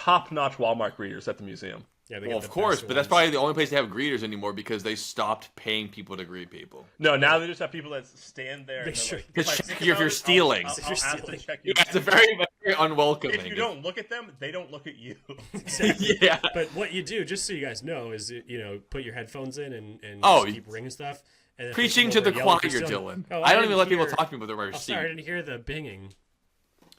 top-notch Walmart greeters at the museum. Yeah, Well, of course, but that's probably the only place they have greeters anymore because they stopped paying people to greet people. No, now they just have people that stand there. Make sure if I check think if you're about it, stealing. I'll ask to check you. Yeah, it's a very, very unwelcoming. If you don't look at them, they don't look at you. Exactly. Yeah. But what you do, just so you guys know, is put your headphones in and Oh, just keep ringing stuff. And if Preaching people to the over yell, choir, you're still- Dylan. Oh, I don't didn't even let people hear- talk to me with their Oh, sorry, I didn't hear the binging.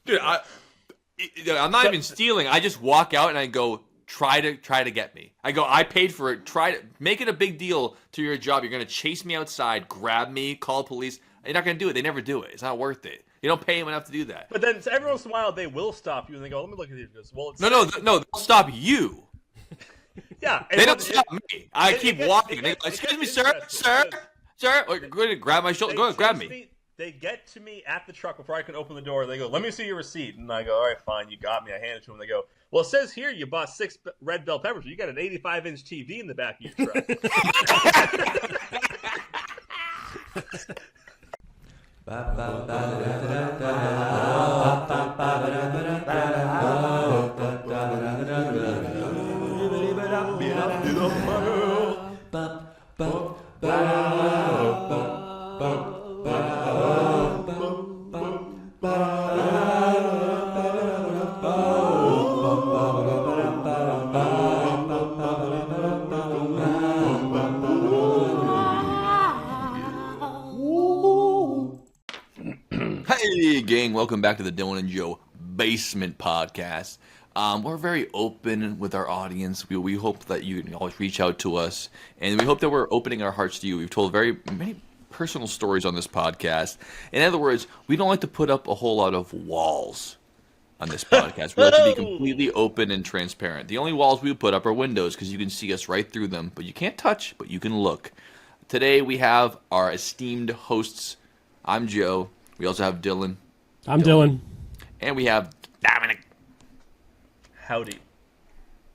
Dude, I'm not even stealing. I just walk out and I go, try to get me. I go, I paid for it. Try to make it a big deal to your job. You're gonna chase me outside, grab me, call police. You're not gonna do it. They never do it. It's not worth it. You don't pay them enough to do that. But then every once in a while, they will stop you and they go, "Let me look at these." Well, it's, No, they'll stop you. yeah, They don't stop me. I keep walking. They go, it excuse gets me, sir, stressful sir. Or, go ahead and grab my shoulder. Go ahead, grab me. They get to me at the truck before I can open the door. They go, "Let me see your receipt." And I go, "All right, fine, you got me." I hand it to them. They go, "Well, it says here you bought 6 red bell peppers. You got an 85-inch TV in the back of your truck." Hey, gang, welcome back to the Dylan and Joe Basement Podcast. We're very open with our audience. We hope that you can always reach out to us, and we hope that we're opening our hearts to you. We've told very many personal stories on this podcast. In other words, we don't like to put up a whole lot of walls on this podcast. We like to be completely open and transparent. The only walls we put up are windows because you can see us right through them, but you can't touch, but you can look. Today we have our esteemed hosts. I'm Joe. We also have Dylan. I'm Dylan. And we have Dominic. Howdy.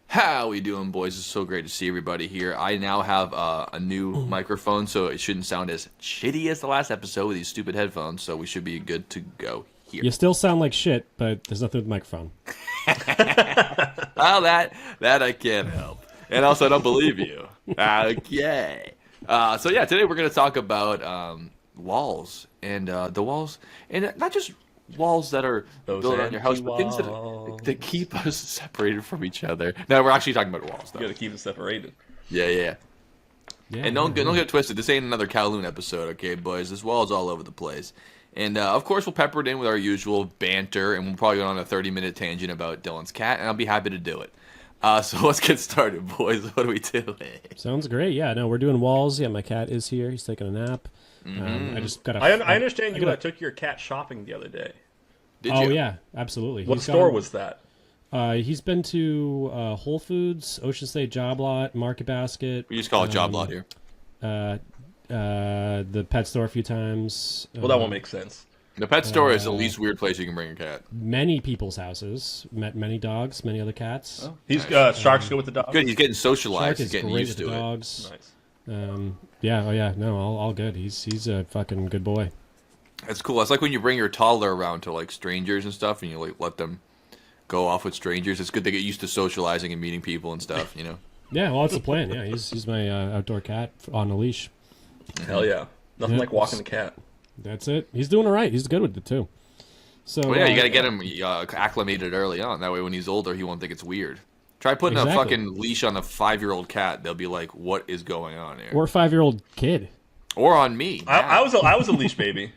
How we doing, boys? It's so great to see everybody here. I now have a new microphone, so it shouldn't sound as shitty as the last episode with these stupid headphones, so we should be good to go here. You still sound like shit, but there's nothing with the microphone. Well, that I can't help. And also, I don't believe you. Okay. So, yeah, today we're going to talk about walls. And the walls, and not just walls that are Those built on your house, but things walls. that keep us separated from each other. No, we're actually talking about walls, though. You got to keep it separated. Yeah. Yeah, And don't get it twisted. This ain't another Kowloon episode, okay, boys? This wall is all over the place. And, of course, we'll pepper it in with our usual banter, and we'll probably go on a 30-minute tangent about Dylan's cat, and I'll be happy to do it. So let's get started, boys. What are we doing? Sounds great. Yeah, no, we're doing walls. Yeah, my cat is here. He's taking a nap. I just got. I understand you took your cat shopping the other day. Did Oh you? yeah, absolutely. What He's store gone- was that? He's been to Whole Foods, Ocean State Job Lot, Market Basket. We just call it job lot here. The pet store a few times. Well, that won't make sense. The pet store is the least weird place you can bring your cat. Many people's houses. Met many dogs, many other cats. He's Sharks go with the dog. Good, he's getting Shark socialized. He's is getting great used with to the it. dogs. Nice. Yeah, oh yeah, no, all good. He's a fucking good boy. That's cool. It's like when you bring your toddler around to like strangers and stuff, and you like let them go off with strangers. It's good they get used to socializing and meeting people and stuff. You know. Yeah, well, that's the plan. Yeah, he's my outdoor cat on a leash. Hell yeah. Nothing Yeah. like walking the cat. That's it. He's doing all right. He's good with it too. So Well, yeah, you got to get him acclimated early on. That way, when he's older, he won't think it's weird. Try putting a Exactly. fucking leash on a 5-year-old cat. They'll be like, "What is going on here?" or a 5-year-old kid. Or on me. I was a leash baby.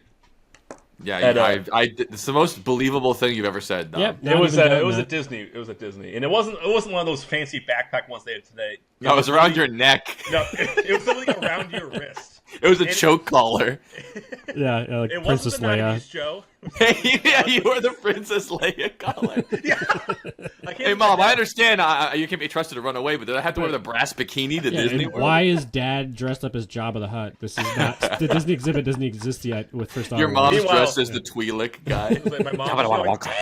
Yeah, At, it's the most believable thing you've ever said. Dom. Yep. It was at at Disney. It was at Disney, and it wasn't one of those fancy backpack ones they have today. No, it was around your neck. No, it was something around your wrist. It was a choke collar. Yeah, like It Princess wasn't the Leia. 90s, Joe. Yeah, you wore the Princess Leia collar. I can't Hey, Mom, I understand you can't be trusted to run away, but did I have to wear the brass bikini to Yeah, Disney and World? why is Dad dressed up as Jabba the Hutt? This is not the Disney exhibit doesn't exist yet with first. Your mom's Meanwhile- dressed as the Twi'lek guy. It was like my mom was going,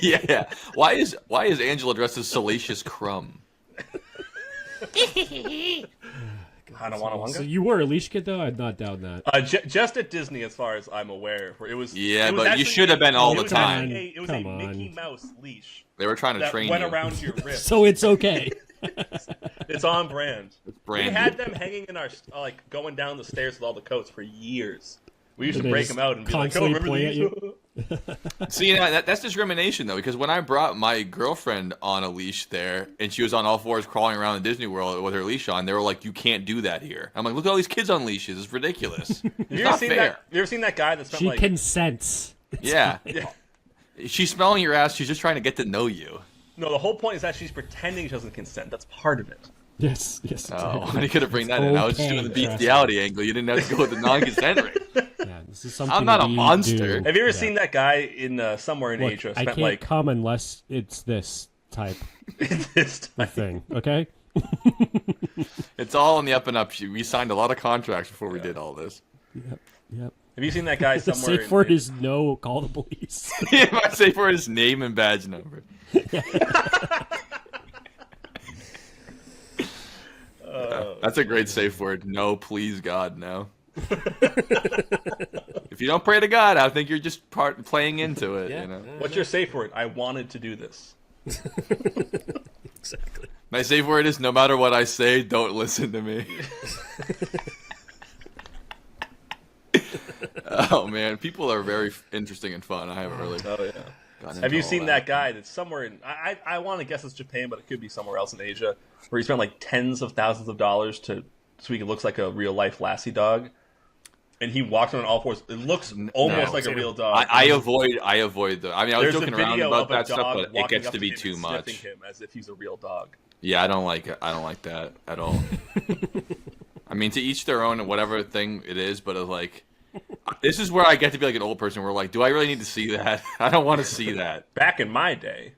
Yeah. Why is Angela dressed as Salacious Crumb? I don't want to So longer. you were a leash kid, though? I'd not doubt that. Just at Disney, as far as I'm aware, where it was. Yeah, it was but you actually should have been all it the was time. actually It was Come a on. Mickey Mouse leash They were trying to that train went you. around your wrist. So it's okay. It's on brand. Brand We had them hanging in our going down the stairs with all the coats for years. We used Did to they break just them out and be like, "Oh, constantly remember point at these?" See, that's discrimination though, because when I brought my girlfriend on a leash there, and she was on all fours crawling around Disney World with her leash on, they were like, "You can't do that here." I'm like, "Look at all these kids on leashes. It's ridiculous. It's Have you not ever seen fair." that? You ever seen that guy that spent She like? consents. Yeah, Yeah. she's smelling your ass. She's just trying to get to know you. No, the whole point is that she's pretending she doesn't consent. That's part of it. Yes. Oh, Exactly. you could have bring that in. I was just okay, doing the trust bestiality angle. You didn't have to go with the non-consent rate. Yeah, this is something I'm not a we monster. do. Have you ever Yeah. seen that guy in somewhere in Look, Asia? I Spent can't like come unless it's this type this of thing. Okay. It's all in the up and up. We signed a lot of contracts before we did all this. Yep. Have you seen that guy The somewhere? safe word is no. Call the police. My safe word is name and badge number. That's a great safe word. No, please, God, no. If you don't pray to God, I think you're just playing into it. Yeah. You know. What's your safe word? I wanted to do this. Exactly. My safe word is no matter what I say, don't listen to me. Oh man, people are very interesting and fun. I haven't really. Oh yeah. gotten Have you into all seen that guy that's somewhere in? I want to guess it's Japan, but it could be somewhere else in Asia, where he spent like tens of thousands of dollars so he looks like a real life Lassie dog, and he walks around on all fours. It looks almost No. like a real dog. I avoid the. I mean, I was There's a joking around video about of a that stuff, dog but it walking gets up to be him too and much. sniffing him as if he's a real dog. Yeah, I don't like it. I don't like that at all. I mean, to each their own, whatever thing it is, but it's like, this is where I get to be like an old person. Where like, do I really need to see that? I don't want to see that. Back in my day,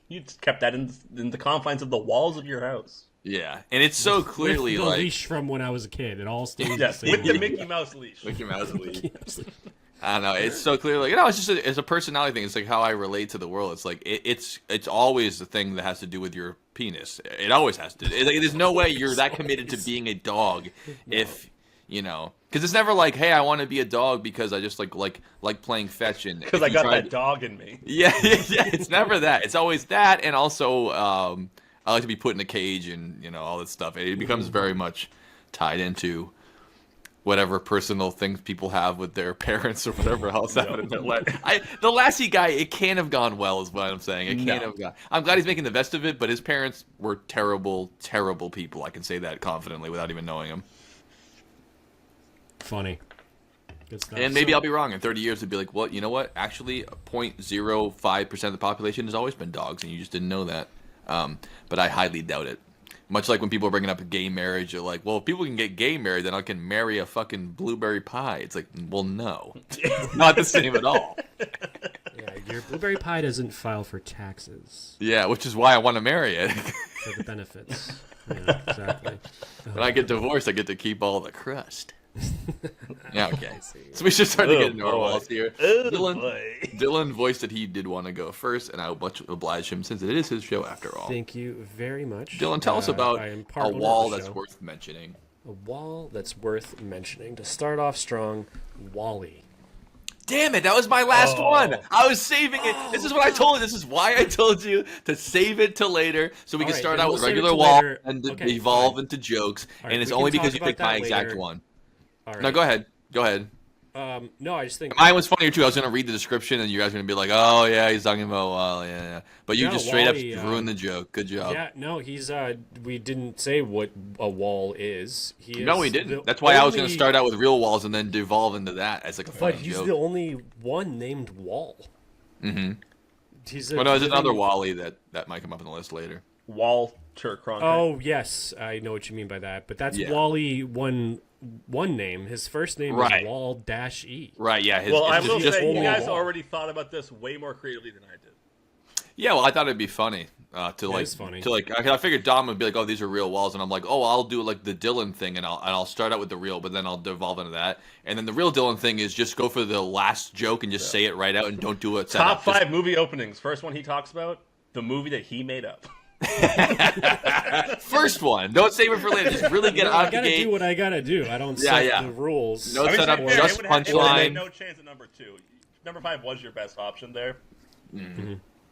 you just kept that in the confines of the walls of your house. Yeah, and it's so clearly With the like leash from when I was a kid. It all stays Yes, the same. with the Mickey Mouse leash. Mickey Mouse leash. Absolutely. I don't know. It's so clearly, it's just it's a personality thing. It's like how I relate to the world. It's like it's always the thing that has to do with your penis. It always has to. There's no way you're that committed to being a dog if because it's never like, hey, I want to be a dog because I just like playing fetch and Because I got that dog in me. Yeah. It's never that. It's always that, and also I like to be put in a cage and all this stuff. It becomes very much tied into whatever personal things people have with their parents or whatever else happened in their life. The Lassie guy, it can't have gone well, is what I'm saying. It can't have gone. I'm glad he's making the best of it, but his parents were terrible, terrible people. I can say that confidently without even knowing them. Funny. Good stuff. And maybe I'll be wrong. In 30 years, it'd be like, well, you know what? Actually, 0.05% of the population has always been dogs, and you just didn't know that. But I highly doubt it. Much like when people are bringing up a gay marriage, they're like, well, if people can get gay married, then I can marry a fucking blueberry pie. It's like, well, no. Not the same at all. Yeah, your blueberry pie doesn't file for taxes Yeah, which is why I want to marry it. for the benefits. Yeah, exactly. When I get divorced, I get to keep all the crust. Yeah, okay. So we should start to get into our walls here. Dylan voiced that he did want to go first, and I will much oblige him since it is his show after all. Thank you very much. Dylan, tell us about I am part a owner of wall the that's show. worth mentioning. A wall that's worth mentioning. To start off strong, Wall-E. Damn it, that was my last one. I was saving it. This is what I told you. This is why I told you to save it till later so we can Alright, start then out we'll with save it regular till wall later. and Okay, evolve fine. into jokes. Alright, And it's we only can because talk you picked about my that exact later. one. All right. No, go ahead. Go ahead. No, I just think Mine was funnier too. I was going to read the description and you guys are going to be like, oh, yeah, he's talking about Wall. Yeah. But you No, just straight Wall-E, up ruined the joke. Good job. Yeah, no, he's we didn't say what a wall is. No, we didn't. That's why I was going to start out with real walls and then devolve into that as like a funny But he's joke. the only one named Wall. Mm-hmm. He's Well, no, there's living- another Wally that might come up on the list later. Walter Cronkite. Oh yes, I know what you mean by that. But that's Yeah. Wally one name. His first name Right. is Wall-E. Right, yeah. Well, I it's will just say you Wall. guys already thought about this way more creatively than I did. Yeah, well, I thought it'd be funny is funny. I figured Dom would be like, "Oh, these are real walls," and I'm like, "Oh, I'll do like the Dylan thing, and I'll start out with the real, but then I'll devolve into that, and then the real Dylan thing is just go for the last joke and just say it right out and don't do it. Top 5 movie openings. First one he talks about, the movie that he made up. First one. Don't save it for later. Just really get No, out I of the gotta gate. do what I gotta do. I don't Yeah, set yeah. the rules. No I mean, setup, to be fair, just it would have punchline. no chance at number 2. Number 5 was your best option there.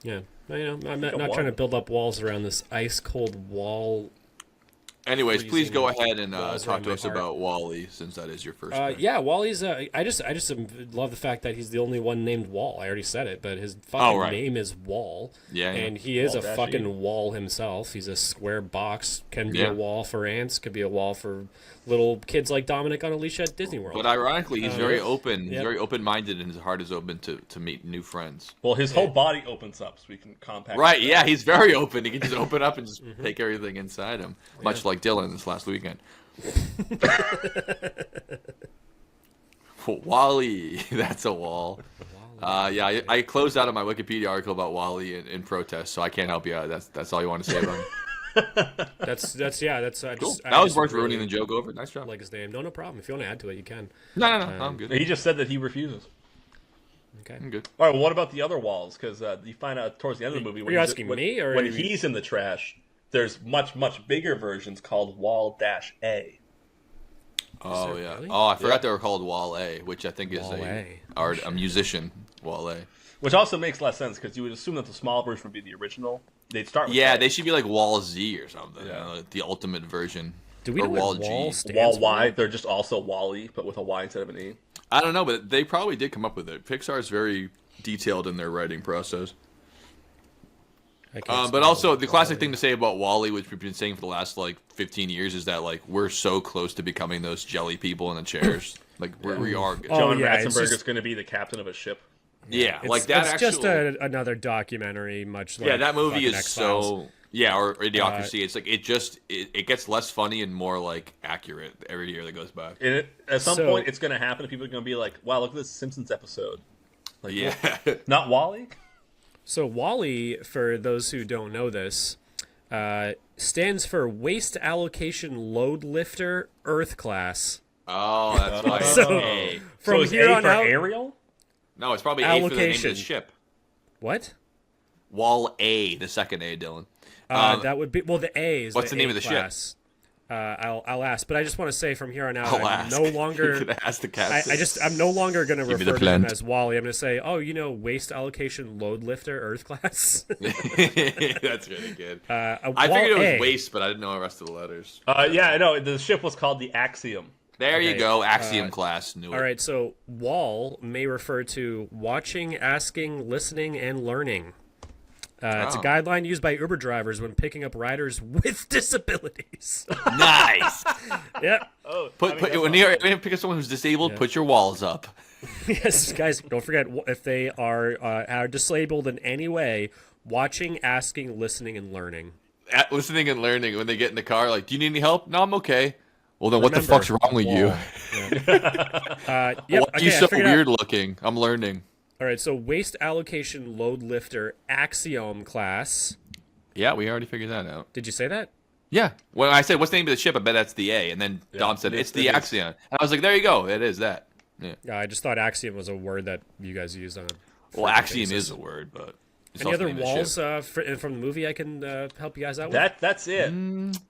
Yeah, I'm not wall. trying to build up walls around this ice cold wall. Anyways, please freezing go ahead and walls talk around to my us heart. about Wally, since that is your first pick. Yeah, Wally's. I just love the fact that he's the only one named Wall. I already said it, but his fucking right. name is Wall. Yeah, yeah. and he is Wall a Dashy. fucking wall himself. He's a square box. Can be Yeah. a wall for ants. Could be a wall for little kids like Dominic on a leash at Disney World. But ironically, he's very open. He's Yep. very open-minded, and his heart is open to meet new friends. Well, his whole body opens up so we can compact. Right? it. Yeah, he's very open. He can just open up and just take everything inside him, much like Dylan this last weekend. Wally, that's a wall. Yeah, I closed out of my Wikipedia article about Wally in protest, so I can't help you out. That's all you want to say about him. That's I Cool. just, I That was just worth really ruining the joke over. Nice job. like his name. No problem. If you want to add to it, you can. No, I'm good. He just said that he refuses. Okay. I'm good. All right, well, what about the other walls? Because you find out towards the end of the movie Are you he's- asking me, or when are you- he's in the trash, there's much bigger versions called Wall-A. Oh there yeah. really? Oh, I forgot they were called Wall A, which I think is Wall A. a musician. Wall A. Which also makes less sense because you would assume that the small version would be the original. They'd start with Yeah, that. they should be like Wall Z or something. Yeah. You know, the ultimate version. Do we or know Wall what Wall G. stands Wall for? Y. They're just also Wally, but with a Y instead of an E. I don't know, but they probably did come up with it. Pixar is very detailed in their writing process. I can't But spell also, the classic Wally. thing to say about Wally, which we've been saying for the last like 15 years, is that like we're so close to becoming those jelly people in the chairs. Like we are. Oh, John yeah, it's Ratzenberger's just- going to be the captain of a ship. Yeah, It's, like that. it's actual, just another documentary, much like yeah, that movie fucking is X-Files. so. Yeah, or Idiocracy. It's like it gets less funny and more like accurate every year that goes by. And at some So- point, it's going to happen, and people are going to be like, "Wow, look at this Simpsons episode." Like, Yeah. not Wally. So Wally, for those who don't know this, stands for Waste Allocation Load Lifter Earth Class. Oh, that's why. It's So- A. From so is here A on for out, Ariel? No, it's probably A for the name of Allocation. the ship. what? Wall A, the second A, Dylan. That would be the A is what's the name A of the ship? class. I'll ask, but I just want to say from here on out, I'll I'm ask. no You longer. could ask the captain. I'm no longer going to Give me the refer to him plant. as Wally. I'm going to say, Waste Allocation Load Lifter Earth Class. That's really good. I Wall figured it was A. waste, but I didn't know the rest of the letters. Yeah, I know. The ship was called the Axiom. There you Okay, go, Axiom class. Knew it. All right, so Wall may refer to watching, asking, listening, and learning. It's a Oh. guideline used by Uber drivers when picking up riders with disabilities. Nice. Yep. Oh, When you pick up someone who's disabled, put your walls up. Yes, guys, don't forget, if they are disabled in any way, watching, asking, listening, and learning. Listening and learning when they get in the car, like, do you need any help? No, I'm okay. Well, then what the Remember, fuck's wrong with you? Wall. Yep, Why are okay, you I so figured out. weird looking? I'm learning. All right, so Waste Allocation Load Lifter Axiom class. Yeah, we already figured that out. Did you say that? Yeah. When I said, what's the name of the ship? I bet that's the A. And then Dom said, it's the it is. Axiom. And I was like, there you go. It is that. Yeah. I just thought axiom was a word that you guys used on a. Well, frequent Axiom basis. is a word, but it's Any also other the name of the walls ship. from the movie I can help you guys out with? That's it.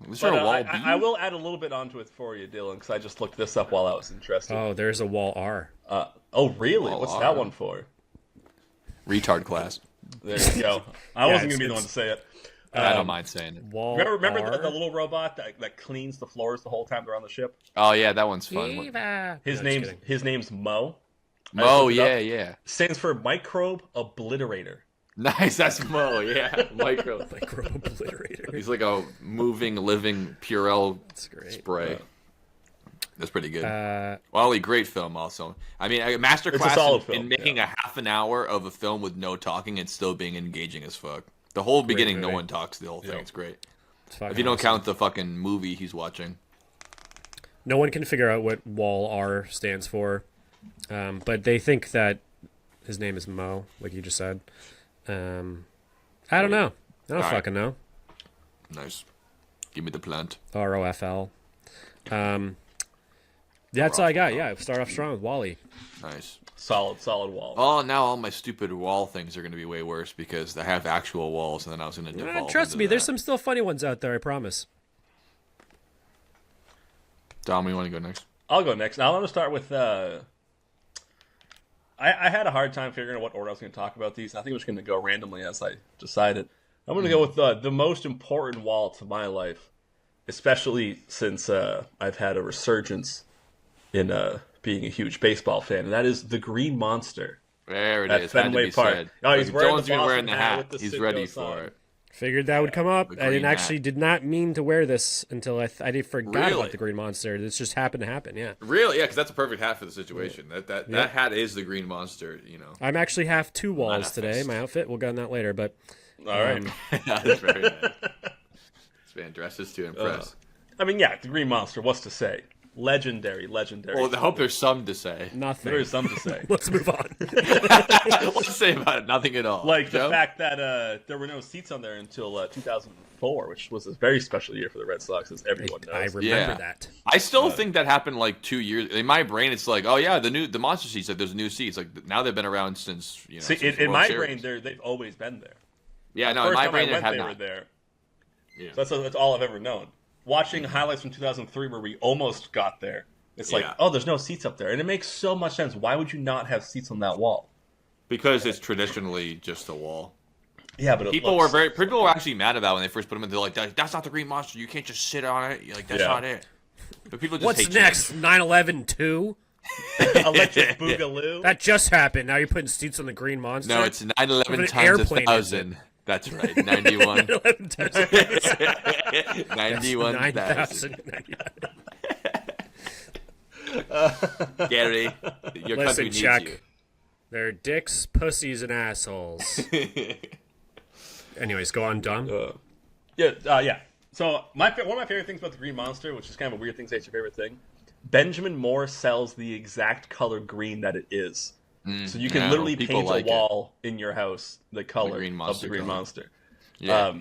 Was there But, a wall I, B? I will add a little bit onto it for you, Dylan, because I just looked this up while I was interested. Oh, there's a wall R. Oh, really? Wall What's R. that one for? Retard class. There you go. I wasn't it's- going to be the one to say it. I don't mind saying it. Wall Remember R. the little robot that cleans the floors the whole time they're on the ship? Oh, yeah, that one's fun. Viva. His No, just name's kidding. his name's Mo. I Mo, looked it up. yeah. Stands for Microbe Obliterator. Nice, that's Mo, yeah. Micro. Micro obliterator. He's like a moving, living Purell That's great. spray. That's pretty good. Wally, great film also. I mean, a masterclass solid in film, making a half an hour of a film with no talking and still being engaging as fuck. The whole beginning, no movie. one talks the whole thing. Yeah. It's great. It's fucking If you don't awesome. count the fucking movie he's watching. No one can figure out what wall R stands for, but they think that his name is Mo, like you just said. I don't know. I don't All right. fucking know. Nice. Give me the plant. ROFL. That's all I got. Yeah, start off strong with Wally. Nice. solid wall. Oh, now all my stupid wall things are going to be way worse because I have actual walls, and then I was going to devolve. Trust into me, there's that. some still funny ones out there. I promise. Dom, you want to go next? I'll go next. Now I'm going to start with. I had a hard time figuring out what order I was going to talk about these. I think I'm just going to go randomly as I decided. I'm going to go with the most important wall to my life, especially since I've had a resurgence in being a huge baseball fan, and that is the Green Monster There it at is. Had to Fenway be Park. said. Oh, he's wearing Dylan's the Boston wearing the hat hat. with the He's Citgo ready sign. for it. Figured that would come up. The I green actually hat. did not mean to wear this until I forgot Really? about the Green Monster. This just happened to happen. Yeah, Really? Yeah, because that's a perfect hat for the situation. That Yeah. hat is the Green Monster. I'm actually half two walls Manifest. today. My outfit. We'll get on that later, but All right. That's very nice. This man dresses to impress. I mean, yeah, the Green Monster. What's to say? Legendary. Well, I hope there's some to say. nothing. There is something to say. Let's move on. What's to say about it? Nothing at all. Like the Joe? fact that there were no seats on there until 2004, which was a very special year for the Red Sox, as everyone knows. I remember Yeah. that. I still think that happened like 2 years. In my brain, it's like, oh yeah, the monster seats. Like there's new seats. Like now they've been around since See, since in World my Series. brain, they've always been there. Yeah, no, in First my time brain I it went, had they not. were there. Yeah. So that's all I've ever known. Watching highlights from 2003 where we almost got there, it's like, Yeah. oh, there's no seats up there, and it makes so much sense. Why would you not have seats on that wall? Because it's traditionally just a wall. Yeah, but People were actually mad about it when they first put them in. They're like, that's not the Green Monster. You can't just sit on it. You're like, that's Yeah. not it. But people just What's hate next? 9/11 2? Electric Boogaloo. That just happened. Now you're putting seats on the Green Monster. No, it's 9/11 Of an times airplane, 1,000. That's right, 91. 9/11 times 91,000. 9,000. Gary, your country Listen, needs Chuck. you. They're dicks, pussies, and assholes. Anyways, go on, Dom. Yeah. So one of my favorite things about the Green Monster, which is kind of a weird thing to say it's your favorite thing, Benjamin Moore sells the exact color green that it is. So you can yeah, literally people paint like a wall in your house the color Green of Monster the Green color. Monster. Yeah.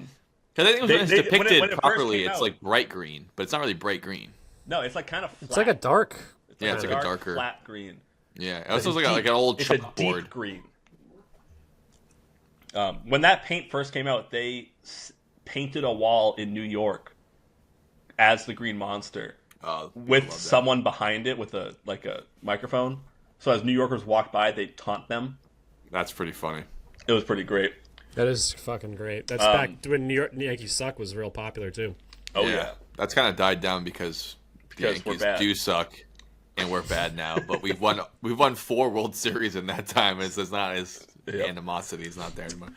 Because I think when it's when depicted it first properly, came it's out- like bright green, but it's not really bright green. No, it's like kind of flat. It's like a dark. Yeah, it's like a darker. flat green. Yeah, it also looks like an old It's a chalkboard. deep green. When that paint first came out, they painted a wall in New York as the Green Monster Oh, with love that. someone behind it with a microphone. So as New Yorkers walked by, they'd taunt them. That's pretty funny. It was pretty great. That is fucking great. That's back when New York Yankees suck was real popular too. Oh yeah. That's kind of died down because the Because we're Yankees bad. do suck, and we're bad now. But we've won 4 World Series in that time. It's not as Yep. animosity is not there anymore.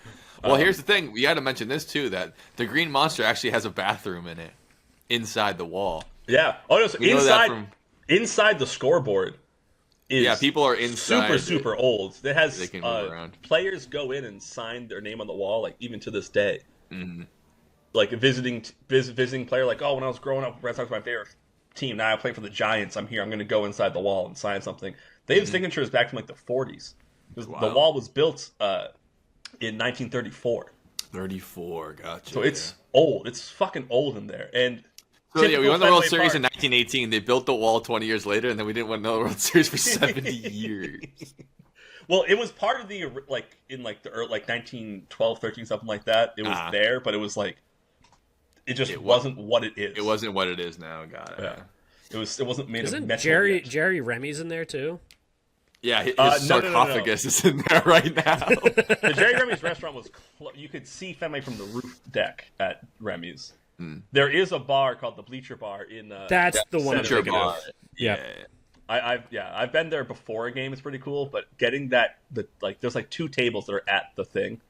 Well, here's the thing: we got to mention this too, that the Green Monster actually has a bathroom in it, inside the wall. Yeah. Oh no, so We know that inside the scoreboard is Yeah, people are inside. super old. It has They can move around. players go in and sign their name on the wall, like even to this day. Mm-hmm. Like a visiting player, like, oh, when I was growing up, Red Sox were my favorite team. Now I play for the Giants. I'm here. I'm going to go inside the wall and sign something. They have signatures back from like the 40s. Wow. The wall was built in 1934, 34, gotcha. so it's old. It's fucking old in there. And So yeah, we typical won the World Fenway Series Park. in 1918. They built the wall 20 years later, and then we didn't win another World Series for 70 years. Well, it was part of the like in like the early, like 1912, 13, something like that. It was Ah. there, but it was like it just It wasn't what it is. It wasn't what it is now. Got it. Yeah. It wasn't made Isn't of metal. Jerry yet. Jerry Remy's in there too? Yeah, his No. sarcophagus is in there right now. The Jerry Remy's restaurant was you could see Fenway from the roof deck at Remy's. There is a bar called the Bleacher Bar in. That's the one I'm Center thinking Bar. of. Yeah. I've been there before a game. It's pretty cool, but getting there's like 2 tables that are at the thing.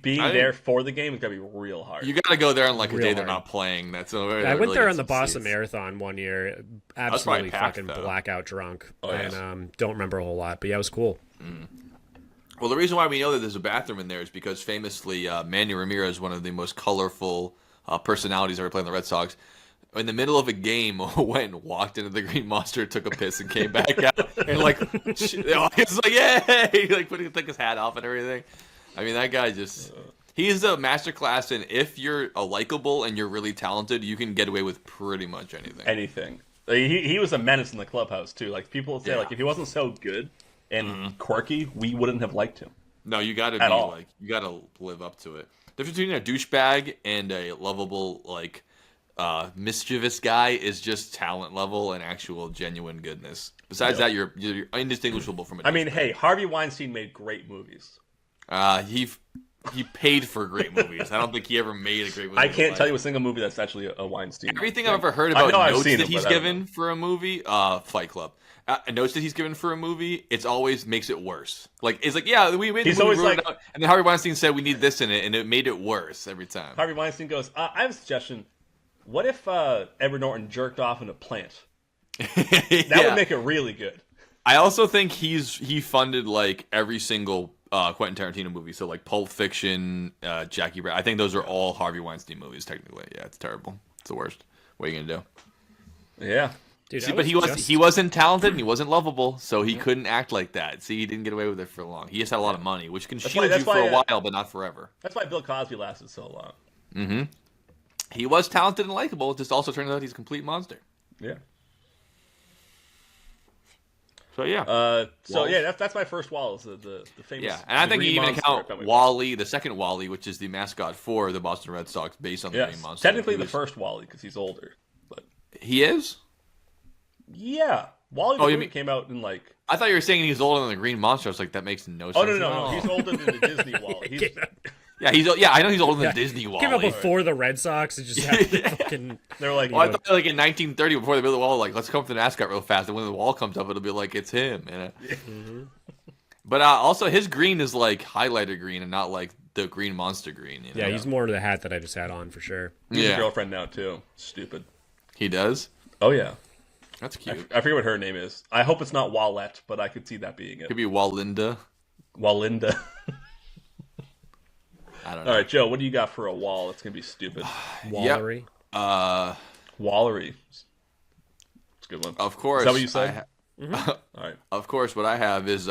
Being I think- there for the game is gonna be real hard. You got to go there on like a Real day they're hard. not playing. That's I I went there on the Boston Marathon one year. Absolutely packed, fucking though. blackout drunk. yes. And don't remember a whole lot, but yeah, it was cool. Well, the reason why we know that there's a bathroom in there is because famously Manny Ramirez, one of the most colorful personalities ever played in the Red Sox, in the middle of a game went and walked into the Green Monster, took a piss, and came back out, and like the audience was like, "Yay!" He like took his hat off and everything. I mean, that guy just. He's a masterclass, and if you're a likable and you're really talented, you can get away with pretty much anything. Anything. He was a menace in the clubhouse too. Like people would say, Yeah. like if he wasn't so good and quirky, we wouldn't have liked him. No, you got to be At all. like, you got to live up to it. The difference between a douchebag and a lovable, like, mischievous guy is just talent level and actual genuine goodness. Besides that, you're indistinguishable from a douchebag. I mean, hey, Harvey Weinstein made great movies. He paid for great movies. I don't think he ever made a great movie. I can't tell you a single movie that's actually a Weinstein. Everything thing. I've ever heard I about know I've notes seen that it, he's but I don't given for a movie, Fight Club. Notes that he's given for a movie, it's always makes it worse. Like it's like, yeah, we made the He's movie, always wrote like- it out, and then Harvey Weinstein said we need this in it, and it made it worse every time. Harvey Weinstein goes, I have a suggestion. What if Edward Norton jerked off in a plant? That would make it really good. I also think he funded like every single Quentin Tarantino movie. So like Pulp Fiction, Jackie Brown. I think those are all Harvey Weinstein movies. Technically, yeah, it's terrible. It's the worst. What are you gonna do? Yeah. Dude, See, I but was he wasn't talented and he wasn't lovable, so he couldn't act like that. See, he didn't get away with it for long. He just had a lot of money, which can shield that's you for why, a while, but not forever. That's why Bill Cosby lasted so long. He was talented and likable. Just also turns out he's a complete monster. Yeah. So yeah, So Walls. yeah, that's my first wall. Is the famous. yeah, and I think you Green even Monster, account if that makes Wally, the second Wally, which is the mascot for the Boston Red Sox, based on the sense. Green Yes. Monster. Technically He the was- first Wally because he's older, but He is. yeah, Wally Oh, the you movie mean- came out in like. I thought you were saying he's older than the Green Monster. I was like, that makes no sense. Oh no at all. he's older than the Disney Wally. He's, Yeah, I know he's older than Disney Wally. Came out before the Red Sox. It just happened fucking. they're like, Well, I thought like in 1930, before they built the wall, like let's come up to the mascot real fast, and when the wall comes up, it'll be like it's him. You know? But also, his green is like highlighter green and not like the Green Monster green. You know? Yeah, he's more the hat that I just had on for sure. he's a Yeah. girlfriend now too. Stupid. He does. Oh yeah, That's cute. I forget what her name is. I hope it's not Wallette, but I could see that being it. Could be Walinda. Wallinda. I don't know. All right, Joe, what do you got for a wall? That's gonna be stupid. Wallery. Wallery. It's a good one. Of course. Is that what you said? All right. Of course, what I have is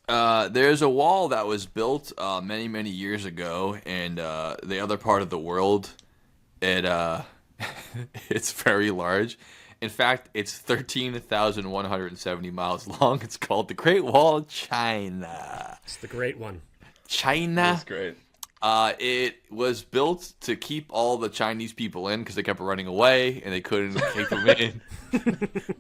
there's a wall that was built many, many years ago in the other part of the world. It it's very large. In fact, it's 13,170 miles long. It's called the Great Wall of China. It's the great one. China. That's great. It was built to keep all the Chinese people in because they kept running away and they couldn't keep them in.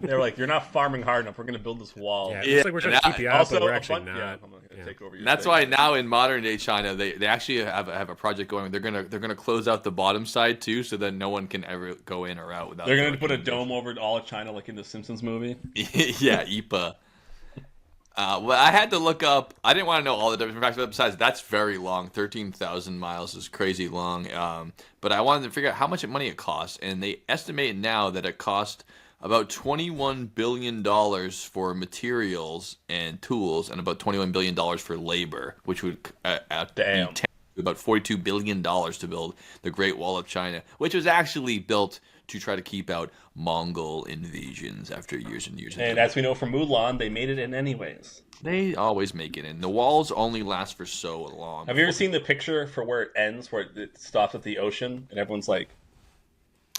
They're like, you're not farming hard enough. We're gonna build this wall. Yeah, it Yeah, looks like we're trying to keep you out, Also, but we're a actually fun- not. Yeah, I'm gonna Yeah. take over. Your That's thing. why now in modern day China they actually have a project going. They're gonna close out the bottom side too, so that no one can ever go in or out without. they're gonna put a throwing dome over all of China, like in the Simpsons movie. yeah, IPA. Well, I had to look up. I didn't want to know all the different facts, but besides, that's very long. 13,000 miles is crazy long. But I wanted to figure out how much money it costs, and they estimate now that it cost about $21 billion for materials and tools, and about $21 billion for labor, which would Damn. be about $42 billion to build the Great Wall of China, which was actually built to try to keep out Mongol invasions after years and years. And as we know from Mulan, they made it in anyways. They always make it in. The walls only last for so long. Have you ever seen the picture for where it ends, where it stops at the ocean, and everyone's like,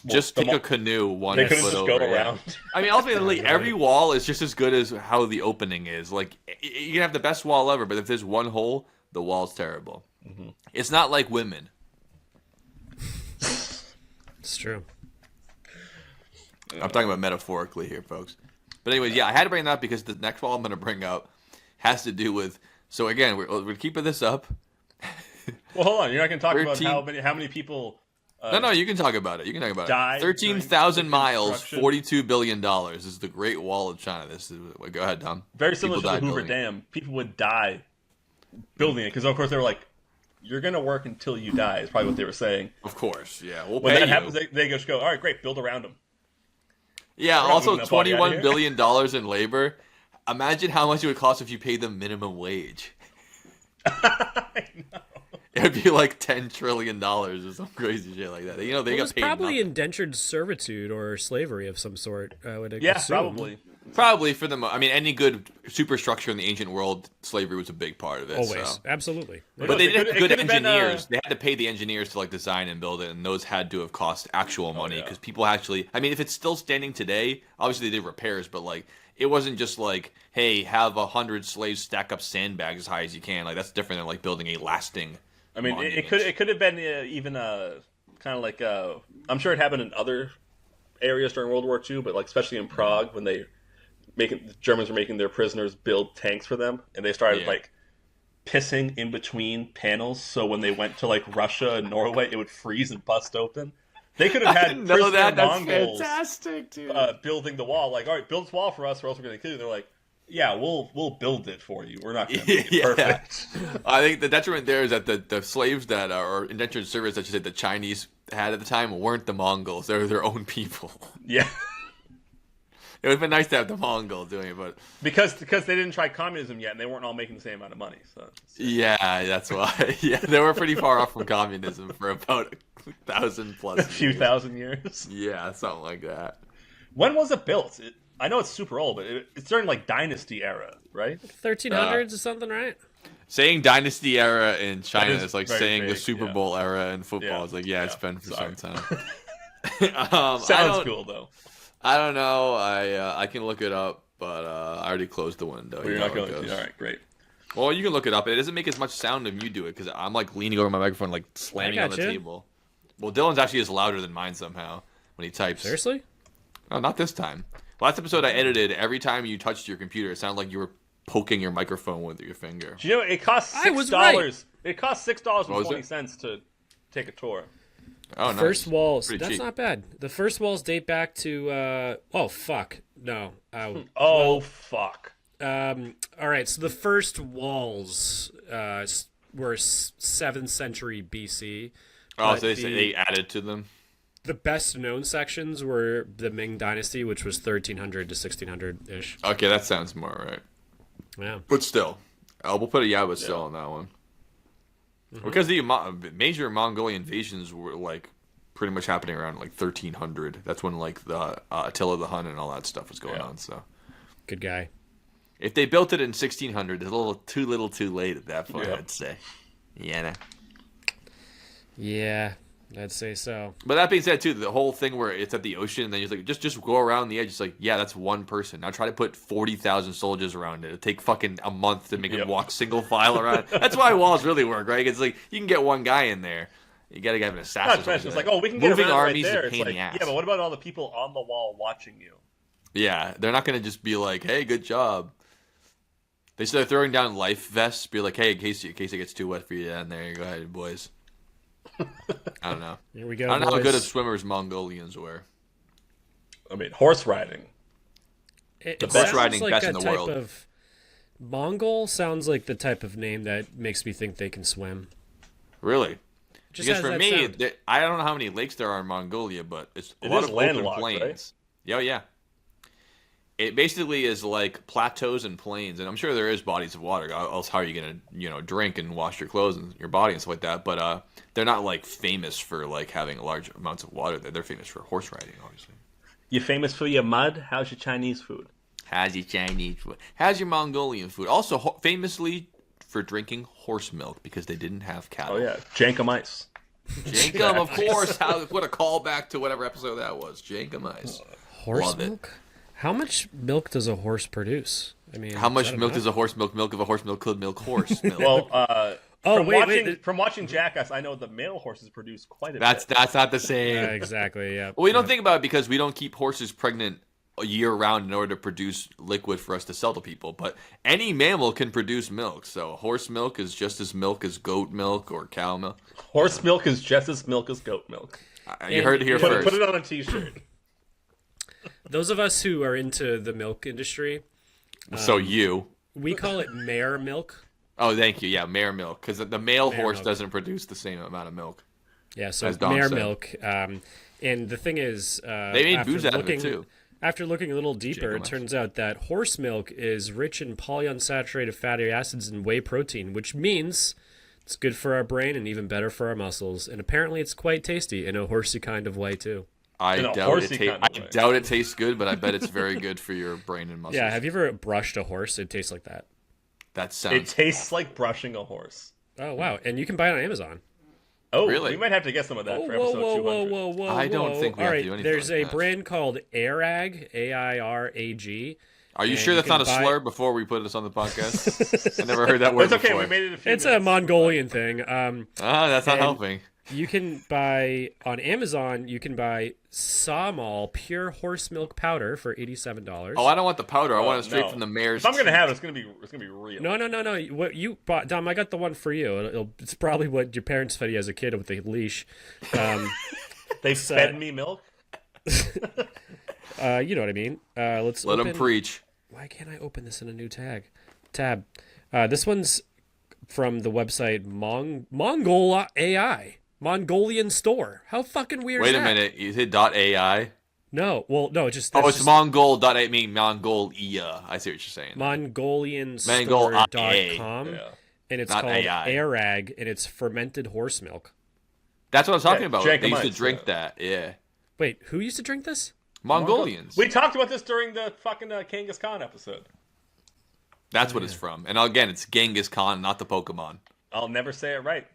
Just the take mo- a canoe one they foot couldn't just over. go yeah. around. I mean, ultimately, every wall is just as good as how the opening is. Like, you can have the best wall ever, but if there's one hole, the wall's terrible. Mm-hmm. It's not like women. It's true. I'm talking about metaphorically here, folks. But anyways, yeah, I had to bring that up because the next wall I'm going to bring up has to do with. So again, we're keeping this up. Well, hold on. You're not going to talk about 13 how many people. No, you can talk about it. You can talk about died it. during 13,000 the miles, construction. $42 billion. This is the Great Wall of China. This is. Go ahead, Tom. Very similar People to the died Hoover building it. Dam. People would die building it because, of course, they were like, "You're going to work until you die." Is probably what they were saying. Of course, yeah. We'll When pay that you. happens, they just go, "All right, great, build around them." Yeah, We're not also moving that body out of $21 here. billion in labor. Imagine how much it would cost if you paid them minimum wage. I know. It'd be like $10 trillion or some crazy shit like that. You know, they It got was paid probably nothing. indentured servitude or slavery of some sort. I would Yeah, assume. probably. Probably for the I mean, any good superstructure in the ancient world, slavery was a big part of it. Always, so. absolutely. But they didn't have good could've been, engineers. They had to pay the engineers to like design and build it, and those had to have cost actual money because people actually. I mean, if it's still standing today, obviously they did repairs, but like it wasn't just like, hey, have 100 slaves stack up sandbags as high as you can. Like that's different than like building a lasting. I mean, it could have been even kind of like I'm sure it happened in other areas during World War II, but like especially in Prague when the Germans were making their prisoners build tanks for them, and they started like pissing in between panels, so when they went to like Russia and Norway, it would freeze and bust open. They could have had prisoner Mongols fantastic, dude. Building the wall. Like, all right, build this wall for us, or else we're going to kill you. They're like, yeah, we'll build it for you. We're not going to make it perfect. I think the detriment there is that the slaves that are indentured servants that you said the Chinese had at the time weren't the Mongols. They were their own people. Yeah. It would have been nice to have the Mongols doing it, but because they didn't try communism yet, and they weren't all making the same amount of money. So yeah, that's why. Yeah, they were pretty far off from communism for about 1,000 plus. a few thousand years. Yeah, something like that. When was it built? I know it's super old, but it's during like Dynasty era, right? 1300s or something, right? Saying Dynasty era in China is is like very saying the vague, Super Bowl era in football. Yeah. It's like, it's been for Sorry. some time. Sounds cool though. I don't know. I can look it up, but I already closed the window. But you're not going to. All right, great. Well, you can look it up. It doesn't make as much sound when you do it because I'm like leaning over my microphone, like slamming on the table. Well, Dylan's actually is louder than mine somehow when he types. Seriously? Oh, not this time. Last episode I edited, every time you touched your computer, it sounded like you were poking your microphone with your finger. Do you know it costs $6? I was right. It costs $6.20 to take a tour. Oh, nice. First walls. Pretty That's cheap. not bad. The first walls date back to. Oh fuck. No. Fuck. All right. So the first walls were 7th century BC. Oh, so they added to them. The best known sections were the Ming Dynasty, which was 1300 to 1600 ish. Okay, that sounds more right. Yeah. But still, we'll put a still on that one. Mm-hmm. Because the major Mongolian invasions were like pretty much happening around like 1300. That's when like the Attila the Hun and all that stuff was going on. So, good guy. If they built it in 1600, it's a little too late at that point. I'd say. Yeah. Yeah, I'd say so. But that being said, too, the whole thing where it's at the ocean, and then you're like, just go around the edge. It's like, yeah, that's one person. Now try to put 40,000 soldiers around it. It'd take fucking a month to make him walk single file around. That's why walls really work, right? It's like you can get one guy in there. You got to have an assassin. It's like, we can get moving around armies right there. is a pain It's in the like, ass. yeah, but what about all the people on the wall watching you? Yeah, they're not going to just be like, hey, good job. They start throwing down life vests, be like, hey, in case it gets too wet for you down there, go ahead, boys. I don't know. Here we go. I don't know how boys. good of swimmers Mongolians were. I mean, horse riding. It best sounds riding like best a in the type world. Of Mongol sounds like the type of name that makes me think they can swim. Really? Just Because has for that me, sound. I don't know how many lakes there are in Mongolia, but it's a It lot is of open landlocked, plains. right? Yeah, yeah. It basically is like plateaus and plains, and I'm sure there is bodies of water. Else, how are you gonna, drink and wash your clothes and your body and stuff like that? But they're not like famous for like having large amounts of water. They're famous for horse riding, obviously. You famous for your mud? How's your Chinese food? How's your Chinese food? How's your Mongolian food? Also, famously for drinking horse milk because they didn't have cattle. Oh yeah, Jankum Ice. Jankum, of course. What a callback to whatever episode that was. Jankum Ice. Horse Love it. milk? How much milk does a horse produce? I mean, How much is that milk enough? does a horse milk? Milk of a horse milk could milk horse milk. Well, wait. from watching Jackass, I know the male horses produce quite a that's bit. not the same. Exactly. Yeah. Well, we don't think about it because we don't keep horses pregnant year round in order to produce liquid for us to sell to people. But any mammal can produce milk. So horse milk is just as milk as goat milk or cow milk. Horse milk is just as milk as goat milk. You heard it here Put first. it on a T-shirt. Those of us who are into the milk industry, So you. we call it mare milk. Oh, thank you. Yeah, mare milk. Because the male Mare horse milk. doesn't produce the same amount of milk. Yeah, so As Dom mare said. milk. And the thing is, They made after booze out of it, looking- too. After looking a little deeper, Jacob it turns out that horse milk is rich in polyunsaturated fatty acids and whey protein, which means it's good for our brain and even better for our muscles. And apparently it's quite tasty in a horsey kind of way, too. I In a doubt horsey kind of I way. doubt it tastes good, but I bet it's very good for your brain and muscles. Yeah, have you ever brushed a horse? It tastes like that. That It sounds. tastes like brushing a horse. Oh wow! And you can buy it on Amazon. Oh, Really? We might have to get some of that Oh, for whoa, episode whoa, 200. whoa, whoa, whoa! I don't think we All have to right, do anything there's like a that. brand called Airag, AIRAG. Are you and sure you that's can not a buy- slur? Before we put this on the podcast, I never heard that word It's okay. before. We made it a few It's a minutes. Mongolian thing. That's not and- helping. You can buy on Amazon. You can buy Sawmall pure horse milk powder for $87. Oh, I don't want the powder. I want it straight No. from the mare's. If I'm gonna teat. have it, it's gonna be real. No. What you bought, Dom? I got the one for you. It's probably what your parents fed you as a kid with the leash. They fed me milk. You know what I mean. Let's Let open... them preach. Why can't I open this in a new tab? This one's from the website Mongol AI. Mongolian store. How fucking weird is Wait a that? minute. You hit .ai? No, well, no, it's just Oh, that's it's just Mongol.ai. Mean Mongolia. I see what you're saying. MongolianStore.com, Yeah. and it's Not called AI. Airag, and it's fermented horse milk. That's what I was talking Yeah, about. Jank They used to Mice, drink yeah. that. Yeah. Wait, who used to drink this? Mongolians. We talked about this during the fucking Kangas Khan episode. That's what it's from. And again, it's Genghis Khan, not the Pokemon. I'll never say it right.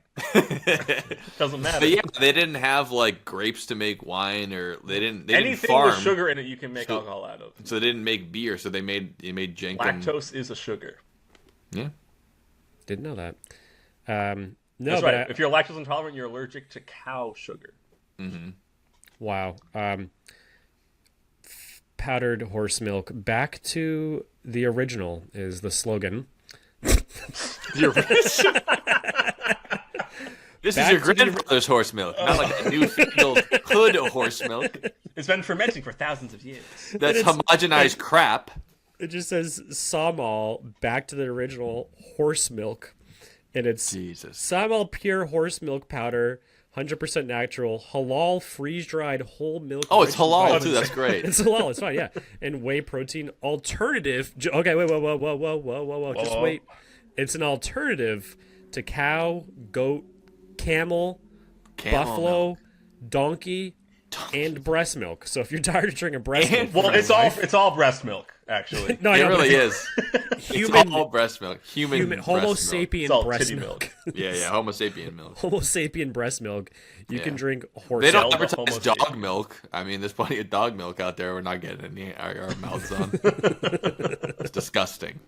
Doesn't matter. But yeah, they didn't have like grapes to make wine, or they didn't Anything farm, with sugar in it, you can make So- alcohol out of. so they didn't make beer. So they made Jenkum. Lactose is a sugar. Yeah. Didn't know that. No, That's but right. If you're lactose intolerant, you're allergic to cow sugar. wow. Powdered horse milk. Back to the original is the slogan. This Back is your to the- grandfather's horse milk, not like a newfangled hood horse milk. It's been fermenting for thousands of years. That's it's- homogenized crap. It just says Sawmall. Back to the original horse milk, and it's Jesus. Sawmall pure horse milk powder, 100% natural, halal freeze-dried whole milk. Oh, it's rich halal vitamins. too. That's great. It's halal. It's fine, yeah. And whey protein alternative. Okay, wait, whoa. Just whoa. wait. It's an alternative to cow, goat, camel, Camel buffalo, milk. donkey, and breast milk. So if you're tired of drinking breast milk, And- for Well, your it's all life- it's all breast milk, actually. No, I It know, but really it's is. human, It's all breast milk. Human breast Homo milk. sapien It's all breast titty milk. milk. Yeah, Homo sapien milk. Homo sapien breast milk. You Yeah. can drink horse They don't milk. Zelda advertise Homo dog sapien. milk. I mean, there's plenty of dog milk out there. We're not getting any our mouths on. It's disgusting.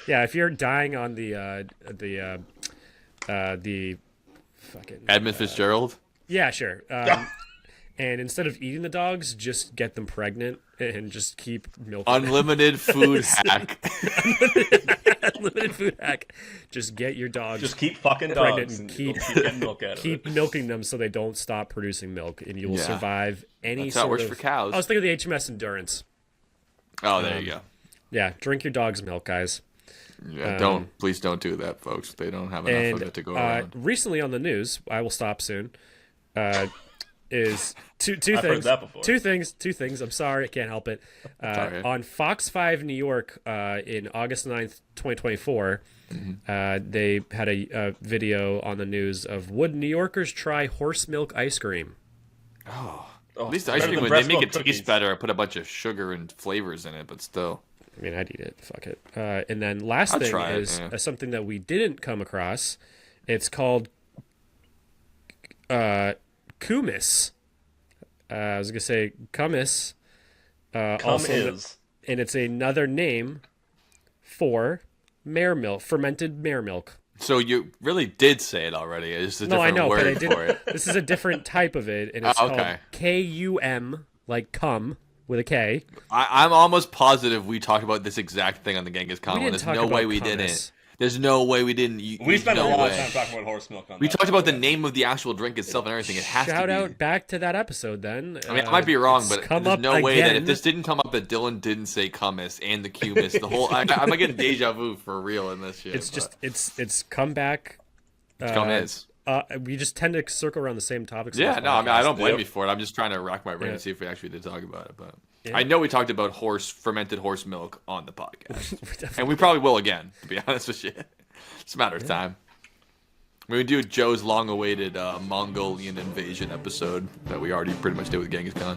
Yeah, if you're dying on the fucking Edmund Fitzgerald. yeah, sure. And instead of eating the dogs, just get them pregnant and just keep milking. them. Unlimited food hack. Unlimited food hack. Just get your dogs. Just keep fucking Pregnant dogs and and keep- keep getting milk out of keep it. milking them so they don't stop producing milk, and you will Yeah. survive any That's how it sort works of. for cows. I was thinking of the HMS Endurance. Oh, there you go. Yeah, drink your dog's milk, guys. Yeah, please don't do that, folks. They don't have enough of And it to go around. recently on the news, I will stop soon. Is two I've heard things. that before. Two things. I'm sorry, I can't help it. all right. On Fox 5 New York in August 9th, 2024, they had a video on the news of would New Yorkers try horse milk ice cream? Oh, At least ice better cream, than when they breast make milk it cookies. taste better, I put a bunch of sugar and flavors in it, but still. I mean, I'd eat it. Fuck it. And then last I'd thing try it, is yeah. something that we didn't come across. It's called kumis. I was gonna say kumis. Also, is. and it's another name for mare milk, fermented mare milk. So you really did say it already. It's just a No, I different know, but I word didn't. for it. This is a different type of it, and it's Oh, called okay. KUM, like cum with a K. I'm almost positive we talked about this exact thing on the Genghis Khan We one. didn't There's talk no way about we kummis. didn't. There's no way we didn't. We spent no a lot way. of time talking about horse milk on We that. talked about the name of the actual drink itself and everything. It has Shout to be. out back to that episode then. I mean, I might be wrong, it's but come there's up no way that if again. this didn't come up that Dylan didn't say kummis and the cumis, the whole I'm getting deja vu for real in this shit. It's just it's come back. kummis. We just tend to circle around the same topics. Yeah, on no, I mean I don't blame Yep. you for it. I'm just trying to rack my brain Yeah. and see if we actually did talk about it. But Yeah. I know we talked about fermented horse milk on the podcast, podcast. and we probably will again. To be honest with you, it's a matter of time. We would do Joe's long-awaited Mongolian invasion episode that we already pretty much did with Genghis Khan.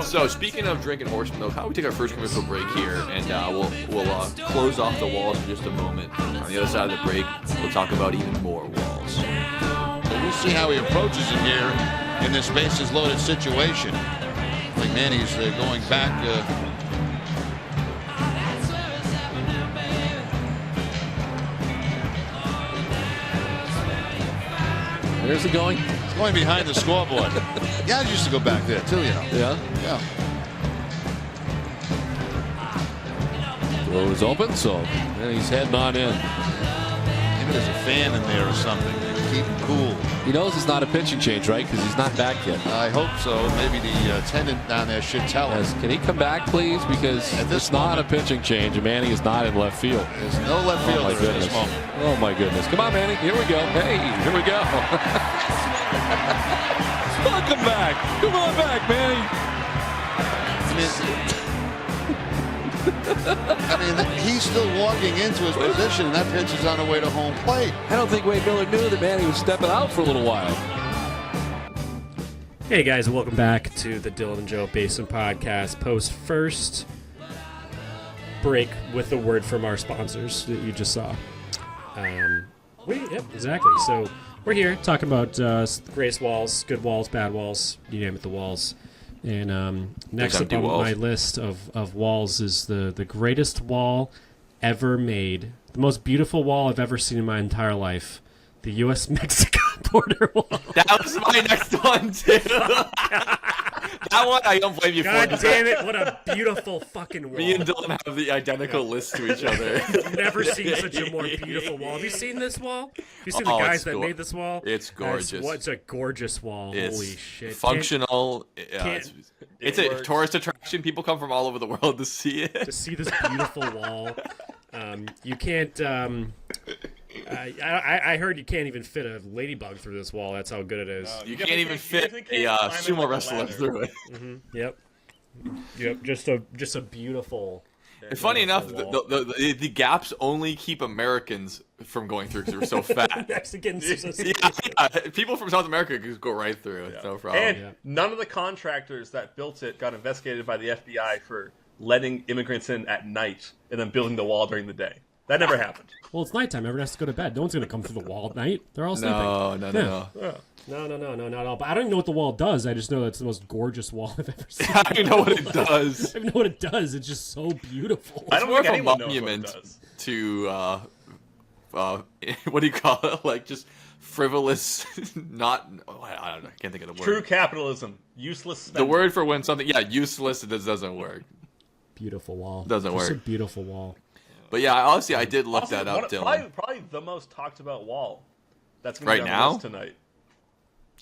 So speaking of drinking horse milk, how about we take our first commercial break here, and we'll close off the walls in just a moment. On the other side of the break, we'll talk about even more walls. So we'll see how he approaches it here in this bases-loaded situation. I think Manny's going back. Where's he going? He's going behind the scoreboard. Guys used to go back there too, you know. Yeah. Yeah. Door was open, so and he's heading on in. Maybe there's a fan in there or something. Keep him cool. He knows it's not a pitching change, right? Because he's not back yet. I hope so. Maybe the attendant down there should tell him. Yes. Can he come back, please? Because At this it's not a pitching change, and Manny is not in left field. There's no left Oh, fielder my at goodness. this moment. Oh, my goodness. Come on, Manny. Here we go. Hey, here we go. Welcome back. Come on back, Manny. I mean, he's still walking into his position, and that pitch is on the way to home plate. I don't think Wade Miller knew that Manny was stepping out for a little while. Hey guys, welcome back to the Dylan and Joe Basement Podcast. Post first break with a word from our sponsors that you just saw. Yep, exactly. So we're here talking about greatest walls, good walls, bad walls, you name it, the walls. And next up empty on walls. my list of walls is the greatest wall ever made, the most beautiful wall I've ever seen in my entire life, the U.S.-Mexico border wall. That was my next one too. That one I don't blame you for. God damn it, what a beautiful fucking wall. Me and Dylan have the identical list to each other. I've never seen such a more beautiful wall. Have you seen this wall? Have you seen the Oh, guys it's that go- made this wall? it's gorgeous. It's a gorgeous wall. It's Holy shit. functional. can't- It's it a works. tourist attraction. People come from all over the world to see it. To see this beautiful wall. You can't... I heard you can't even fit a ladybug through this wall. That's how good it is. You Yeah, can't but even you fit definitely a can't climb it sumo like a wrestler ladder. through it. Yep, just a beautiful... Funny enough, wall. the gaps only keep Americans from going through because they're so fat. Mexicans. Yeah, people from South America just go right through it. No problem. And Yeah. none of the contractors that built it got investigated by the FBI for letting immigrants in at night and then building the wall during the day. That never happened. Well, it's nighttime. Everyone has to go to bed. No one's going to come through the wall at night. They're all sleeping. no, No, not at all. But I don't even know what the wall does. I just know that's the most gorgeous wall I've ever seen. I don't even know what it does. I don't even know what it does. It's just so beautiful. I don't More think of a anyone knows what it monument does. to what do you call it? Like just frivolous, not. I don't know. I can't think of the word. True capitalism. Useless The spending. word for when something, useless. This doesn't work. Beautiful wall. Doesn't Just work. a beautiful wall. But yeah, honestly, I did look Also, that up, Dylan. probably the most talked about wall. That's going Right to be on now? the list tonight.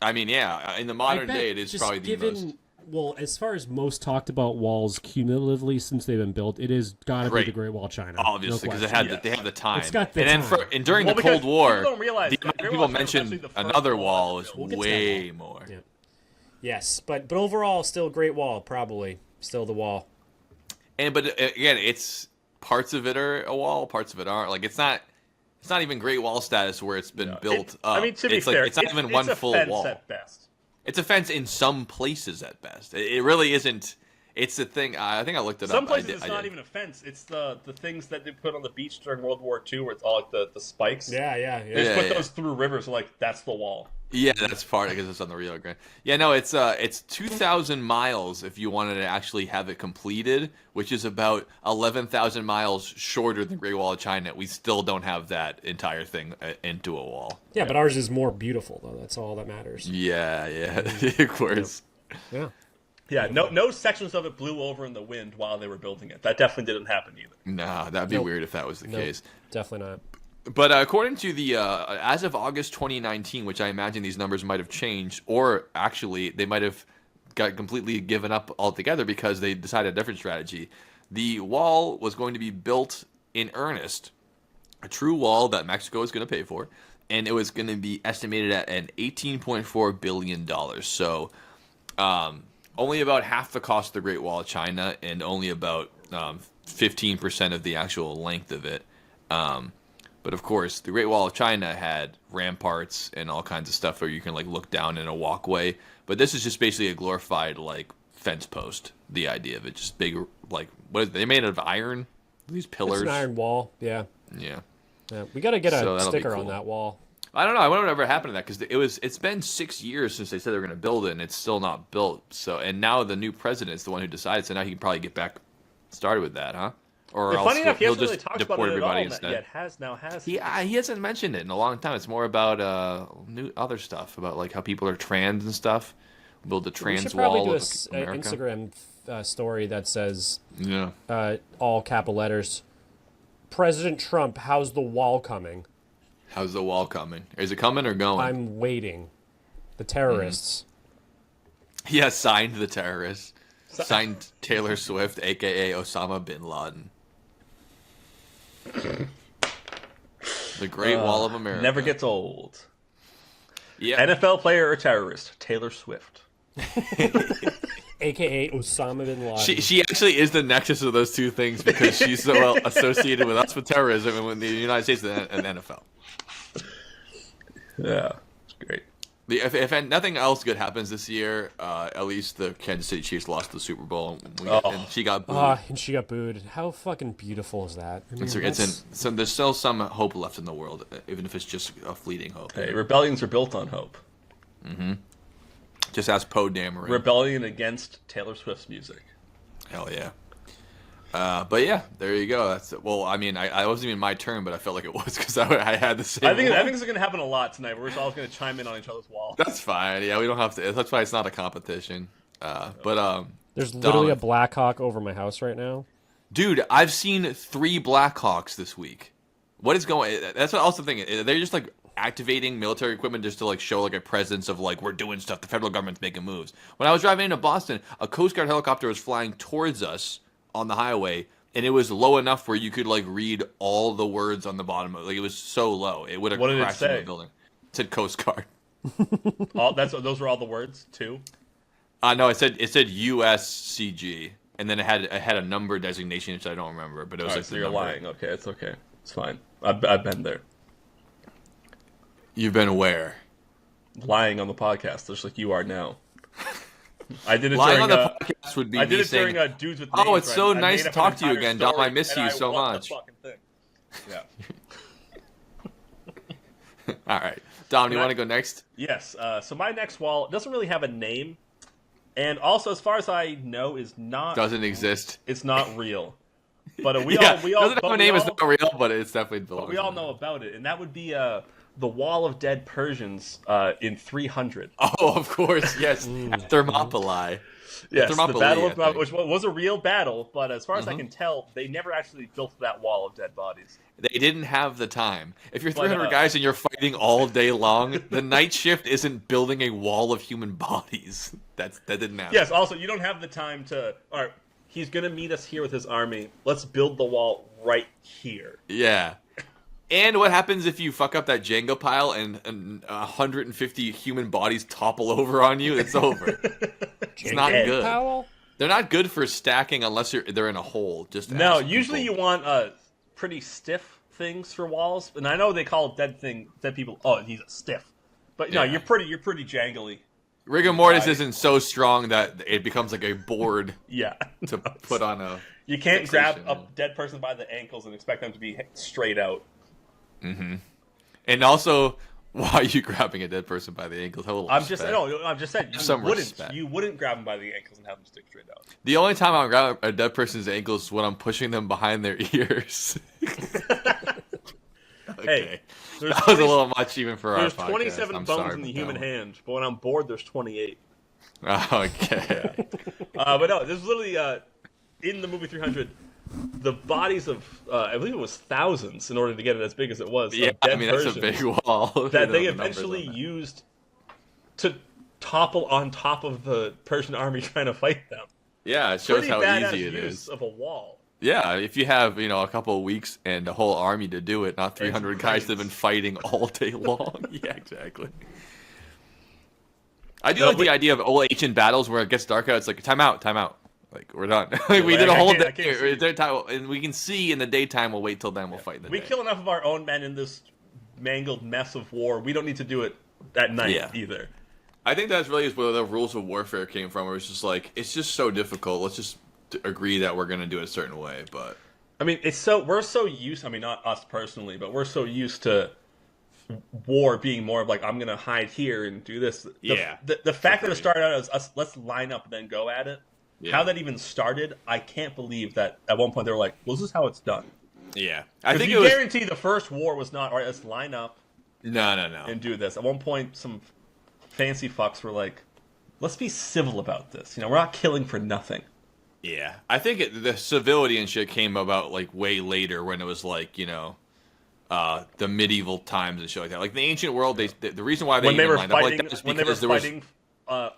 I mean, yeah, in the modern day, it is just probably the most. Well, as far as most talked about walls cumulatively since they've been built, it is got to be Right. the Great Wall of China. Obviously, No because question. they have the time. It's got the and then time. and during Well, the because Cold War, people don't realize the that amount of Great people Wall of China was mentioned actually the first another wall wall that was was built. We'll get to that way wall. more. Yeah. Yes, but overall, still Great Wall, probably still the wall. But again, it's parts of it are a wall, parts of it aren't. Like it's not even Great Wall status where it's been built up. I mean, to be it's fair, like, it's not even one a full fence wall. at best. It's a fence in some places at best. It really isn't. It's the thing. I think I looked it Some up. places I it's did. not even a fence. It's the things that they put on the beach during World War II, where it's all like the spikes. Yeah. They just Yeah, put yeah. those through rivers. So like that's the wall. Yeah, that's part because it's on the Rio Grande. Yeah, no, it's 2,000 miles if you wanted to actually have it completed, which is about 11,000 miles shorter than Great Wall of China. We still don't have that entire thing into a wall. Yeah, but ours is more beautiful, though. That's all that matters. Yeah, of course. Yeah. Yeah, no sections of it blew over in the wind while they were building it. That definitely didn't happen either. Nah, that'd be Nope. weird if that was the Nope, case. definitely not. But according to the as of August 2019, which I imagine these numbers might have changed, or actually they might have got completely given up altogether because they decided a different strategy. The wall was going to be built in earnest, a true wall that Mexico is going to pay for, and it was going to be estimated at an $18.4 billion. So only about half the cost of the Great Wall of China, and only about 15% of the actual length of it. But of course, the Great Wall of China had ramparts and all kinds of stuff where you can like look down in a walkway. But this is just basically a glorified like fence post. The idea of it, just big like what is it? They made it of iron? These pillars. It's an iron wall. Yeah. Yeah. Yeah. We got to get So a that'll be sticker on cool. that wall. I don't know. I wonder whatever happened to that because it's been 6 years since they said they were going to build it, and it's still not built. So and now the new president is the one who decides. So now he can probably get back started with that, huh? Or else Funny enough, he he'll hasn't really just talked about deport it at all everybody yet. instead. Has he? He hasn't mentioned it in a long time. It's more about new other stuff about like how people are trans and stuff. Build the We trans should probably wall do a of America. Instagram story that says Yeah. all capital letters. President Trump, how's the wall coming? How's the wall coming? Is it coming or going? I'm waiting. The terrorists. He has signed the terrorists. Signed Taylor Swift, a.k.a. Osama bin Laden. The Great Wall of America. Never gets old. Yeah. NFL player or terrorist? Taylor Swift. AKA Osama bin Laden. She actually is the nexus of those two things because she's so well associated with us with terrorism and with the United States and NFL. Yeah, it's great. If nothing else good happens this year, at least the Kansas City Chiefs lost the Super Bowl and she got booed. And she got booed. How fucking beautiful is that? I mean, So there's still some hope left in the world, even if it's just a fleeting hope. Hey, rebellions are built on hope. Just ask Poe Dameron. Rebellion against Taylor Swift's music. Hell yeah. But yeah, there you go. That's well. I mean, I wasn't even my turn, but I felt like it was because I had the same. I think one. this is going to happen a lot tonight. We're all going to chime in on each other's wall. That's fine. Yeah, we don't have to. That's why it's not a competition. But There's literally a Dom, Blackhawk over my house right now. dude, I've seen 3 Blackhawks this week. What is going? That's what also thinking. They're just like activating military equipment just to like show like a presence of like we're doing stuff. The federal government's making moves. When I was driving into Boston, a Coast Guard helicopter was flying towards us on the highway, and it was low enough where you could like read all the words on the bottom of it. Like it was so low, it would have What did it crashed into say? the building. It said Coast Guard. Those were all the words too. No, it said USCG, and then it had a number designation which I don't remember, but it was All right, like so the you're number. lying. Okay, it's okay. It's fine. I've been there. You've been where? Lying on the podcast, just like you are now. I did it Lying during on the podcast would be I did me it saying, during Dudes with "Oh, Names," it's where so I nice made to up talk an to you entire again, Dom. I story, miss and you so won the much. fucking thing. Yeah. All right, Dom, you Can I- want to go next? Yes. So my next wall doesn't really have a name, and also, as far as I know, is not. Doesn't exist. It's not real. But we all Doesn't have a name. It's not real, but it's definitely below. we all know about it, and that would be the Wall of Dead Persians in 300. Oh, of course, yes. At Thermopylae. Yes, the Thermopylae, Battle I of think. which was a real battle, but as far as I can tell, they never actually built that wall of dead bodies. They didn't have the time. If you're But, 300 guys and you're fighting all day long, the night shift isn't building a wall of human bodies. That didn't happen. Yes, also, you don't have the time to... All right, he's going to meet us here with his army. Let's build the wall right here. Yeah. And what happens if you fuck up that Jenga pile and 150 human bodies topple over on you? It's over. It's not Dead. good. Powell? They're not good for stacking unless they're in a hole. Just No, ask usually people. you want pretty stiff things for walls, and I know they call dead people. Oh, he's a stiff, but no, Yeah. you're pretty jangly. Rigor mortis isn't so strong that it becomes like a board Yeah, to put on a. you can't grab fixation, a yeah. dead person by the ankles and expect them to be straight out. And also, why are you grabbing a dead person by the ankles? I'm just saying Some respect. you wouldn't grab them by the ankles and have them stick straight out. The only time I'll grab a dead person's ankles is when I'm pushing them behind their ears. Okay. There's That was a 20 little much even for our There's podcast. 27 I'm bones sorry in the about human that hand, but when I'm bored, there's 28. one. Okay. But no, this is literally in the movie 300. The bodies of I believe it was thousands in order to get it as big as it was. Yeah, of I dead mean that's a Persians big wall. that they The numbers eventually on that. used to topple on top of the Persian army trying to fight them. Yeah, it shows Pretty how badass easy it use is. of a wall. Yeah, if you have a couple of weeks and a whole army to do it, not 300 guys that have been fighting all day long. Yeah, exactly. I do No, like the idea of old ancient battles where it gets dark out. It's like time out. Like we're done. Like we did a I whole can't day. see. Daytime, and we can see in the daytime. We'll wait till then. We'll fight in the We day. kill enough of our own men in this mangled mess of war. We don't need to do it at night Yeah. either. I think that's really where the rules of warfare came from. Where it's just like it's just so difficult. Let's just agree that we're gonna do it a certain way. But I mean, we're so used. I mean, not us personally, but we're so used to war being more of like I'm gonna hide here and do this. The fact that it started out as us, let's line up and then go at it. Yeah. How that even started, I can't believe that at one point they were like, well, this is how it's done. yeah, I If think you it was guarantee the first war was not, all right, let's line up no. and do this. At one point, some fancy fucks were like, let's be civil about this. You know, we're not killing for nothing. Yeah, I think the civility and shit came about like way later when it was like the medieval times and shit like that. Like the ancient world, the reason why they When they even were lined up like fighting, that is when they were because there was fighting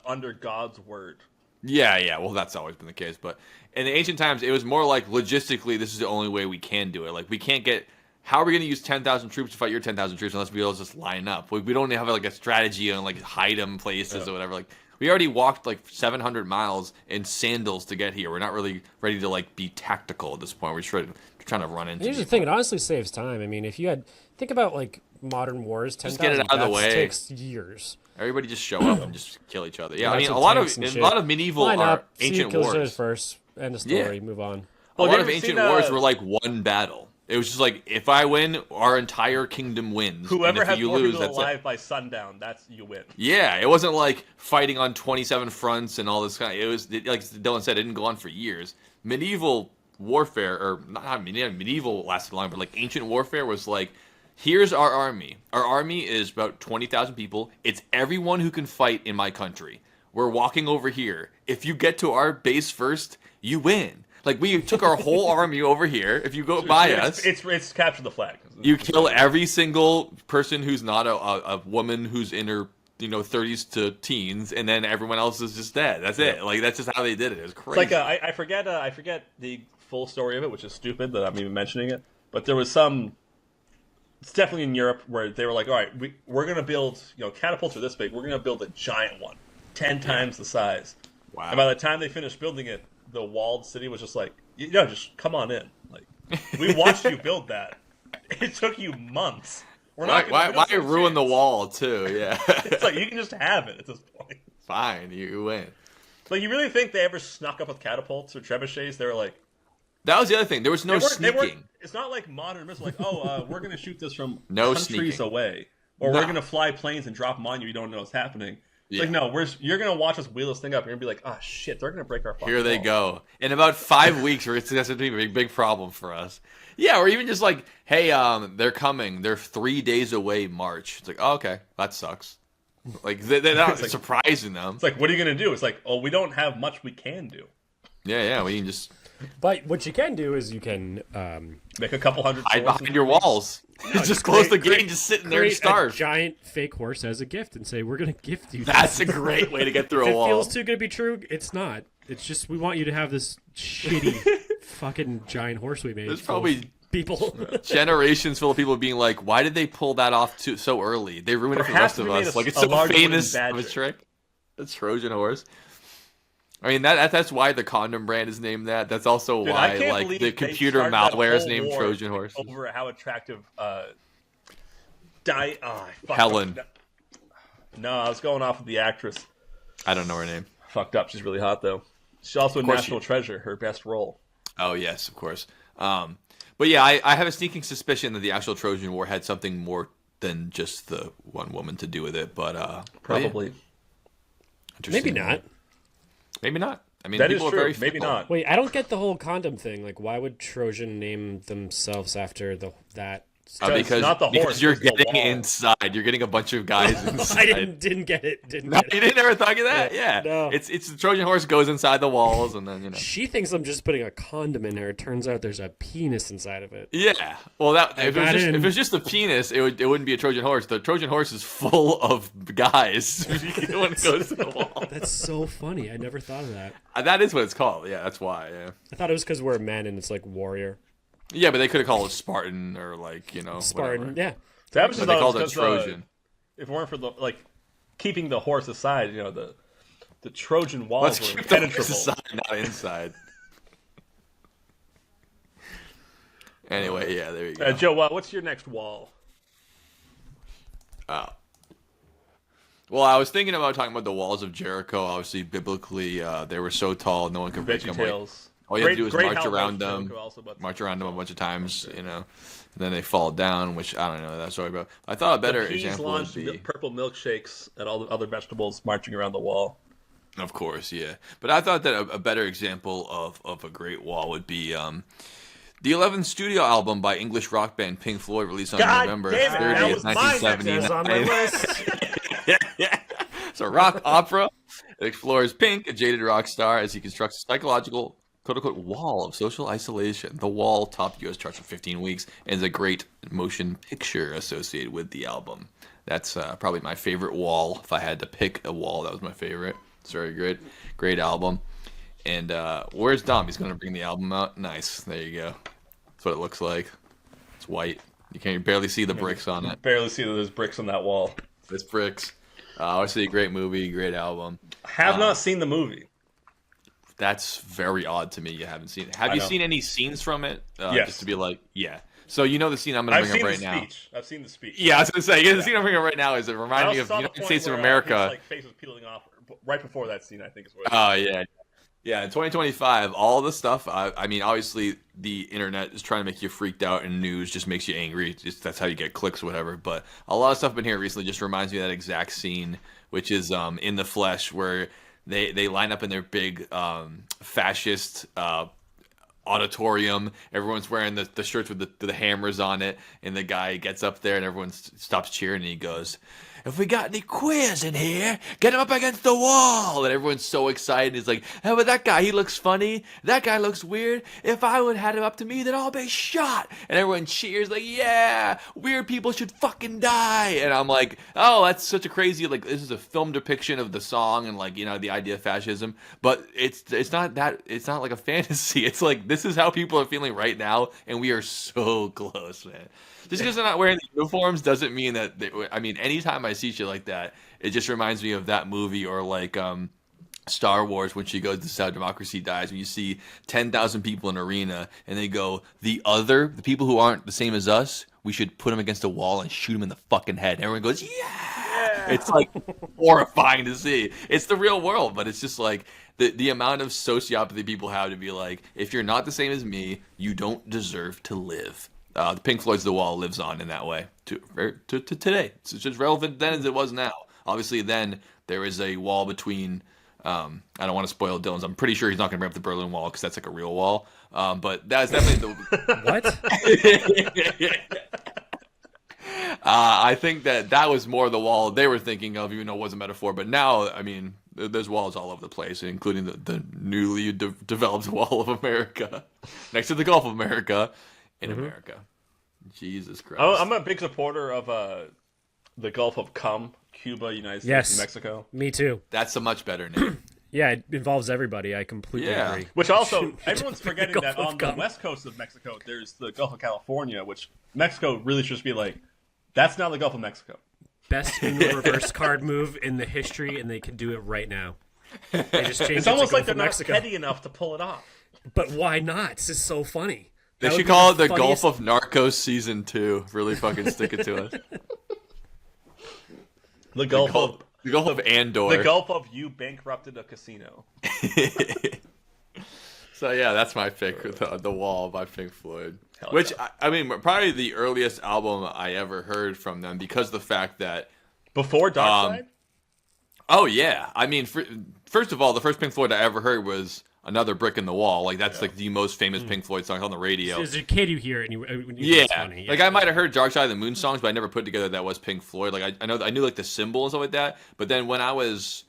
under God's word. yeah. Well, that's always been the case, but in the ancient times, it was more like logistically, this is the only way we can do it. Like we can't get. How are we going to use 10,000 troops to fight your 10,000 troops unless we all just line up? We don't have like a strategy and like hide them places or whatever. Like we already walked like 700 miles in sandals to get here. We're not really ready to like be tactical at this point. We're trying to run into. Here's the thing: it honestly saves time. I mean, if you had think about like modern wars, Just get it 10,000 out of the deaths way. takes years. Everybody just show up and just kill each other. Yeah, I Lots mean of a lot tanks and shit. medieval Line are up, see who ancient kills each other wars. first. End of story. Yeah. Move on. A Well, lot have of you ancient seen, wars were like one battle. It was just like if I win, our entire kingdom wins. Whoever and if has you more lose, people that's alive it. by sundown, that's you win. Yeah, it wasn't like fighting on 27 fronts and all this kind. It was like Dylan said, it didn't go on for years. Medieval warfare, or not medieval lasted long, but like ancient warfare was like, here's our army. Our army is about 20,000 people. It's everyone who can fight in my country. We're walking over here. If you get to our base first, you win. Like we took our whole army over here. If you go by us, It's capture the flag. you kill every single person who's not a woman who's in her 30s to teens, and then everyone else is just dead. That's it. Like that's just how they did it. It was crazy. It's like I forget the full story of it, which is stupid that I'm even mentioning it. But there was some. It's definitely in Europe where they were like, all right, we're gonna build catapults are this big. We're gonna build a giant one, 10 times the size. Wow. And by the time they finished building it, the walled city was just like, just come on in. Like we watched you build that. It took you months. We're not why gonna ruin the wall too? Yeah. It's like you can just have it at this point. Fine, you win. Like you really think they ever snuck up with catapults or trebuchets? They were like, That was the other thing. There was no they weren't- sneaking. It's not like modern missiles. Like, we're gonna shoot this from No countries sneaking. away, or No. we're gonna fly planes and drop them on you. You don't know what's happening. It's Yeah. like, no, you're gonna watch us wheel this thing up. You're gonna be like, shit, they're gonna break our. Here they wall. go. In about 5 weeks, it's going to be a big problem for us. Yeah, or even just like, hey, they're coming. They're 3 days away. March. It's like, oh, okay, that sucks. Like they're not It's like- surprising them. It's like, what are you gonna do? It's like, we don't have much we can do. Yeah, we can just But what you can do is you can Make a couple hundred. hide swords behind and your things. walls. just close the gate create- and just sit in there and create a starve. giant fake horse as a gift and say, "We're going to gift you." That's this." a great way to get through If a it wall. feels too good to be true, it's not. It's just we want you to have this shitty fucking giant horse we made. There's full of probably people. generations full of people being like, "Why did they pull that off so early? They ruined it for the Perhaps rest of we made us." a- Like it's a so large famous wooden of a badger. trick. The Trojan horse. I mean that's why the condom brand is named that. That's also Dude, I why can't like believe the they computer started that malware is whole named war Trojan horse. over how attractive Helen. No, I was going off of the actress. I don't know her name. Fucked up. She's really hot though. She's also a course National she is. Treasure. Her best role. Oh yes, of course. But yeah, I have a sneaking suspicion that the actual Trojan War had something more than just the one woman to do with it. But Probably. yeah, interesting. Maybe not. Maybe not. I mean, That is people are true. very Maybe fickle. not. Wait, I don't get the whole condom thing. Like, why would Trojan name themselves after that? Because not the horse, because you're it's the getting wall. inside. You're getting a bunch of guys inside. I didn't get it. Didn't No, get you it. didn't ever thought of that? Yeah. No. It's the Trojan horse goes inside the walls and then She thinks I'm just putting a condom in her. It turns out there's a penis inside of it. Yeah. Well, if it got in. was just the penis, it wouldn't be a Trojan horse. The Trojan horse is full of guys when it goes to the wall. That's so funny. I never thought of that. That is what it's called. Yeah, that's why. Yeah. I thought it was because we're men and it's like warrior. Yeah, but they could have called it Spartan or like Spartan. whatever. Yeah. That was But just they thought called it because, Trojan. if it weren't for the keeping the horse aside, the The Trojan walls Let's were keep the horse impenetrable. inside, not inside. Anyway, yeah, there you go. Joe, what's your next wall? Well, I was thinking about talking about the walls of Jericho. Obviously, biblically, they were so tall, no one could break them. VeggieTales. All you have to do is Great march Hal around Roach them, joke also about march around them a bunch of times, you know. And then they fall down, which I don't know that story about. I thought a better The peas example would launched be, purple milkshakes at all the other vegetables marching around the wall. of course, yeah. But I thought that a better example of a great wall would be the 11th studio album by English rock band Pink Floyd, released on God November damn it, that 30th, was mine. That's on my 1979. list. It's a rock opera. It explores Pink, a jaded rock star, as he constructs a psychological, quote-unquote, wall of social isolation. The Wall topped U.S. charts for 15 weeks and is a great motion picture associated with the album. That's probably my favorite wall. If I had to pick a wall, that was my favorite. It's very good. Great album. And where's Dom? He's going to bring the album out. Nice. There you go. That's what it looks like. It's white. You can barely see the bricks on it. Barely see that there's bricks on that wall. It's bricks. Obviously, a great movie, great album. Have not seen the movie. That's very odd to me. You haven't seen it. Have I you know. seen any scenes from it? Yes. Just to be like, yeah. So you know the scene I'm going to I've bring seen up the right now. speech. I've seen the speech. Yeah, I was going to say, the scene I'm bringing up right now is it I reminds me also of saw the United point States of where, America. his face was peeling off right before that scene, I think is what. Oh, yeah. Yeah, in 2025, all the stuff, I mean, obviously, the internet is trying to make you freaked out, and news just makes you angry. Just that's how you get clicks or whatever. But a lot of stuff I've been hearing recently just reminds me of that exact scene, which is in The Flesh, where they line up in their big fascist auditorium. Everyone's wearing the shirts with the hammers on it, and the guy gets up there, and everyone stops cheering, and he goes, "If we got any queers in here, get him up against the wall." And everyone's so excited. He's like, "Hey, but that guy, he looks funny. That guy looks weird. If I would have had him up to me, then I'll be shot." And everyone cheers like, "Yeah, weird people should fucking die." And I'm like, oh, that's such a crazy, like, this is a film depiction of the song and, like, you know, the idea of fascism. But it's not that, it's not like a fantasy. It's like, this is how people are feeling right now, and we are so close, man. Just because they're not wearing the uniforms doesn't mean that. I mean, anytime I see shit like that, it just reminds me of that movie, or like Star Wars when she goes, "This is how democracy dies." When you see 10,000 people in an arena and they go, the people who aren't the same as us, we should put them against a wall and shoot them in the fucking head. And everyone goes, yeah! It's like horrifying to see. It's the real world, but it's just like the amount of sociopathy people have to be like, if you're not the same as me, you don't deserve to live. The Pink Floyd's The Wall lives on in that way to today. It's just relevant then as it was now. Obviously, then there is a wall between. I don't want to spoil Dylan's. I'm pretty sure he's not going to bring up the Berlin Wall because that's like a real wall. But that's definitely the. What? I think that was more the wall they were thinking of, even though it was a metaphor. But now, I mean, there's walls all over the place, including the newly developed Wall of America next to the Gulf of America. In America. Jesus Christ. I'm a big supporter of the Gulf of Cum, Cuba, United States, and Mexico. Me too. That's a much better name. Yeah, it involves everybody. I completely agree. Which also, everyone's forgetting Gulf that of on the Cum. west coast of Mexico, there's the Gulf of California, which Mexico really should just be like, that's now the Gulf of Mexico. Best Uno reverse card move in the history, and they can do it right now. They just changed It's it almost to like Gulf they're of not Mexico. petty enough to pull it off. But why not? This is so funny. They That should would be call it the funniest- Gulf of Narcos Season 2. Really fucking stick it to us. The Gulf of The Gulf of Andor. the Gulf of you bankrupted a casino. So yeah, that's my pick, the Wall by Pink Floyd. Hell Which, yeah. I mean, probably the earliest album I ever heard from them, because of the fact that... Before Dark Side? Oh, yeah. I mean, first of all, the first Pink Floyd I ever heard was Another Brick in the Wall. Like, that's like the most famous Pink Floyd song on the radio. As a kid, you hear it, and Yeah, it's funny. like I might have heard Dark Side of the Moon songs, but I never put together that was Pink Floyd. Like I knew like the symbol and stuff like that. But then when I was,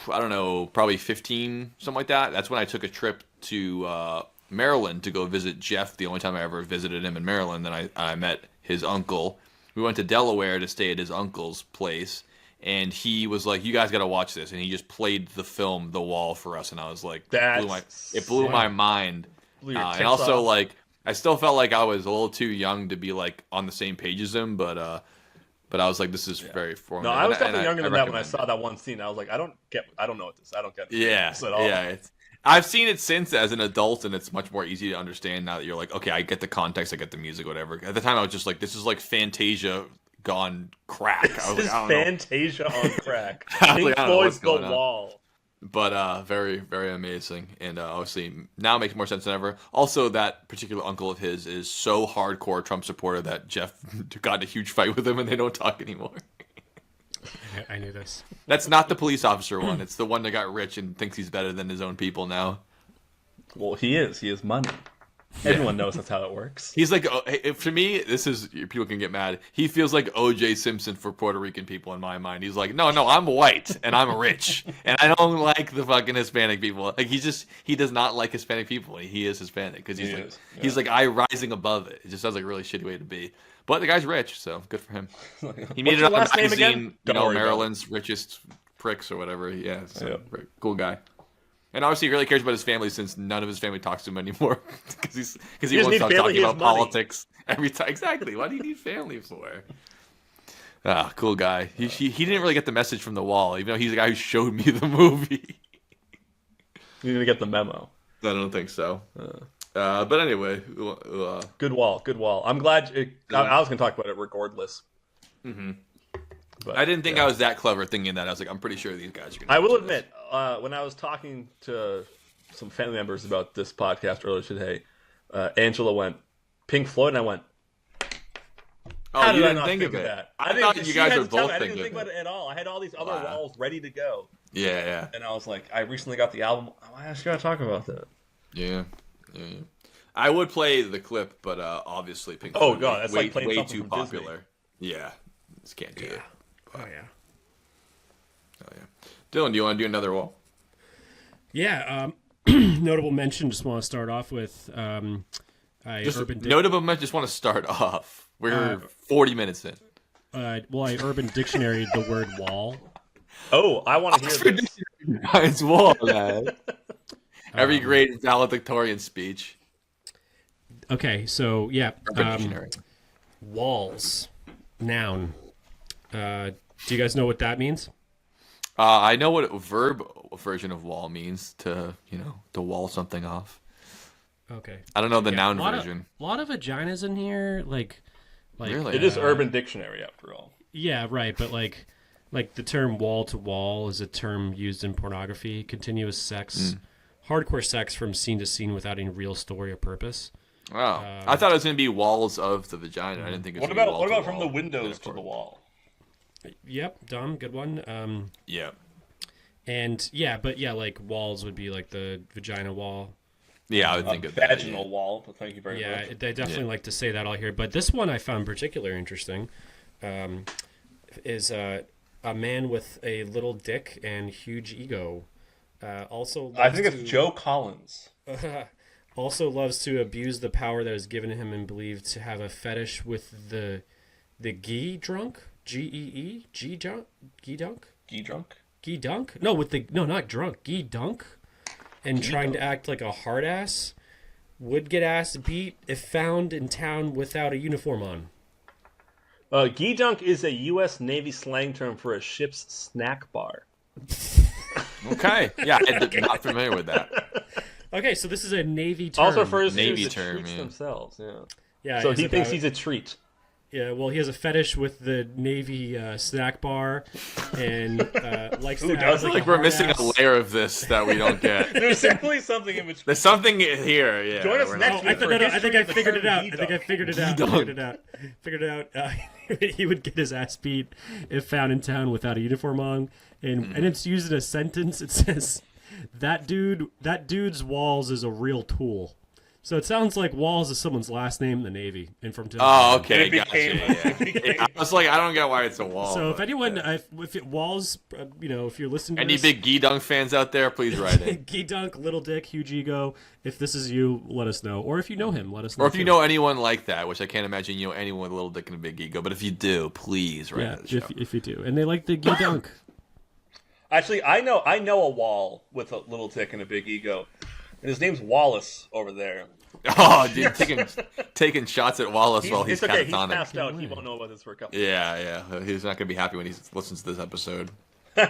I don't know, probably 15, something like that. That's when I took a trip to Maryland to go visit Jeff. The only time I ever visited him in Maryland. Then I met his uncle. We went to Delaware to stay at his uncle's place. And he was like, "You guys got to watch this." And he just played the film The Wall for us. And I was like, it blew my mind. Blew your And tits also, off. like, I still felt like I was a little too young to be like on the same page as him. But But I was like, this is very formative. No, I was And definitely younger than that when I recommend saw it. that one scene. I was like, I don't know what this. I don't get Yeah, this at all. yeah. I've seen it since as an adult, and it's much more easy to understand now that you're like, okay, I get the context, I get the music, whatever. At the time, I was just like, this is like Fantasia gone crack. I was This like, I is don't know. Fantasia on crack. I was Pink like, I don't know what's Floyd's The going on. Wall. But very, very amazing, and obviously now makes more sense than ever. Also, that particular uncle of his is so hardcore Trump supporter that Jeff got in a huge fight with him, and they don't talk anymore. I knew this. That's not the police officer one. It's the one that got rich and thinks he's better than his own people now. Well, he is. He is money. Everyone knows that's how it works. He's like, for me, this is, people can get mad. He feels like O.J. Simpson for Puerto Rican people in my mind. He's like, no, I'm white and I'm rich and I don't like the fucking Hispanic people. Like he does not like Hispanic people. He is Hispanic because he's like, I rising above it. It just sounds like a really shitty way to be. But the guy's rich, so good for him. He made it your up in last a name again? magazine, Don't worry about Maryland's richest pricks or whatever. Yeah, so Yep. cool guy. And obviously, he really cares about his family since none of his family talks to him anymore because he doesn't won't need stop family, talking he has about money. politics every time. Exactly. What do you need family for? Ah, cool guy. He didn't really get the message from The Wall, even though he's the guy who showed me the movie. You need to get the memo. I don't think so. But anyway, Good Wall. Good Wall. I'm glad. I was going to talk about it regardless. Mm-hmm. But, I didn't think I was that clever thinking that. I was like, I'm pretty sure these guys are going to. I will admit, when I was talking to some family members about this podcast earlier today, Angela went, Pink Floyd, and I went, Oh, how you did I didn't not think of of it. that? I thought you she guys had were to tell both me. I thinking didn't think of about it at all. I had all these other Wow. walls ready to go. Yeah. And I was like, I recently got the album. Why else you got to talk about that? Yeah. I would play the clip, but obviously Pink Oh, Floyd God, that's way, like playing way something too from Disney. popular. Yeah, just can't do it. Oh yeah. Oh yeah. Dylan, do you want to do another wall? Yeah. Notable mention. Just want to start off with Just Urban notable. I just want to start off. We're 40 minutes in. I Urban Dictionary the word wall. Oh, I want to hear this. It's wall, man. Every great valedictorian speech. Okay, so yeah, Urban Dictionary. walls, noun. Do you guys know what that means? I know what a verb version of wall means to wall something off. Okay. I don't know the noun A lot version. a lot of vaginas in here, like Really? It is Urban Dictionary, after all. Yeah, right, but like the term wall to wall is a term used in pornography, continuous sex, hardcore sex from scene to scene without any real story or purpose. Oh, I thought it was going to be walls of the vagina. I didn't think it was What gonna be about wall to from the wall, windows to therefore. the wall? Yep, dumb, good one. Yeah. And yeah, but yeah, like walls would be like the vagina wall. Yeah, I would think of that. Vaginal wall, but thank you very Yeah, much. they definitely like to say that all here. But this one I found particularly interesting. Is a man with a little dick and huge ego. Also, I think loves it's to- Joe Collins. Also loves to abuse the power that is given him and believed to have a fetish with the Gee drunk, Gee dunk, Gee drunk? Gee dunk. No, not drunk, Gee dunk, and trying to act like a hard ass. Would get ass beat if found in town without a uniform on. Gee dunk is a U.S. Navy slang term for a ship's snack bar. Okay. Yeah, I'm not familiar with that. Okay, so this is a Navy term. Also refers Navy to the term, treats yeah. themselves. Yeah. Yeah, So it's he thinks about- he's a treat. Yeah, well, he has a fetish with the Navy snack bar, and likes to Who act doesn't? like Like we're missing hard a ass. layer of this that we don't get. There's definitely something in between. There's something here. Yeah. Join us we're next not- week. I think I figured it out. Gee I think I dunk. figured it out. Gee Figured it out. He would get his ass beat if found in town without a uniform on, and it's used in a sentence. It says, that dude's walls is a real tool." So it sounds like Walls is someone's last name in the Navy, and from time to Oh, time. okay. And it Gotcha. became- Yeah. I was like, I don't get why it's a wall. So if but, anyone, yeah. if it Walls, if you're listening to Any this, big Gee Dunk fans out there, please write in. Gee Dunk, little dick, huge ego. If this is you, let us know. Or if you know him, let us know. Or if you too. know anyone like that, which I can't imagine you know anyone with a little dick and a big ego, but if you do, please write yeah, to the show. if you do, and they like the Gee Dunk. Actually, I know a wall with a little dick and a big ego. And his name's Wallace over there. Oh, dude, taking shots at Wallace while he's it's okay. He's catatonic. passed out. He won't know about this for a couple. Yeah. He's not gonna be happy when he listens to this episode.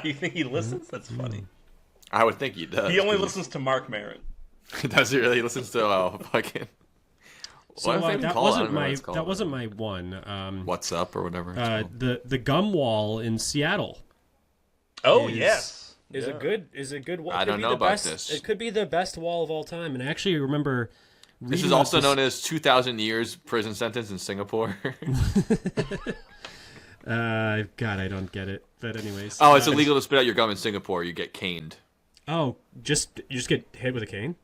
You think he listens? That's funny. I would think he does. He only listens to Mark Maron. Does he really? He listens to fucking. So that wasn't my one. What's up or whatever. The gum wall in Seattle. Oh yes. Is a good wall. I don't know about this. It could be the best wall of all time. And I actually remember. This is also known as 2,000 years prison sentence in Singapore. God, I don't get it. But anyways. Oh, it's illegal to spit out your gum in Singapore. You get caned. Oh, you just get hit with a cane?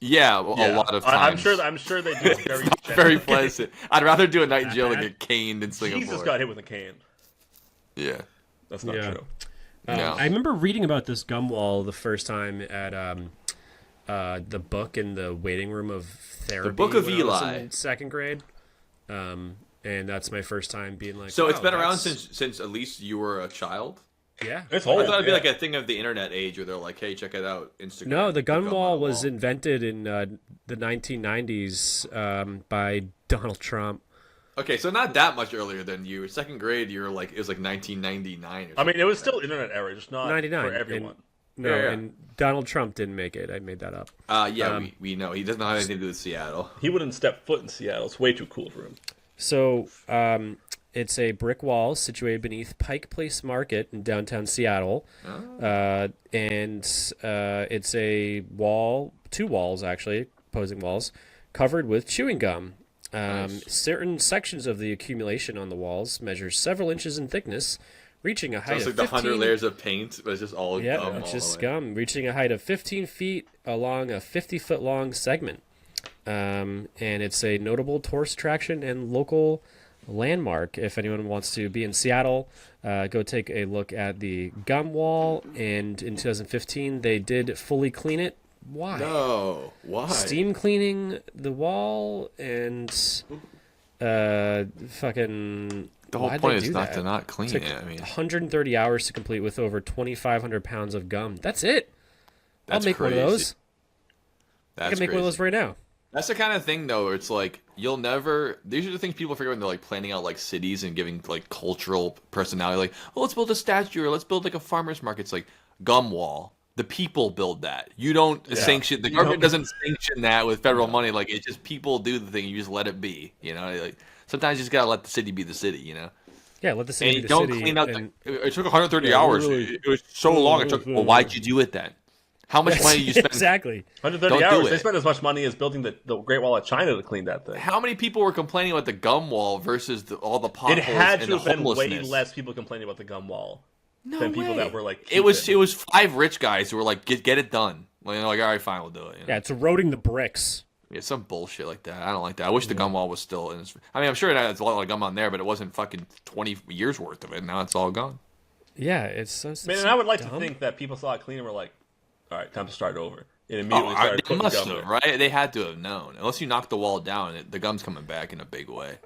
Yeah, a lot of times. I'm sure they do. Very, very pleasant. I'd rather do a night in jail than get caned in Singapore. Jesus got hit with a cane. Yeah. That's not true. No. I remember reading about this gum wall the first time at the book in the waiting room of therapy. The Book of when I was Eli. in second grade. And that's my first time being like. So it's wow, been around since at least you were a child? Yeah. It's I old. thought it'd be like a thing of the internet age where they're like, hey, check it out. Instagram. No, the gun wall was wall. invented in the 1990s by Donald Trump. Okay, so not that much earlier than you. Second grade, you were like, it was like 1999 or something. I mean, it was still internet era, just not 99 for everyone. And Donald Trump didn't make it. I made that up. We know. He doesn't have anything to do with Seattle. He wouldn't step foot in Seattle. It's way too cool for him. So it's a brick wall situated beneath Pike Place Market in downtown Seattle. And it's a wall, two walls actually, opposing walls, covered with chewing gum. Nice. Certain sections of the accumulation on the walls measure several inches in thickness, reaching a height It's of like the 100 15 layers of paint, but it's just all gum. it's all just the way. gum, reaching a height of 15 feet along a 50-foot long segment. And it's a notable tourist attraction and local landmark. If anyone wants to be in Seattle, go take a look at the gum wall. And in 2015, they did fully clean it. Why? No, why? Steam cleaning the wall and fucking. The whole why'd point they is do not that? to not clean Took it. I mean, 130 hours to complete with over 2,500 pounds of gum. That's it. that's I'll make crazy. one of those. That's I can make crazy. one of those right now. That's the kind of thing, though, where it's like you'll never. These are the things people forget when they're like planning out like cities and giving like cultural personality. Like, oh, let's build a statue or let's build like a farmer's market. It's like gum wall. The people build that. You don't sanction. The government doesn't sanction that with federal money. Like it's just people do the thing. You just let it be. You know, like sometimes you just gotta let the city be the city. You know. Yeah, let the city And be you the don't city. clean out. And, It took 130 hours. really- It was so long. It took. Well, why'd you do it then? How much money did you spend? exactly. 130 Don't do hours. it. They spent as much money as building the Great Wall of China to clean that thing. How many people were complaining about the gum wall versus all the potholes It had and to the have been way homelessness? less people complaining about the gum wall No than people way. that were like. It was keep 5 rich guys who were like, get it done. Like, all right, fine, we'll do it. You know? Yeah, it's eroding the bricks. Yeah, some bullshit like that. I don't like that. I wish the gum wall was still in. I mean, I'm sure it has a lot of gum on there, but it wasn't fucking 20 years worth of it. Now it's all gone. Yeah, it's so. Man, and I would like to think that people saw it clean and were like, "All right, time to start over." And immediately started They putting must gum have, there. right? They had to have known. Unless you knock the wall down, the gum's coming back in a big way.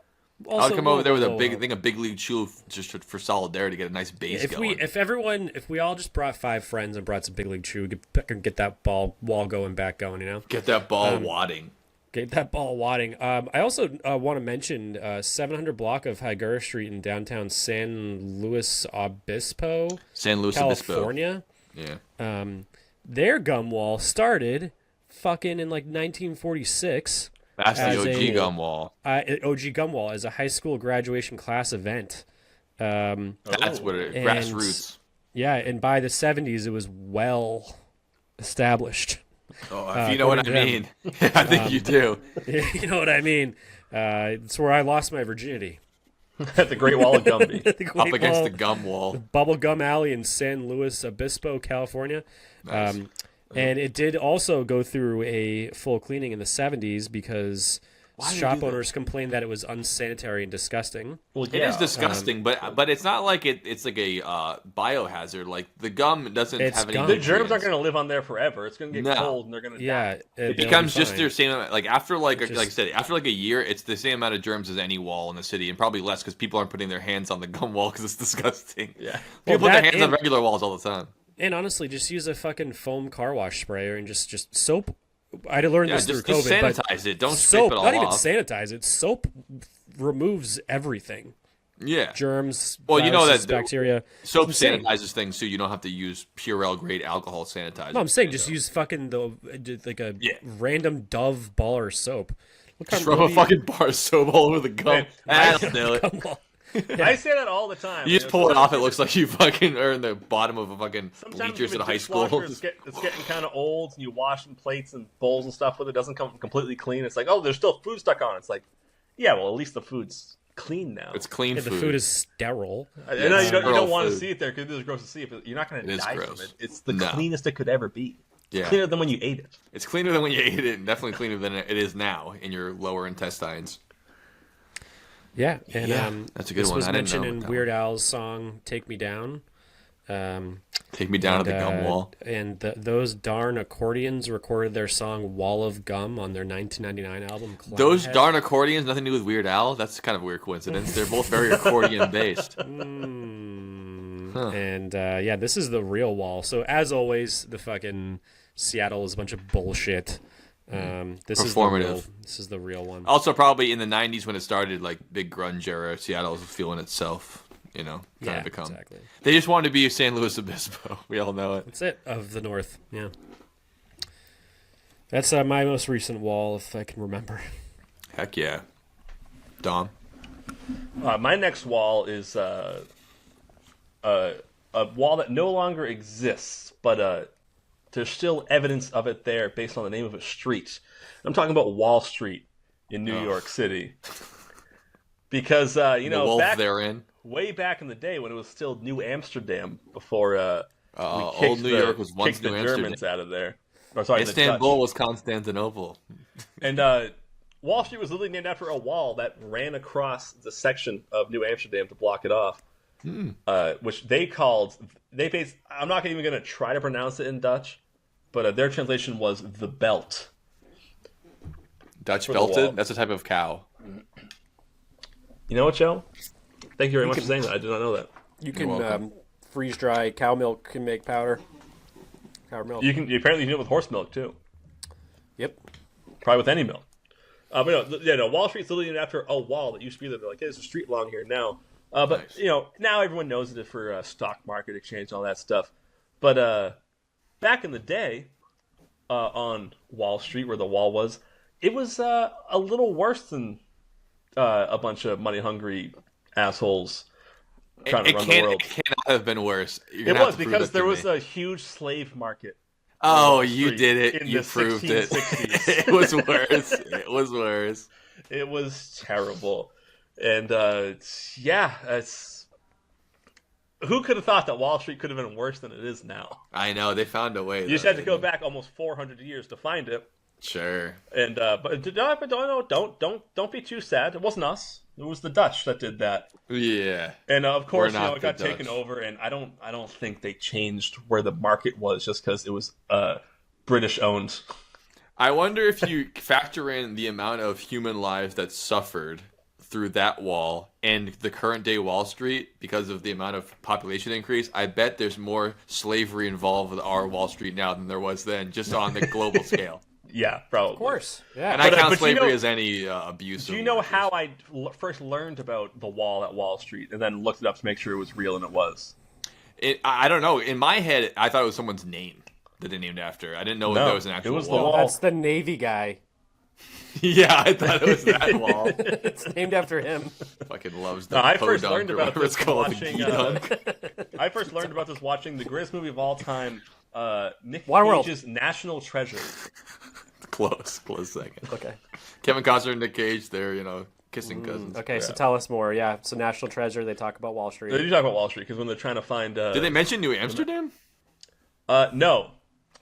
I Also, would come over there with a whoa, big whoa. thing of Big League Chew just for solidarity, get a nice base going. If we all just brought 5 friends and brought some Big League Chew, get that wall going back going, you know, Get that ball wadding. get that ball wadding. I also want to mention 700 block of Higuera Street in downtown San Luis Obispo, San Luis Obispo. California. Yeah. Their gum wall started fucking in like 1946. That's the as OG a- gum wall. OG gum wall as a high school graduation class event. That's what it and- grassroots. Yeah, and by the 70s, it was well established. Oh, if you know what I according mean. I think you do. You know what I mean? It's where I lost my virginity. At the Great Wall of Gumby. The Up Great against Wall- the gum wall. Bubble Gum Alley in San Luis Obispo, California. Nice. And it did also go through a full cleaning in the 70s because Why did they shop do that? owners complained that it was unsanitary and disgusting. Well, It is disgusting, but it's not like it's like a biohazard. Like the gum doesn't It's have any. gum. the germs aren't nutrients. going to live on there forever. It's going to get No. cold and they're going to Yeah, die. It becomes just fine. their same amount. Like after like Just- like I said, after like a year, it's the same amount of germs as any wall in the city, and probably less because people aren't putting their hands on the gum wall because it's disgusting. Yeah. People Well, put their that hands on and- regular walls all the time. And honestly, just use a fucking foam car wash sprayer and just soap I had to learn Yeah, this through just COVID. but sanitize it. Don't soap, scrape it all not even off. sanitize it. Soap removes everything. Yeah. Germs, Well, you know viruses, that bacteria. soap It's insane. sanitizes things, so you don't have to use Purell grade alcohol sanitizer. No, I'm saying just use fucking like a random Dove bar of soap. What Just kind rub what a do you- fucking bar of soap all over the gum. Hey, That'll do it. Come on. I say that all the time. You just pull it off. It looks like you fucking are in the bottom of a fucking Sometimes bleachers if at a the high school. dishwasher it's getting kind of old, and you washing plates and bowls and stuff with it. Doesn't come completely clean. It's like, oh, there's still food stuck on it. It's like, yeah, well, at least the food's clean now. It's clean Yeah, the food. food is sterile. I know you sterile don't want to food. see it there because it is gross to see. But you're not going It to is die gross. from it. It's the No. cleanest it could ever be. Yeah. Cleaner than when you ate it. It's cleaner than when you ate it, and definitely cleaner than it is now in your lower intestines. Yeah, and Yeah, that's a good this one. was I didn't know mentioned about in that Weird Al's song "Take Me Down." Take me down to the gum wall. And those darn accordions recorded their song "Wall of Gum" on their 1999 album. Those Clownhead. darn accordions, nothing to do with Weird Al. That's kind of a weird coincidence. They're both very accordion based. And yeah, this is the real wall. So as always, the fucking Seattle is a bunch of bullshit. This Performative. This is the real one. Also, probably in the '90s when it started, like big grunge era, Seattle was feeling itself. You know, trying Yeah, to become. exactly. They just wanted to be San Luis Obispo. We all know it. That's it of the North. Yeah, that's my most recent wall, if I can remember. Heck yeah, Dom. My next wall is a wall that no longer exists, but there's still evidence of it there based on the name of a street. I'm talking about Wall Street in New York City. Because, you The know, wolf therein. way back in the day when it was still New Amsterdam before we Old New York was once kicked the New Amsterdam. Germans out of there. Or, sorry, the Istanbul Dutch. was Constantinople. And Wall Street was literally named after a wall that ran across the section of New Amsterdam to block it off, which they called. I'm not even going to try to pronounce it in Dutch, but their translation was the belt. Dutch the wall. belted? That's a type of cow. You know what, Joe? Thank you very much for saying that. I did not know that. You You're welcome. can freeze dry cow milk and make powder. Cow milk. You apparently do it with horse milk too. Yep. Probably with any milk. But no, Wall Street's literally named after a wall that used to be there. They're like, hey, there's a street along here now. But Nice. you know, now everyone knows it for stock market exchange and all that stuff. But back in the day, on Wall Street, where the wall was, it was a little worse than a bunch of money-hungry assholes trying to It run the world. cannot have been worse. You're It gonna have was to prove because that there to was me. a huge slave market. Oh, Wall you Street did it. in You the proved it. 1660s. It was worse. It was worse. It was terrible. And it's who could have thought that Wall Street could have been worse than it is now? I know. They found a way. You just had to go back almost 400 years to find it. Sure. And but don't be too sad. It wasn't us. It was the Dutch that did that. Yeah. And of course, We're not it got the taken Dutch. over. And I don't think they changed where the market was just because it was British owned. I wonder if you factor in the amount of human lives that suffered through that wall and the current day Wall Street because of the amount of population increase. I bet there's more slavery involved with our Wall Street now than there was then, just on the global scale. Yeah, probably. Of course. Yeah. And I But, count but you slavery know- as any abuse. Do you of know workers. how I first learned about the wall at Wall Street and then looked it up to make sure it was real, and it was? I don't know. In my head, I thought it was someone's name that they named after. I didn't know No, there was an actual it was the wall. wall. That's the Navy guy. Yeah, I thought it was that wall. It's named after him. Fucking loves the No, I podunk first learned or about whatever this it's called. watching. the geedunk. I first learned about this watching the greatest movie of all time, Nick Waterworld. Cage's National Treasure. Close second. Okay. Kevin Costner and Nick Cage, they're kissing Mm, cousins. Okay, so tell us more. Yeah, so National Treasure, they talk about Wall They Street. do talk about Wall Street because when they're trying to find. Did they mention New Amsterdam? No,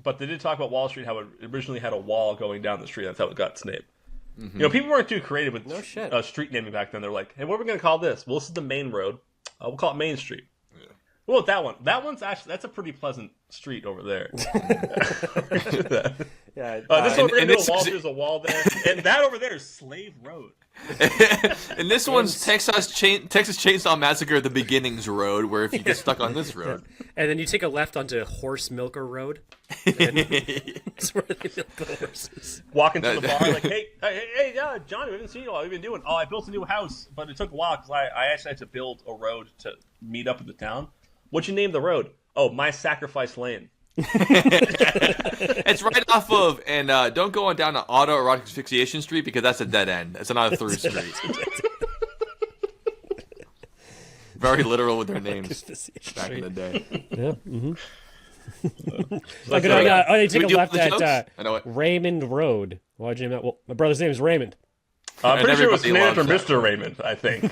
but they did talk about Wall Street. How it originally had a wall going down the street. That's how it got its name. You know, people weren't too creative with No shit. Street naming back then. They're like, "Hey, what are we going to call this?" Well, this is the main road. We'll call it Main Street. Well, that one's actually that's a pretty pleasant street over there. Yeah. This one and this is- there's a wall there, and that over there is Slave Road. And this one's Texas Chainsaw Massacre: The Beginnings Road, where if you get stuck on this road, And then you take a left onto Horse Milker Road. And that's where they milk the horses. Walk into the bar like, hey, Johnny, we haven't seen you all. What have you been doing? Oh, I built a new house, but it took a while because I actually had to build a road to meet up with the town. What'd you name the road? Oh, My Sacrifice Lane. it's right off of, and don't go on down to Autoerotic Asphyxiation Street because that's a dead end. It's not a through street. Very literal with their names back in the day. Yeah. Mm-hmm. That's you take a we do left the at jokes? I know it. Raymond Road. Why'd you name that? Well, my brother's name is Raymond. I'm pretty sure it was everybody named after loves that. Mr. Raymond, I think.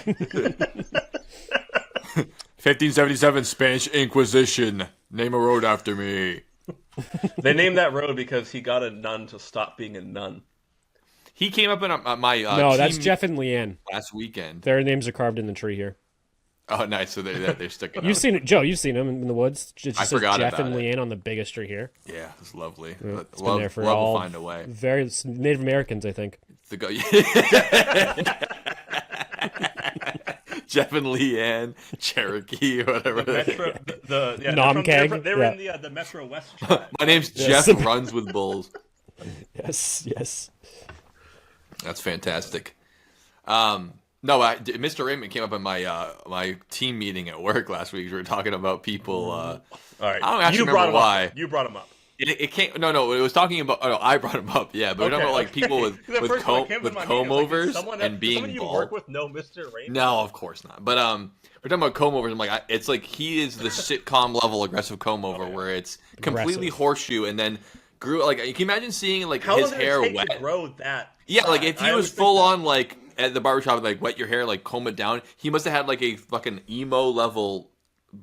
1577 Spanish Inquisition. Name a road after me. They named that road because he got a nun to stop being a nun. He came up in my No, that's team Jeff and Leanne. last weekend. Their names are carved in the tree here. Oh, nice. So they're sticking. You've seen it, Joe. You've seen them in the woods. It just I says forgot Jeff about and it. Leanne on the biggest tree here. Yeah, it's lovely. It's love been there for love all will find a way. Various Native Americans, I think. The go- Jeff and Leanne, Cherokee, or whatever. Metro, Nomkeg, they were in yeah. the Metro West tribe. My name's Yes. Jeff Runs with Bulls. Yes. That's fantastic. No, Mr. Raymond came up in my my team meeting at work last week. We were talking about people. All right, I don't actually you brought remember him why. Up. You brought him up. It can't. No. It was talking about. Oh, no, I brought him up. Yeah, but we're talking about like people with The first one that came to my mind comb was like, overs did someone and being someone you bald. work with know Mr. Raymond? No, of course not. But we're talking about comb overs. I'm like, it's like he is the sitcom level aggressive comb over, where it's completely Aggressive. horseshoe and then grew. Like, can you imagine seeing like How his long hair did it take wet? to grow that? Yeah, like if I he always was think full that. on like at the barbershop, like wet your hair, like comb it down. He must have had like a fucking emo level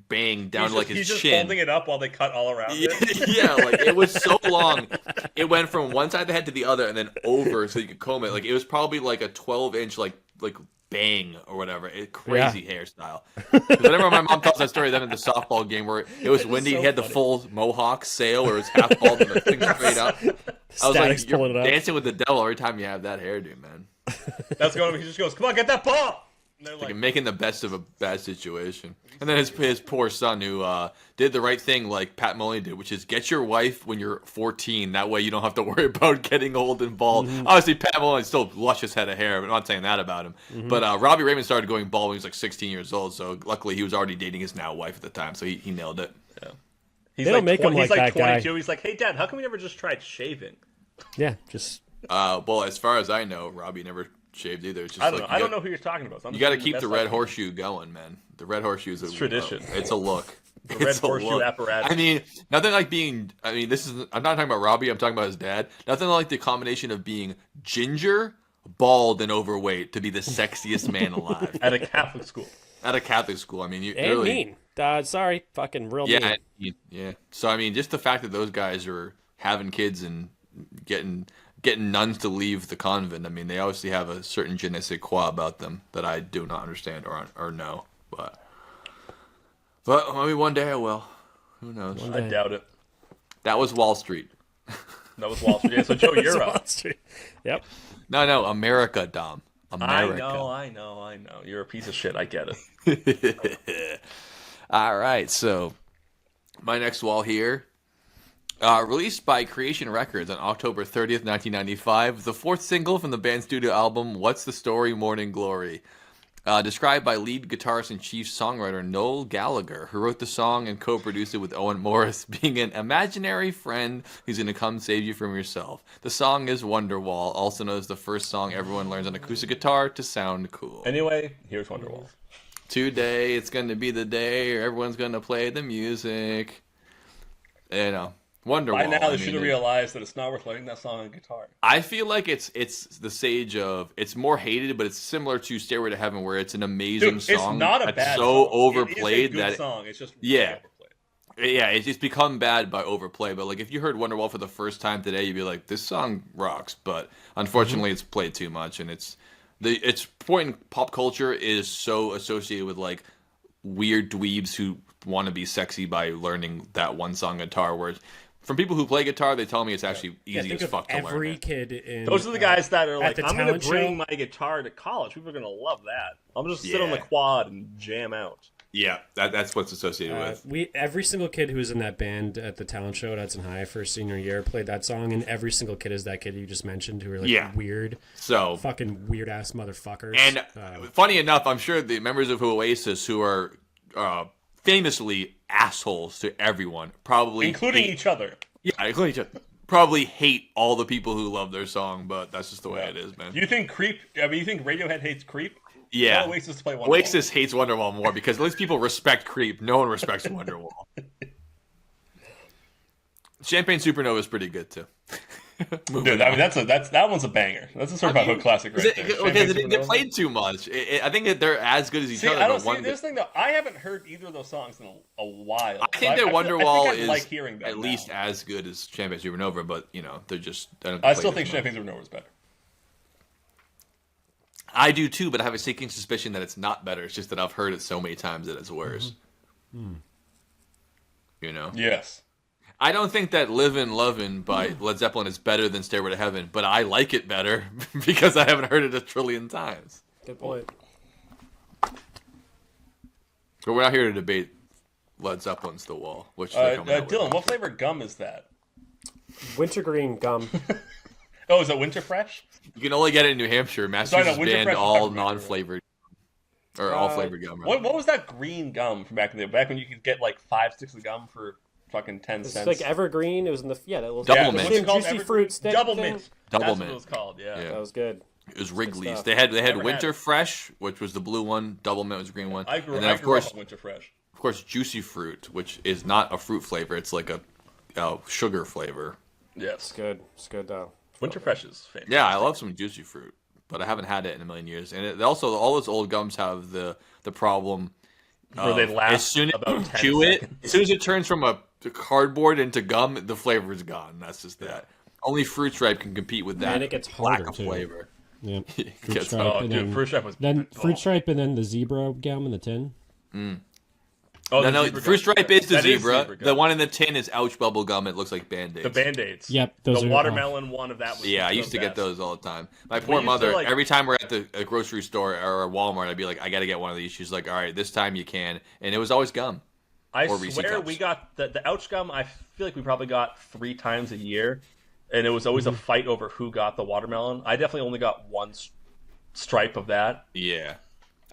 bang down to like his he's just chin. holding it up while they cut all around it. Yeah, like it was so long. It went from one side of the head to the other and then over so you could comb it. Like it was probably like a 12-inch like bang or whatever. Crazy hairstyle. 'Cause whenever my mom tells that story, then at the softball game where it was windy, so he had the funny. full mohawk sail where it was half bald and the thing straight up. I was Static's like, you're pulling it up. dancing with the devil every time you have that hairdo, man. That's going. He just goes, "Come on, get that ball." And they're Like like, making the best of a bad situation. And then his poor son who did the right thing like Pat Mullen did, which is get your wife when you're 14. That way you don't have to worry about getting old and bald. Obviously, Pat Mullen still luscious head of hair, but I'm not saying that about him. But Robbie Raymond started going bald when he was like 16 years old. So luckily he was already dating his now wife at the time. So he nailed it. he's They don't make him he's like like that guy. 22. He's like, "Hey, Dad, how come we never just tried shaving?" Yeah, just Well, as far as I know, Robbie never shaved either. It's just I don't like know. I don't know who you're talking about. So I'm You just got to doing keep best the I red can. horseshoe going, man. The red horseshoe is a tradition. It's a look. The red It's a horseshoe look. apparatus. I mean, nothing like being. I mean, this is. I'm not talking about Robbie. I'm talking about his dad. Nothing like the combination of being ginger, bald, and overweight to be the sexiest man alive At a Catholic school. at a Catholic school. I mean, you and really. mean. Sorry, fucking real Yeah, mean. yeah. So I mean, just the fact that those guys are having kids and getting nuns to leave the convent. I mean, they obviously have a certain je ne sais quoi about them that I do not understand or know. But maybe one day I will. Who knows? I doubt it. That was Wall Street. That was Wall Street. Yeah, so Joe, you're Wall up. Street. Yep. No, America, Dom. America. I know. You're a piece of shit. I get it. All right, so my next wall here. Released by Creation Records on October 30th, 1995, the fourth single from the band's studio album, What's the Story, Morning Glory. Described by lead guitarist and chief songwriter Noel Gallagher, who wrote the song and co-produced it with Owen Morris, being an imaginary friend who's going to come save you from yourself. The song is Wonderwall, also known as the first song everyone learns on acoustic guitar to sound cool. Anyway, here's Wonderwall. Today, it's going to be the day everyone's going to play the music. You know, Wonderwall. By now, I they mean, should have realized that it's not worth learning that song on guitar. I feel like it's the sage of it's more hated, but it's similar to Stairway to Heaven, where it's an amazing Dude, song it's not a that's bad so song. overplayed it is a good that song. It's just Yeah. overplayed. yeah, it's just become bad by overplay. But like if you heard Wonderwall for the first time today, you'd be like, this song rocks. But unfortunately, it's played too much, and its point in pop culture is so associated with like weird dweebs who want to be sexy by learning that one song guitar. Whereas from people who play guitar, they tell me it's actually easy think as of fuck to learn. every it. kid in Those are the guys that are at like, the I'm going to talent bring show. my guitar to college. People are going to love that. I'm just sit on the Yeah. quad and jam out. Yeah, that's what's associated with. Every single kid who was in that band at the talent show at Hudson High for senior year played that song, and every single kid is that kid you just mentioned who are like Yeah. weird, So fucking weird ass motherfuckers. And funny enough, I'm sure the members of Oasis who are famously assholes to everyone, probably Including hate, each other. yeah, including each other, probably hate all the people who love their song, but that's just the way it is, man. You think you think Radiohead hates Creep? Yeah, Tell Oasis to play Wonderwall. Oasis hates Wonderwall more because at least people respect Creep. No one respects Wonderwall. Champagne Supernova is pretty good too. Dude, I mean that one's a banger. That's a certified hook classic right there. Okay, Champagne they Supernova. played too much. I think that they're as good as each See, other. I don't but see one, this thing though. I haven't heard either of those songs in a while. I think So that I Wonderwall think I'd is like hearing that at now. least as good as Champagne Supernova, but you know they're just. I still think Champagne Supernova is better. I do too, but I have a sinking suspicion that it's not better. It's just that I've heard it so many times that it's worse. You know? Yes. I don't think that Livin' Lovin' by Led Zeppelin is better than Stairway to Heaven, but I like it better because I haven't heard it a trillion times. Good point. But we're not here to debate Led Zeppelin's The Wall. Which they're coming out with. Dylan, what flavor gum is that? Wintergreen gum. Oh, is it Winter Fresh? You can only get it in New Hampshire. Massachusetts Winter banned Fresh is all fucking non-flavored or all flavored gum. Right? What was that green gum from back in the day? Back when you could get like 5 sticks of gum for fucking 10 It's cents. like Evergreen. It was in the that was Double the mint. What's same it called? juicy Evergreen? fruit stick Double thing. mint. Double That's mint. what it was called. Yeah. Yeah. That was good. It was Wrigley's. stuff. They had Never had Winter it. Fresh, which was the blue one. Double Mint was the green one. I grew and then up on Winter Fresh. of course, Juicy Fruit, which is not a fruit flavor. It's like a sugar flavor. Yes. Good. It's good though. Winter Fresh is famous. Yeah, I love some Juicy Fruit, but I haven't had it in a million years. And also, all those old gums have the problem Where they last as soon as about you 10 chew it, seconds. as soon as it turns from a cardboard into gum, the flavor is gone. That's just that. Only Fruit Stripe can compete with that And it gets lack harder, of too. flavor. Yeah. It Fruit gets stripe, Oh, and dude, then, Fruit Stripe was then oh. fruit stripe, and then the zebra gum in the tin. Oh, No, the no, zebra Fruit gum. Stripe is the That zebra. gum. The one in the tin is Ouch bubble gum. It looks like Band-Aids. The Band-Aids. Yep, those the are- watermelon one of that was Yeah, I the used to get best. those all the time. My We poor used to, mother, like- every time we're at the grocery store or a Walmart, I'd be like, I got to get one of these. She's like, all right, this time you can. And it was always gum. I or Reese swear cups. we got the Ouch gum. I feel like we probably got 3 times a year, and it was always Mm-hmm. a fight over who got the watermelon. I definitely only got one stripe of that. Yeah.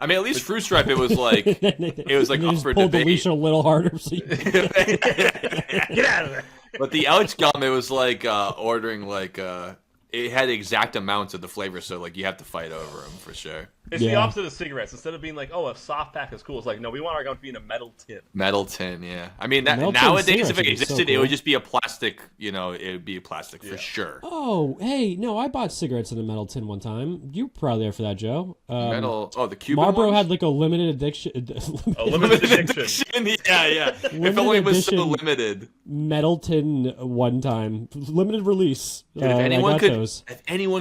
I mean, at least Fruit Stripe, it was like, it was like they up just for pulled the debate. leash a little harder. So you- Get out of there! But the Ouch gum, it was like ordering like, it had exact amounts of the flavor, so like you have to fight over them for sure. It's the Yeah. opposite of cigarettes. Instead of being like, oh, a soft pack is cool, it's like, no, we want our gum to be in a metal tin. Metal tin, yeah. I mean, that, Metal tin nowadays, cigarettes if it would be so existed, it cool. would just be a plastic, you know, it would be a plastic for sure. oh, hey, no, I bought cigarettes in a metal tin one time. You were probably there for that, Joe. Metal, the Cuban Marlboro ones? had like a limited addiction, A limited addiction. Yeah, yeah. If only it was so limited. metal tin one time, limited release. Dude, if I anyone got those.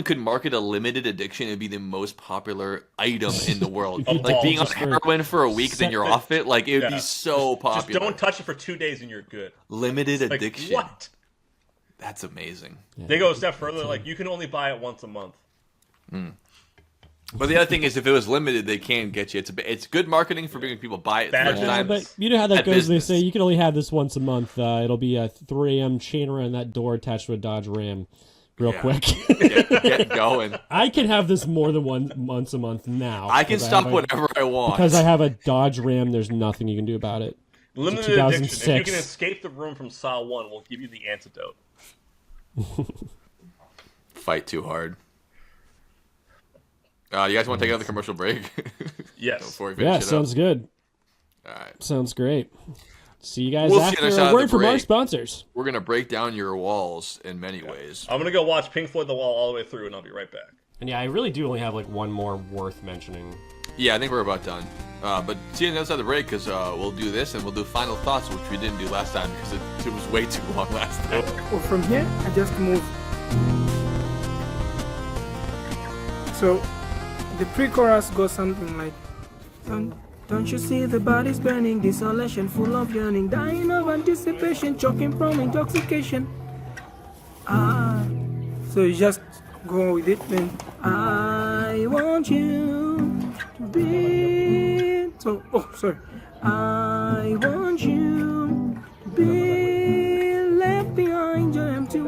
could market a limited addiction, it'd be the most popular item in the world. Of Like all being on just for- heroin for a week, then you're off it. Like it would Yeah. be so Just popular. don't touch it for 2 days and you're good. Limited Like, addiction. what? That's amazing. They go a step further, like, you can only buy it once a month. But the other thing is, if it was limited, they can't get you. It's good marketing for making people buy it. Bad first time. But you know how that At goes. business. They say you can only have this once a month. It'll be a 3 a.m. chain around that door attached to a Dodge Ram, real Yeah. quick. Get going. I can have this more than once a month now. I can because stop have a- whenever I want. because I have a Dodge Ram. There's nothing you can do about it. Limited addiction. If you 2006. can escape the room from Saw 1, we'll give you the antidote. Fight too hard. You guys want to take another commercial break? Yes. Before we finish Yeah, it sounds up? good. All right. Sounds great. See you guys We'll see you after on the other side a of word the from our break. sponsors. We're going to break down your walls in many ways. I'm going to go watch Pink Floyd The Wall all the way through, and I'll be right back. And yeah, I really do only have like one more worth mentioning. Yeah, I think we're about done. But see you on the other side of the break because we'll do this and we'll do final thoughts, which we didn't do last time because it was way too long last time. Well, from here, I just move. So, the pre-chorus goes something like, dun, Don't you see the body's burning, desolation full of yearning, dying of anticipation, choking from intoxication. So you just go with it then. I want you to be. So, sorry. I want you to be left behind your empty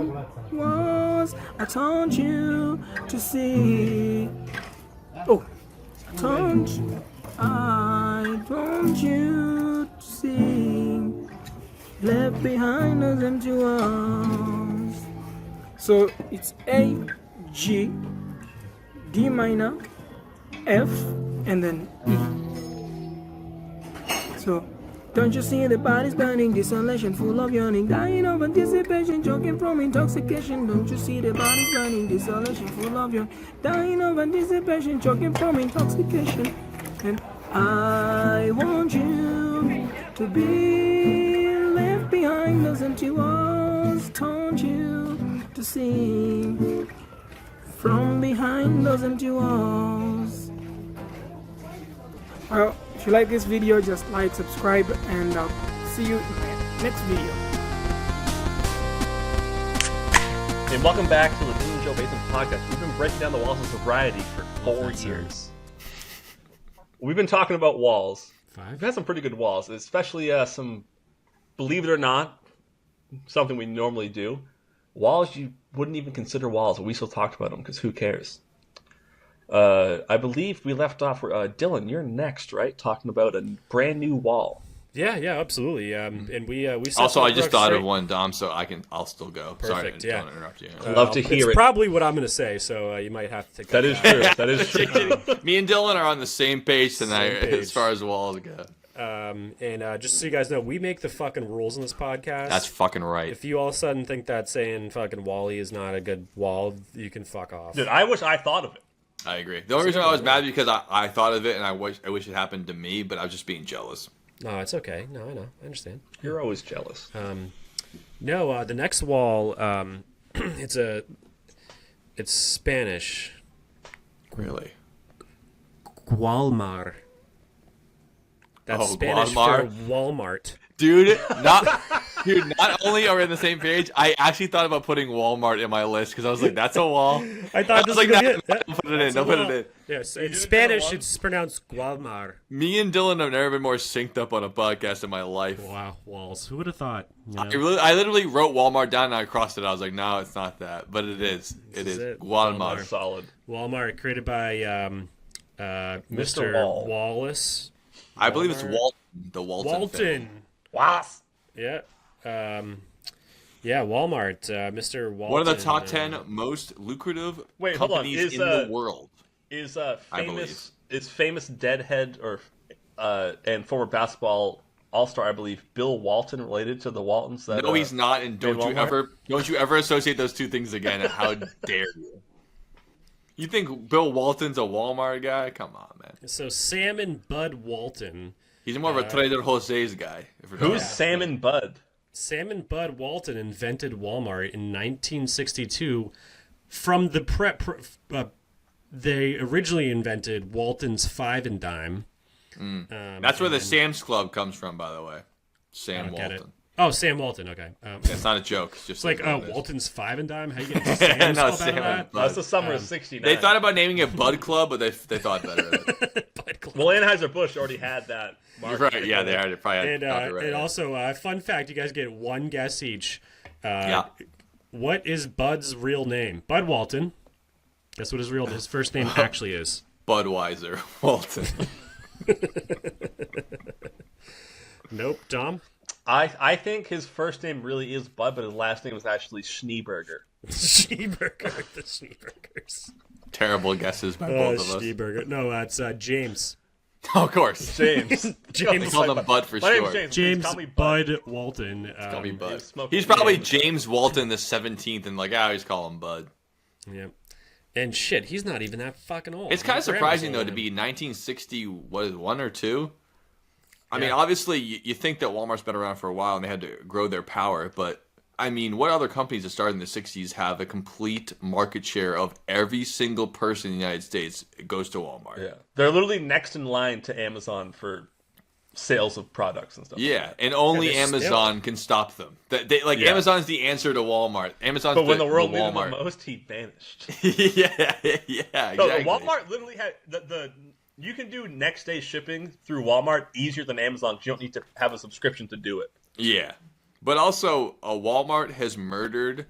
walls. I taught you to see. I want you to see. Left behind those empty walls. So it's A, G, D minor, F, and then E. So, don't you see the body's burning, desolation full of yearning, dying of anticipation, choking from intoxication. Don't you see the body's burning, desolation full of yearning, dying of anticipation, choking from intoxication. And I want you to be left behind those empty walls. Taught you to see from behind those empty walls. Well, if you like this video, just like, subscribe, and I'll see you in the next video. And welcome back to the Dylan and Joe Basement Podcast. We've been breaking down the walls of sobriety for 4 years. We've been talking about walls. 5? We've had some pretty good walls, especially some, believe it or not, something we normally do. Walls you wouldn't even consider walls, but we still talked about them because who cares? I believe we left off. Dylan, you're next, right? Talking about a brand new wall. Yeah, absolutely. And we set Also, the I just record thought straight. of one, Dom, so I'll still go. Perfect, Sorry, yeah. don't interrupt you. I'd love to hear it's it. probably what I'm going to say, so you might have to take That is true. That is true. Me and Dylan are on the same page tonight Same page. as far as walls go. And just so you guys know, we make the fucking rules in this podcast. That's fucking right. If you all of a sudden think that saying fucking Wally is not a good wall, you can fuck off. Dude, I wish I thought of it. I agree. The only reason I was mad because I thought of it and I wish it happened to me, but I was just being jealous. No, it's okay. No, I know. I understand. You're always jealous. No, the next wall, it's Spanish. Really? Gualmar. That's Oh, Spanish Gualmar. for Walmart. Dude, not only are we on the same page, I actually thought about putting Walmart in my list because I was like, that's a wall. I thought this was like, was no, it. don't put it in. Don't put it in. Yes, in Spanish, it's pronounced Gualmar. Me and Dylan have never been more synced up on a podcast in my life. Wow, walls. Who would have thought? You know? I literally wrote Walmart down and I crossed it. I was like, no, it's not that, but it is. It is it. Walmart. Solid. Walmart, created by Mr. Wall. Wallace. I believe it's Walton. The Walton. family. Walton. Was. Yeah. Walmart. Mr. Walton. One of the top 10 most lucrative Wait, hold on. companies in the world. Is believe. famous deadhead or and former basketball all-star, I believe, Bill Walton related to the Waltons? That, No, he's not, and don't you Walmart? ever associate those two things again. How dare you? You think Bill Walton's a Walmart guy? Come on, man. So Sam and Bud Walton. He's more of a Trader Jose's guy. Who's Sam and Bud? Sam and Bud Walton invented Walmart in 1962 from the they originally invented Walton's Five and Dime. That's where the Sam's Club comes from, by the way. Sam Get it. Walton. Oh, Sam Walton. Okay. It's not a joke. It's just It's like what it is. Walton's Five and Dime. How you get Sam's No, Club Sam out of that? and Bud. That's the summer of '69. They thought about naming it Bud Club, but they thought better of it. Bud Club. Well, Anheuser-Busch already had that. You're right. Yeah, they already probably had And copyright. also, fun fact: you guys get one guess each. Yeah. What is Bud's real name? Bud Walton. Guess what his first name actually is? Budweiser Walton. Nope. Dom. I think his first name really is Bud, but his last name is actually Schneeberger. Schneeberger. The Schneebergers. Terrible guesses by both of us. Schneeberger. No, that's James. Oh, of course. James. James. Call him Bud for My name's short. James. Please James call me Bud. Bud Walton. Call me Bud. smoking He's probably weed. James Walton the 17th, and like I always call him Bud. Yep. And shit, he's not even that fucking old. It's kind My of surprising grandma's though to older be 1960. What is it, 1 or 2? I mean, Yeah. obviously you think that Walmart's been around for a while and they had to grow their power, but I mean, what other companies that started in the 60s have a complete market share of every single person in the United States? It goes to Walmart. Yeah, they're literally next in line to Amazon for sales of products and stuff. Yeah, and only they're Amazon can stop them. Yeah. Amazon's the answer to Walmart. Amazon's But when the world needed Walmart. him the most, he vanished. yeah, exactly. No, Walmart literally had the you can do next day shipping through Walmart easier than Amazon. You don't need to have a subscription to do it. Yeah, but also Walmart has murdered,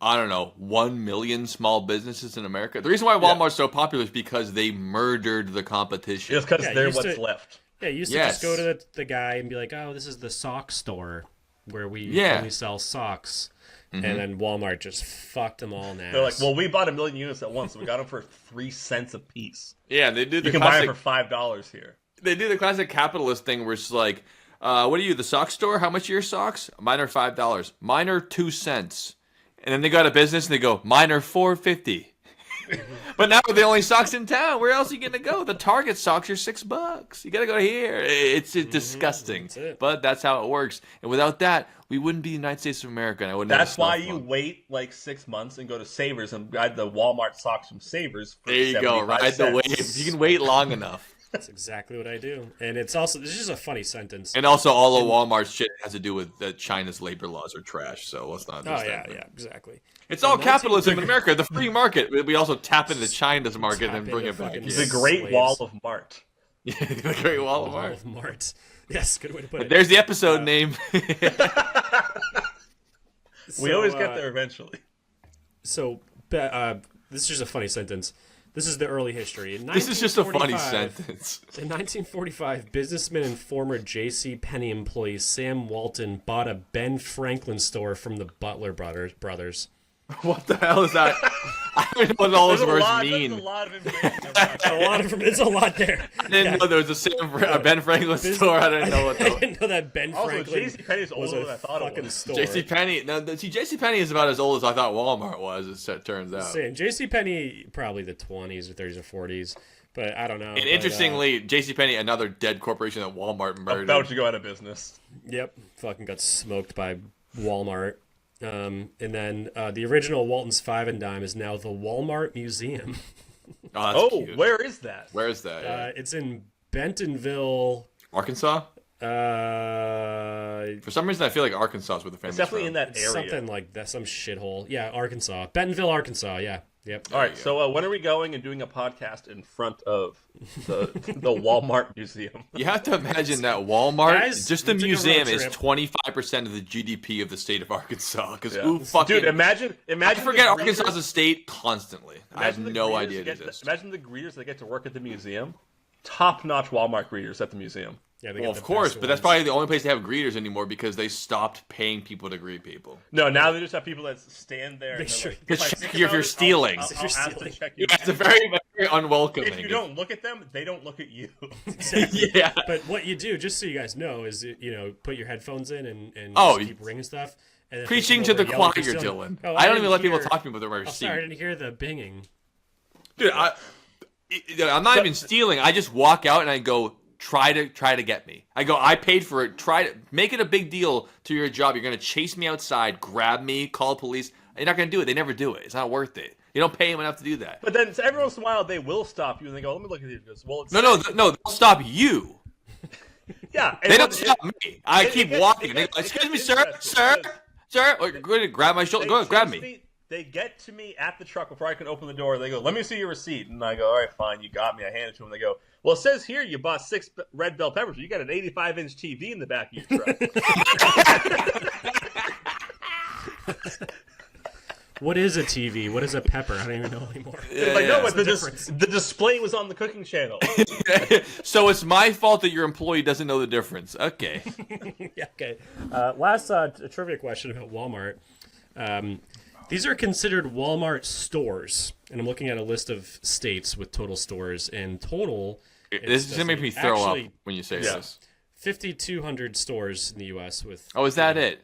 I don't know, 1 million small businesses in America. The reason why Walmart's so popular is because they murdered the competition. Just because Yeah, they're used what's to- left. Yeah, you used to just go to the guy and be like, "Oh, this is the sock store where we only sell socks," and then Walmart just fucked them all now. They're like, well, we bought 1 million units at once, so we got them for 3 cents a piece. Yeah, they do the You can buy classic. them for $5 here. They do the classic capitalist thing where it's like, what are you, the sock store? How much are your socks? Mine are $5. Mine are 2 cents. And then they go out of business and they go, mine are $4.50. But now we're the only socks in town. Where else are you gonna go? The Target socks are $6. You gotta go here. It's disgusting, That's it. but that's how it works. And without that, we wouldn't be the United States of America. And I wouldn't. That's have a why snuff you phone. wait like 6 months and go to Savers and buy the Walmart socks from Savers. For There you go. 75 Ride the cents. wave. You can wait long enough. That's exactly what I do, and it's also this is just a funny sentence. And also, all of Walmart's shit has to do with China's labor laws are trash. So let's not. Oh understand yeah, that. yeah, exactly. It's all capitalism in America, the free market. We also tap into China's market Tap and bring into it back. fucking The Yeah. Great Slaves. Wall of Mart. The Great Wall of Wall Mart. of Mart. Yes, good way to put it. There's the episode name. We always get there eventually. So, this is just a funny sentence. This is the early history. In This is just a funny 1945 sentence. In 1945, businessman and former J.C. Penney employee Sam Walton bought a Ben Franklin store from the Butler brothers. What the hell is that? I don't know what all those words There's mean. a lot of information. about A lot of it's a lot there. I didn't know there was a Ben Franklin store. I didn't know what I the didn't know that Ben Also, Franklin JCPenney's was older a than I thought it fucking was. store. JCPenney. No, JCPenney is about as old as I thought Walmart was. It turns out. Saying JCPenney probably the 20s or 30s or 40s, but I don't know. And interestingly, JCPenney, another dead corporation that Walmart murdered. About to go out of business. Yep, fucking got smoked by Walmart. And then the original Walton's Five and Dime is now the Walmart Museum. Oh, that's Oh, cute. where is that? Where is that? Yeah. It's in Bentonville. Arkansas? Uh, For some reason, I feel like Arkansas is where the family's It's definitely from. in that area. something like that, some shithole. Yeah, Arkansas, Bentonville, Arkansas. Yeah, yep. All right, so when are we going and doing a podcast in front of the Walmart Museum? You have to imagine that Walmart, Guys, just the we took a museum, road is trip. 25% of the GDP of the state of Arkansas. Because Yeah. who fucking... Dude, imagine I forget the Arkansas greeters- as a state constantly. I have imagine the no greeters idea it get to- exists. Imagine the greeters that get to work at the museum. Top-notch Walmart greeters at the museum. Yeah, they Well, got of the course, best but that's ones. probably the only place they have greeters anymore because they stopped paying people to greet people. No, now they just have people that stand there. Make and sure- like, if I Check think you if about you're it, stealing. I'll If you're ask to stealing. check you. Yeah, it's a very, very unwelcoming. If you don't look at them, they don't look at you. yeah. But what you do, just so you guys know, is put your headphones in and Oh, just keep ringing stuff. And if Preaching they to come the over and choir, yell at you, Dylan. "Oh, I don't even didn't let people hear- talk to me about their Oh, sorry, I seat. didn't hear the binging. Dude, I'm not even stealing. I just walk out and I go, try to get me. I go, I paid for it. Try to make it a big deal to your job. You're gonna chase me outside, grab me, call the police. You're not gonna do it. They never do it. It's not worth it. You don't pay them enough to do that. But then every once in a while, they will stop you and they go, "Let me look at these." Goes, well, it's, No, they'll stop you. yeah. They don't stop me. I it keep gets- walking. it They go, gets- excuse it me, gets sir, interesting sir. Or, go ahead and grab my shoulder. Go ahead, grab chase me. They get to me at the truck before I can open the door. They go, "Let me see your receipt." And I go, "All right, fine, you got me." I hand it to them. They go, "Well, it says here you bought 6 red bell peppers. You got an 85-inch TV in the back of your truck." What is a TV? What is a pepper? I don't even know anymore. It's like, no, What's but the the difference? the display was on the cooking channel. So it's my fault that your employee doesn't know the difference. Okay. Yeah, okay. Last trivia question about Walmart. These are considered Walmart stores, and I'm looking at a list of states with total stores. And total, This is gonna make me throw up actually when you say Yeah. this. 5,200 stores in the U.S. with Oh, is that it?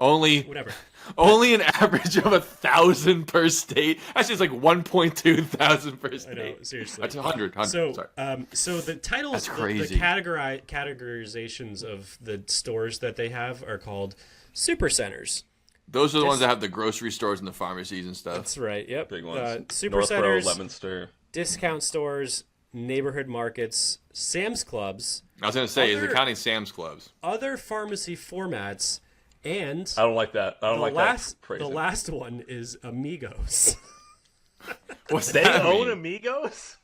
Only whatever. Only an average of 1,000 per state. Actually, it's like 1.2 thousand per state. I know, seriously. That's 100. So, Sorry. so the titles, That's the crazy. categorizations of the stores that they have are called super centers. Those are the ones that have the grocery stores and the pharmacies and stuff. That's right. Yep. Big ones. Super Northborough, centers, Leominster. discount stores, neighborhood markets, Sam's Clubs, I was going to say, is it counting Sam's Clubs? other pharmacy formats, and I don't like that. I don't like that the phrasing. last one is Amigos. What's They that own mean? Amigos?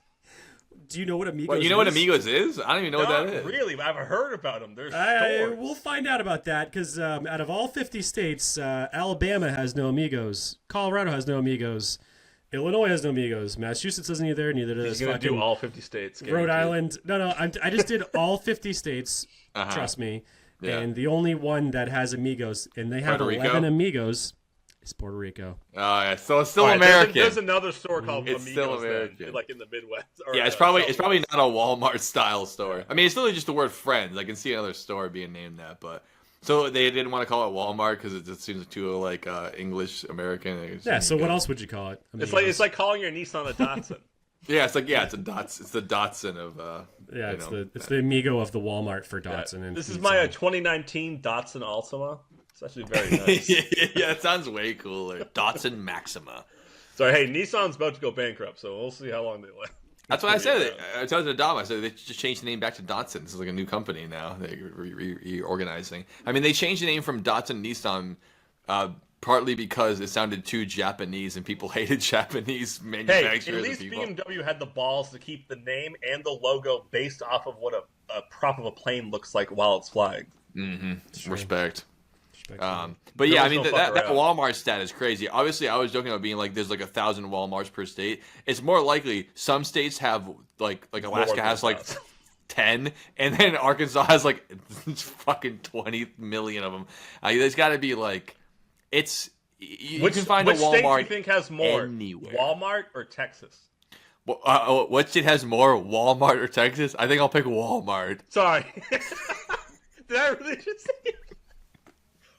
Do you know what Amigos Well, is? you know what Amigos is? I don't even know what Not that is. really. I've heard about them. There's stores. We'll find out about that because out of all 50 states, Alabama has no Amigos. Colorado has no Amigos. Illinois has no Amigos. Massachusetts isn't either. Neither does He's gonna fucking do all 50 states. Rhode guaranteed. Island. No. I just did all 50 states. Trust me. Yeah. And the only one that has Amigos, and they have Puerto Rico? 11 Amigos, is Puerto Rico. Yeah, so it's still All right, American. There's another store called It's Amigos still then, American. like in the Midwest. Or, Yeah, it's probably Southwest. not a Walmart style store. I mean, it's literally just the word friends. I can see another store being named that, but so they didn't want to call it Walmart because it just seems too like English American. Yeah. So what else would you call it? It's like calling your Nissan a Datsun. Yeah, it's it's the Datsun of yeah, you it's know, the Amigo of the Walmart for Datsun. And This is Nissan. my 2019 Datsun Altima. It's actually very nice. yeah, it sounds way cooler. Datsun Maxima. Sorry, hey, Nissan's about to go bankrupt, so we'll see how long they live. That's what I said. I told the Dom. I said they just changed the name back to Datsun. This is like a new company now. They're reorganizing. I mean, they changed the name from Datsun Nissan partly because it sounded too Japanese and people hated Japanese Hey, manufacturers. at least and people. BMW had the balls to keep the name and the logo based off of what a prop of a plane looks like while it's flying. Respect. But yeah, I mean don't that fuck around. Walmart stat is crazy. Obviously, I was joking about being like there's like 1,000 Walmarts per state. It's more likely some states have like Alaska than has like 1,000. 10, and then Arkansas has like fucking 20 million of them. There's got to be like you can find a which state do Walmart you think has more? anywhere. Walmart or Texas? What state has more, Walmart or Texas? I think I'll pick Walmart. Sorry. Did I really just say it?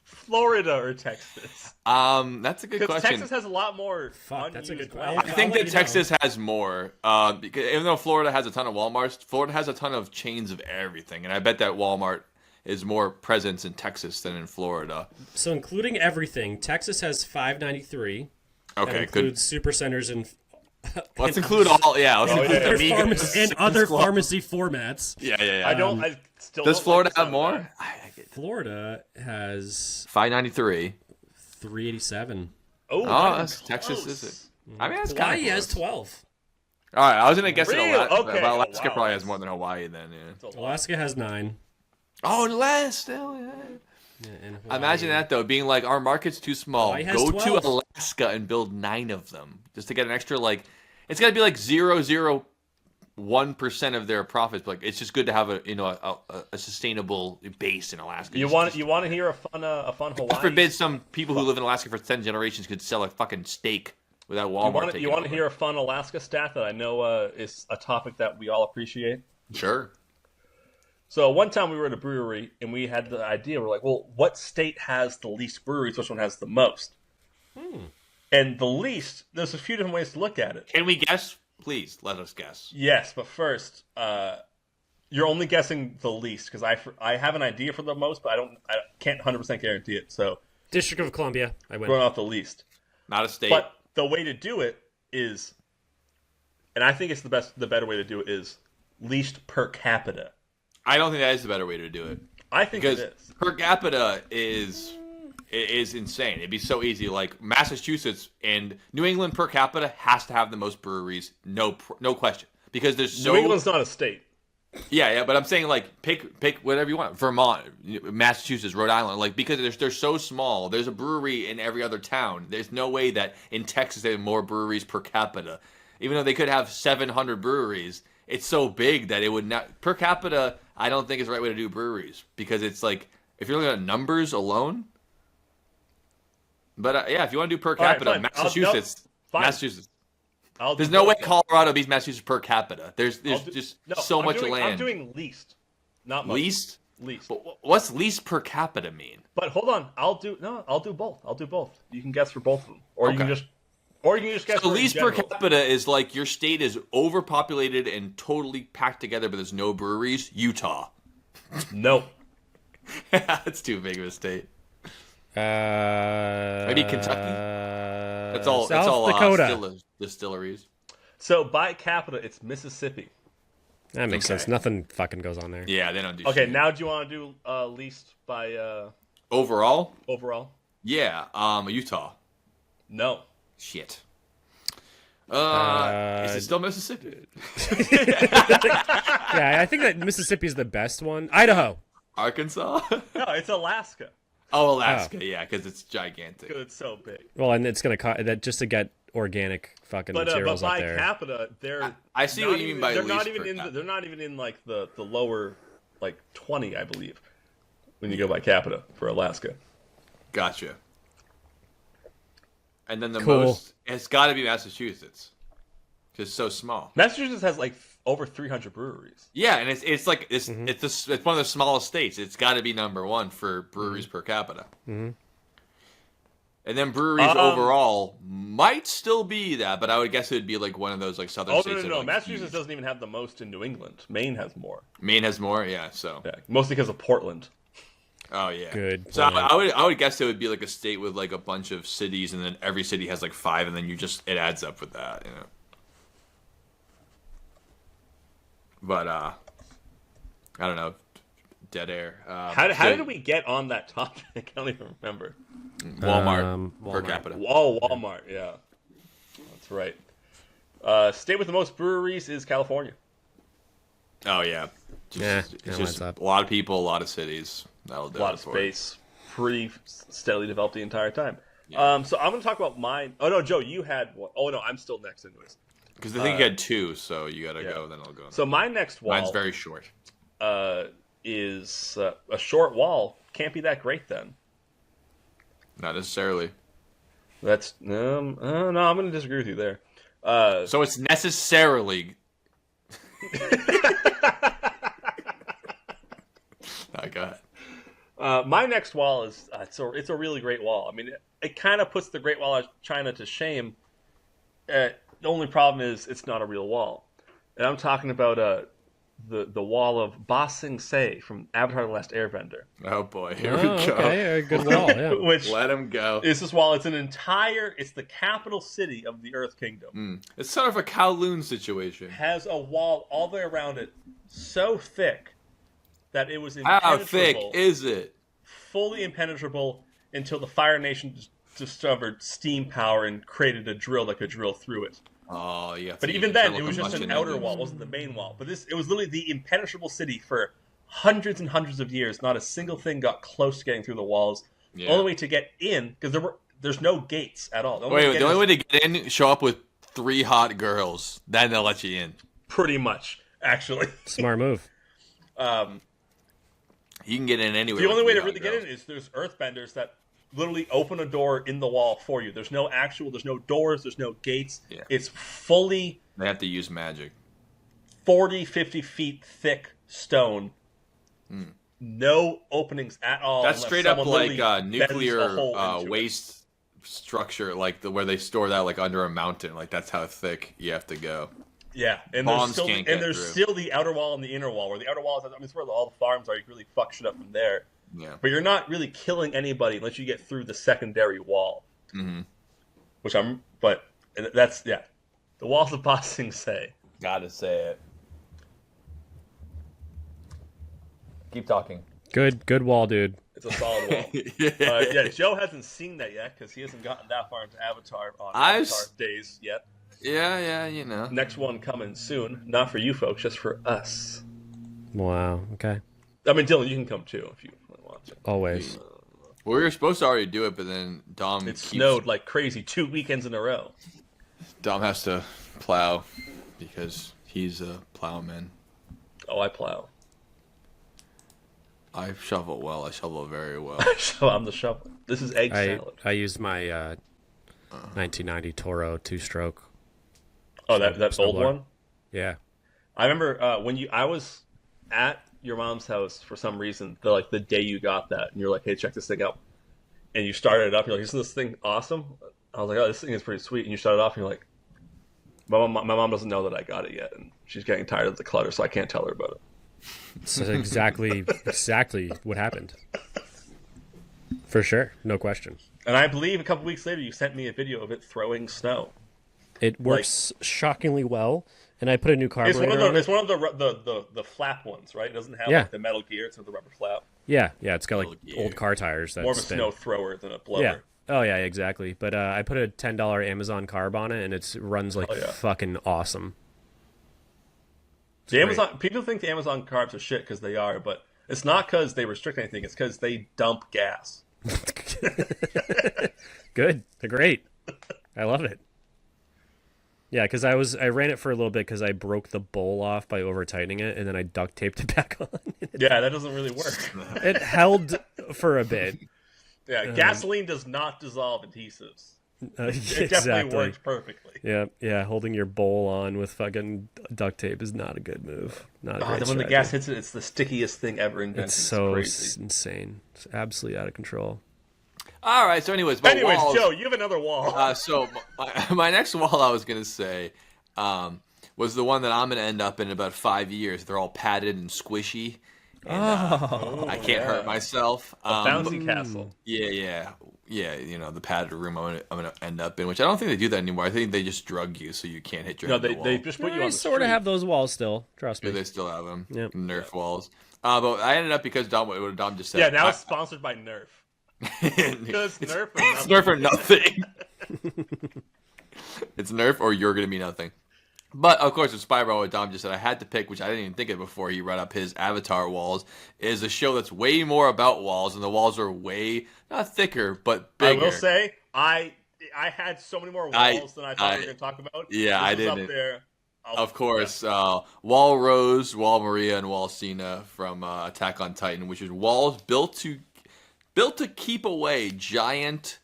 Florida or Texas? That's a good Because question. Texas has a lot more. Fuck, that's a unused good Walmarts. question. I think I'll let that you know. Texas has more, because even though Florida has a ton of Walmarts, Florida has a ton of chains of everything, and I bet that Walmart is more presence in Texas than in Florida. So including everything, Texas has 593. That Okay, includes good. super centers and Let's include all. Yeah, let's include other Amigos and other Club. pharmacy formats. Yeah. I don't. I still Does don't Florida like the have sound more? of that. Florida has 593. 387. Oh, That's Texas, is it? I mean, that's kind Hawaii of has 12. All right, I was gonna guess Really? Alaska. Okay. But Alaska Wow. probably has more than Hawaii then. Yeah. Alaska has 9. Oh, and less still. Yeah. And Hawaii- Imagine that though, being like our market's too small. Hawaii has Go 12. to Alaska and build 9 of them just to get an extra like. It's got to be like 0.001% of their profits. But like, it's just good to have a sustainable base in Alaska. You want to hear a fun Hawaii? God forbid some people who live in Alaska for 10 generations could sell a fucking steak without Walmart. You want to hear a fun Alaska stat that I know is a topic that we all appreciate? Sure. So one time we were at a brewery and we had the idea. We're like, well, what state has the least breweries? Which one has the most? And the least, there's a few different ways to look at it. Can we guess? Please let us guess. Yes, but first, you're only guessing the least because I have an idea for the most, but I can't 100% guarantee it. So District of Columbia. I win. going off the least. Not a state. But the way to do it is, and I think it's the better way to do it is least per capita. I don't think that is the better way to do it. I think Because it is. per capita is insane. It'd be so easy. Like Massachusetts and New England per capita has to have the most breweries, no question. Because there's so New England's not a state. yeah. But I'm saying like pick whatever you want. Vermont, Massachusetts, Rhode Island. Like because they're so small. There's a brewery in every other town. There's no way that in Texas they have more breweries per capita. Even though they could have 700 breweries, it's so big that it would not per capita. I don't think is the right way to do breweries because it's like if you're looking at numbers alone. But yeah, if you want to do per capita, fine. Massachusetts, Fine. Massachusetts. I'll There's do no way both. Colorado beats Massachusetts per capita. There's I'll just no, so I'm much doing, land. I'm doing least, not most. Least. Least. But what's least per capita mean? But hold on, I'll do both. I'll do both. You can guess for both of them, or you can Okay. just guess. So for in least per general. capita is like your state is overpopulated and totally packed together, but there's no breweries. Utah. No. That's too big of a state. Maybe Kentucky. That's all. South Dakota. Distilleries. So by capita, it's Mississippi. That makes sense. Nothing fucking goes on there. Yeah, they don't do. Okay, shit. now do you want to do least by Overall? overall? Yeah. Utah. No. Shit. Is it still Mississippi? Yeah, I think that Mississippi is the best one. Idaho. Arkansas? No, it's Alaska. Oh, Alaska. Yeah, because it's gigantic. Because it's so big. Well, and it's gonna cost that just to get organic fucking But materials up by there. capita, they're. I see not what you mean by They're least not even per in. capita. They're not even in like the lower like 20, I believe, when you go by capita for Alaska. Gotcha. And then the Cool. most, it's got to be Massachusetts, because it's so small. Massachusetts has like over 300 breweries. Yeah, and it's like it's one of the smallest states. It's got to be number one for breweries per capita. Mm-hmm. And then breweries overall might still be that, but I would guess it would be like one of those like southern Oh states. no! that are, like, Massachusetts huge. doesn't even have the most in New England. Maine has more. Maine has more, yeah. So Yeah, mostly because of Portland. oh yeah, Good So point. I would guess it would be like a state with like a bunch of cities, and then every city has like 5, and then it adds up with that, you know. But I don't know, dead air. How did we get on that topic? I don't even remember. Walmart per Walmart. capita? Oh, Walmart. Yeah, that's right. State with the most breweries is California. Oh yeah, Yeah, it's what's just up? a lot of people, a lot of cities. That'll do A lot it of for space, pretty steadily developed the entire time. Yeah. So I'm going to talk about mine. Oh no, Joe, you had one. Oh no, I'm still next anyways. because I think you had 2, so you gotta go. Then I'll go. So my next wall Mine's very short. is a short wall. Can't be that great then. Not necessarily. That's no, I'm going to disagree with you there. So it's necessarily. I got it. My next wall is it's a really great wall. I mean, it kind of puts the Great Wall of China to shame. The only problem is it's not a real wall, and I'm talking about the wall of Ba Sing Se from Avatar: The Last Airbender, Oh boy, here Oh, we go. okay, a good wall. Yeah. which Let him go. is this wall. It's the capital city of the Earth Kingdom. It's sort of a Kowloon situation. Has a wall all the way around it, so thick that it was How impenetrable. thick is it? Fully impenetrable until the Fire Nation discovered steam power and created a drill that could drill through it. Oh, yeah. But even then, it was just an outer wall, wasn't the main wall. But it was literally the impenetrable city for hundreds and hundreds of years. Not a single thing got close to getting through the walls. Yeah. The only way to get in, because there's no gates at all. Wait, the only way to get in, show up with 3 hot girls. Then they'll let you in. pretty much, actually. Smart move. You can get in anywhere. The only way to with really 3 hot get in is there's earthbenders that literally open a door in the wall for you. There's no doors, there's no gates. Yeah. It's fully They have to use magic. 40, 50 feet thick stone. No openings at all. That's unless straight up someone like literally bends a nuclear hole into it. waste structure, like where they store that like under a mountain. Like that's how thick you have to go. Yeah, and Bombs there's can't get through. still the outer wall and the inner wall. Where the outer wall is, I mean, it's where all the farms are. You can really fuck shit up from there. Yeah. But you're not really killing anybody unless you get through the secondary wall. Mhm. But that's the walls of Ba Sing Se. Gotta say it. Keep talking. Good wall, dude. It's a solid wall. Yeah. Joe hasn't seen that yet because he hasn't gotten that far into Avatar on I've Avatar days yet. Yeah, you know. Next one coming soon. Not for you folks, just for us. Wow. Okay. I mean, Dylan, you can come too if you want to. Always. Well, we were supposed to already do it, but then Dom It snowed like crazy 2 weekends in a row. Dom has to plow because he's a plowman. Oh, I plow. I shovel well. I shovel very well. So I'm the shovel. This is egg salad. I used my 1990 Toro 2-stroke. Oh, that old snowblower. one? Yeah. I remember I was at your mom's house for some reason, the day you got that, and you're like, hey, check this thing out. And you started it up, you're like, isn't this thing awesome? I was like, oh, this thing is pretty sweet. And you started off, and you're like, my mom doesn't know that I got it yet, and she's getting tired of the clutter, so I can't tell her about it. So exactly what happened. For sure, no question. And I believe a couple weeks later you sent me a video of it throwing snow. It works shockingly well, and I put a new carburetor on it. It's one of the flap ones, right? It doesn't have like the metal gear; it's with the rubber flap. Yeah, it's got like old car tires. That More of a spin. snow thrower than a blower. Yeah. Oh yeah, exactly. But I put a $10 Amazon carb on it, and it runs like fucking awesome. The Amazon people think the Amazon carbs are shit because they are, but it's not because they restrict anything. It's because they dump gas. Good. They're great. I love it. Yeah, because I ran it for a little bit because I broke the bowl off by over tightening it, and then I duct taped it back on. Yeah, that doesn't really work. It held for a bit. Yeah, gasoline does not dissolve adhesives. It Exactly. definitely works perfectly. Yeah. Holding your bowl on with fucking duct tape is not a good move. Not a great Then when strategy. the gas hits it, it's the stickiest thing ever invented. It's so crazy. insane. It's absolutely out of control. All right. So, anyways, walls, Joe, you have another wall. So my next wall I was gonna say was the one that I'm gonna end up in about 5 years. They're all padded and squishy. And, I can't hurt myself. Bouncy castle. Yeah. You know, the padded room I'm gonna end up in, which I don't think they do that anymore. I think they just drug you so you can't hit your head on the wall. They just put you on I the sort of street. have those walls still. Trust me. Do they still have them? Yep. Nerf walls. But I ended up because what Dom just said. Yeah, now it's sponsored by Nerf. Because Nerf It's Nerf or nothing. It's Nerf or you're going to be nothing. But, of course, inspired by what Dom just said, I had to pick, which I didn't even think of before he read up his Avatar walls, is a show that's way more about walls, and the walls are way, not thicker, but bigger. I will say, I had so many more walls than I thought we were going to talk about. Yeah, This I was didn't. Up there. Of course, Wall Rose, Wall Maria, and Wall Cena from Attack on Titan, which is walls built to keep away giant,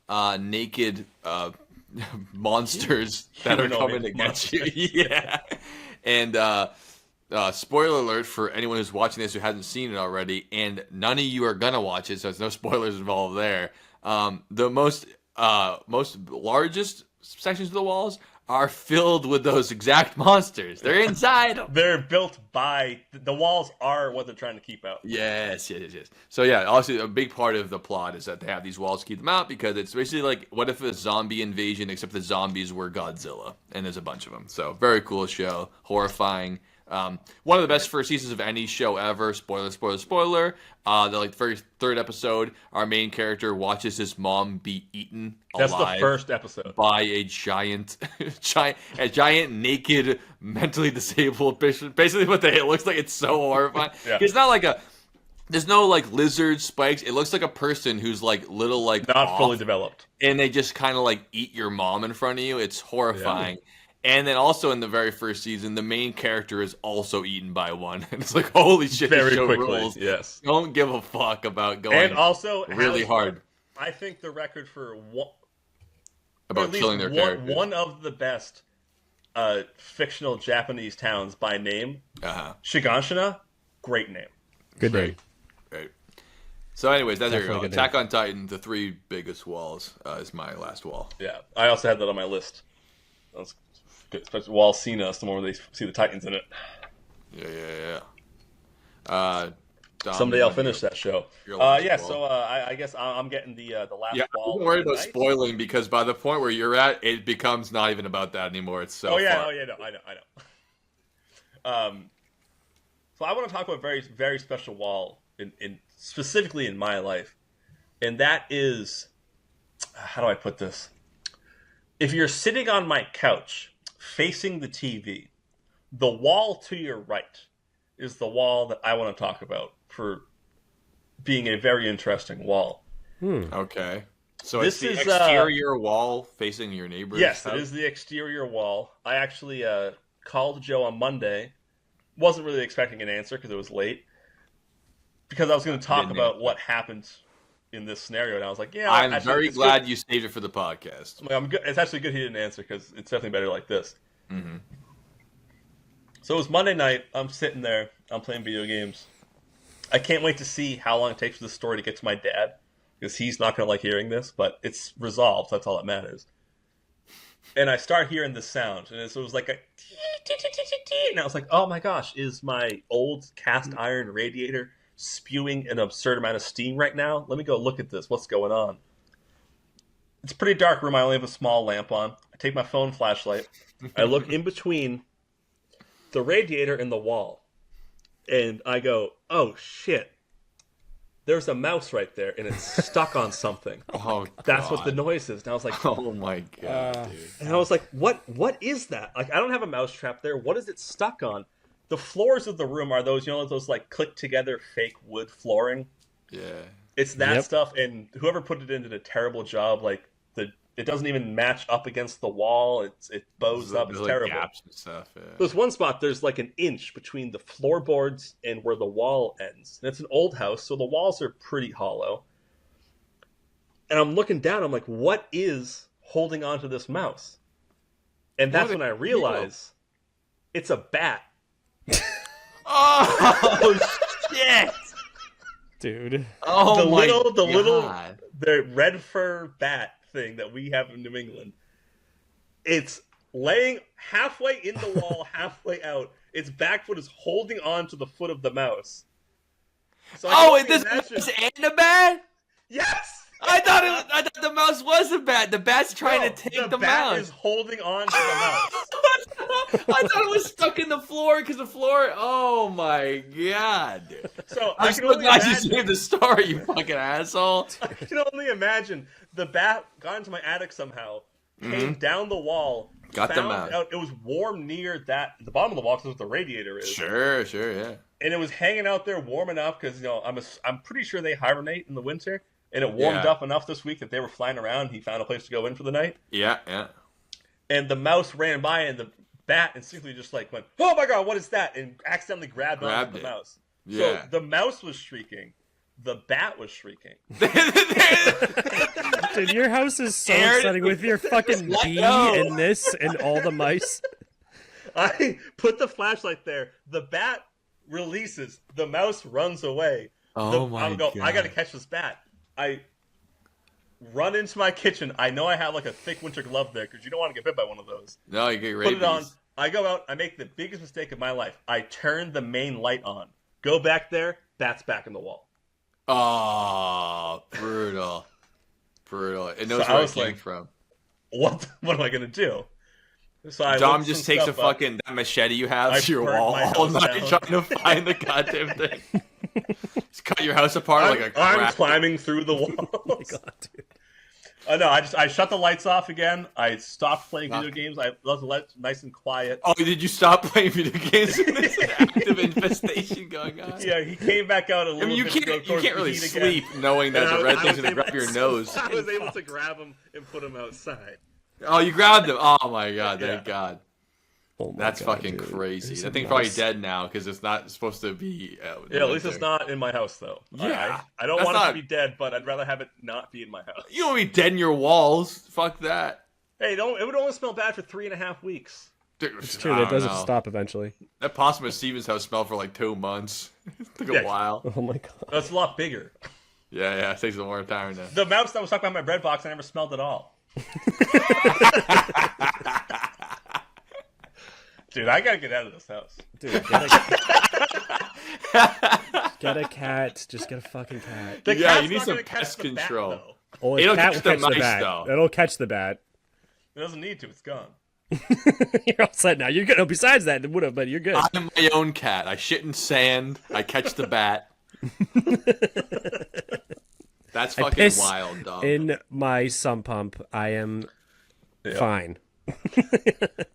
naked monsters that are coming to get you. Yeah, and spoiler alert for anyone who's watching this who hasn't seen it already, and none of you are gonna watch it, so there's no spoilers involved there. The most largest sections of the walls are filled with those exact monsters. They're inside them. They're built by the walls are what they're trying to keep out. Yes. So yeah, also a big part of the plot is that they have these walls to keep them out because it's basically like what if a zombie invasion except the zombies were Godzilla and there's a bunch of them. So very cool show, horrifying. One of the best first seasons of any show ever. Spoiler. The very third episode, our main character watches his mom be eaten alive. That's the first episode. By a giant naked, mentally disabled patient. Basically, it looks like it's so horrifying. Yeah. It's not like there's no like lizard spikes. It looks like a person who's like little like Not off, fully developed. and they just kind of like eat your mom in front of you. It's horrifying. Yeah. And then also in the very first season, the main character is also eaten by one. And it's like, holy shit, Very show quickly, rules. yes. Don't give a fuck about going And also really hard. I think the record for one, about killing their character. One of the best fictional Japanese towns by name, Shiganshina, great name. Good name. Great. So anyways, there you go. Good Attack on Titan, the 3 biggest walls is my last wall. Yeah, I also had that on my list. That's good. Especially Wall Cena, the more they see the Titans in it. Yeah. Someday I'll finish that show. I guess I'm getting the last Yeah, wall. I'm worried about spoiling because by the point where you're at, it becomes not even about that anymore. It's so far. I know. So I want to talk about a very, very special wall in specifically in my life, and that is, how do I put this? If you're sitting on my couch facing the TV, the wall to your right is the wall that I want to talk about for being a very interesting wall. Okay. So This it's is, the exterior wall facing your neighbor's Yes, house? it is the exterior wall. I actually called Joe on Monday. Wasn't really expecting an answer because it was late. Because I was going to talk about what happened in this scenario, and I was like, "Yeah." I'm very glad you saved it for the podcast. I'm good. It's actually good he didn't answer because it's definitely better like this. Mm-hmm. So it was Monday night. I'm sitting there. I'm playing video games. I can't wait to see how long it takes for this story to get to my dad because he's not going to like hearing this, but it's resolved. That's all that matters. And I start hearing this sound, and it was like a and I was like, "Oh my gosh, is my old cast iron radiator spewing an absurd amount of steam right now. Let me go look at this. What's going on? It's a pretty dark room. I only have a small lamp on. I take my phone flashlight. I look in between the radiator and the wall. And I go, oh, shit. There's a mouse right there, and it's stuck on something. Oh, That's what the God. noise is. And I was like, Oh my God, dude. and I was like, what is that? Like, I don't have a mouse trap there. What is it stuck on? The floors of the room are those, those like click together fake wood flooring. Yeah. It's that Yep. stuff, and whoever put it in did a terrible job. Like it doesn't even match up against the wall. It bows up. It's There's, like, terrible. gaps and stuff. Yeah. There's one spot. There's like an inch between the floorboards and where the wall ends. And it's an old house, so the walls are pretty hollow. And I'm looking down. I'm like, what is holding onto this mouse? And that's when I realize it's a bat. Oh shit! Dude. Oh The my little God. the red fur bat thing that we have in New England. It's laying halfway in the wall, halfway out. Its back foot is holding on to the foot of the mouse. So I can Oh, only and this imagine- mouse and a bat? Yes. I thought the mouse was a bat. The bat's trying No, to take the bat mouse. is holding on to the mouse. I thought it was stuck in the floor because the floor. Oh my God! dude. So I I'm can so only glad you imagine. saved the story, you fucking asshole. I can only imagine the bat got into my attic somehow, came down the wall, Got the found mouse. out it was warm near the bottom of the wall because that's what the radiator is. Sure, yeah. And it was hanging out there warm enough because I'm pretty sure they hibernate in the winter, and it warmed up enough this week that they were flying around. He found a place to go in for the night, Yeah. and the mouse ran by, and the bat instinctively just like went, "Oh my god, what is that?" and accidentally grabbed onto the it. mouse. Yeah. So the mouse was shrieking, the bat was shrieking. Dude, your house is so Aaron, upsetting with your fucking let bee go. and this and all the mice. I put the flashlight there. The bat releases. The mouse runs away. Oh my I go, I God. gotta catch this bat. I run into my kitchen. I know I have like a thick winter glove there because you don't want to get bit by one of those. No, you get Put rabies. it on. I go out. I make the biggest mistake of my life. I turn the main light on. Go back there. Bat's back in the wall. Oh, brutal. It knows So I where it was came like, from. What am I gonna do? So I Dom looked just some takes a stuff up. fucking that machete you have I to your burnt wall my all house night down. trying to find the goddamn thing. Just cut your house apart like a I'm crack. climbing through the walls. Oh my god, dude. No, I shut the lights off again. I stopped playing video games. I left the lights nice and quiet. Oh, did you stop playing video games when there's an active infestation going on? Yeah, he came back out a I little mean, you bit. can't to go you towards can't the really heat sleep again. knowing that And the red I thing's was gonna able- grab your nose. I was able to grab him and put him outside. Oh, you grabbed him. Oh my god, thank Yeah. God. Oh my That's God, fucking dude. crazy. There's That a thing's probably mouse. dead now because it's not supposed to be. Yeah, at least it's not in my house though. Yeah. I don't That's want it not- to be dead, but I'd rather have it not be in my house. You don't be dead in your walls. Fuck that. Hey, it would only smell bad for 3.5 weeks. It's true, that doesn't stop eventually. That possum at Steven's house smelled for like 2 months. It took Yeah. a while. Oh my god. That's a lot bigger. Yeah, it takes a more time now. The mouse that was stuck behind my bread box, I never smelled at all. Dude, I gotta get out of this house. Dude, get a cat. Just get a fucking cat. The Yeah, cat's you need not some gonna catch pest the bat, control. though. Oh, It'll cat catch will the catch the mice, bat. though. It'll catch the bat. It doesn't need to. It's gone. You're all set now. You're good. Oh, besides that, it would have, but you're good. I'm my own cat. I shit in sand. I catch the bat. That's I fucking piss wild, dog. in my sump pump. I am fine.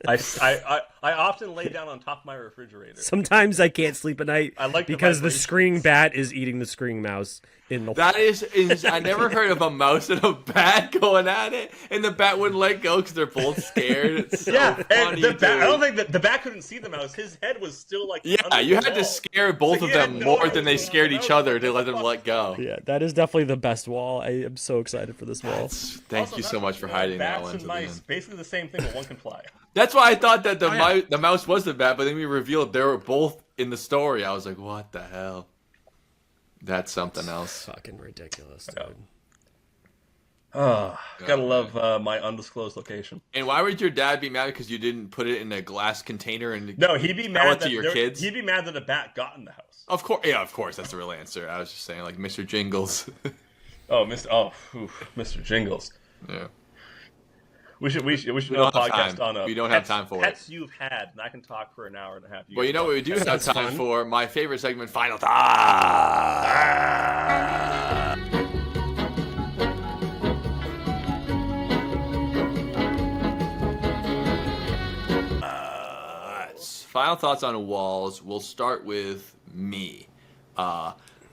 I often lay down on top of my refrigerator. Sometimes I can't sleep at night I like the because the vibrations. screaming bat is eating the screaming mouse in the. That is I never heard of a mouse and a bat going at it, and the bat wouldn't let go because they're both scared. It's so Yeah, funny, and the bat, I don't dude. think the bat couldn't see the mouse. His head was still like Yeah, under you the had to wall. scare both So of you them didn't know more what than was they going scared on. each I was other like, to what let the them fuck? let go. Yeah, that is definitely the best wall. I am so excited for this wall. Thank Also, you so much for hiding that bats one. and To the mice, end. basically the same thing, but one can fly. That's why I thought that the mouse was the bat, but then we revealed they were both in the story. I was like, what the hell? That's something else. Fucking ridiculous, dude. Gotta love my undisclosed location. And why would your dad be mad because you didn't put it in a glass container and No, he'd be sell mad it to your kids? He'd be mad that a bat got in the house. Of course, yeah, of course. That's the real answer. I was just saying, like Mr. Jingles. Mr. Jingles. Yeah. We should do a don't have podcast time. on We don't have time for it. pets you've had, and I can talk for an hour and a half. Well, you know what we do have sounds time fun. for? My favorite segment, Final Thoughts. Final thoughts on walls. We'll start with me.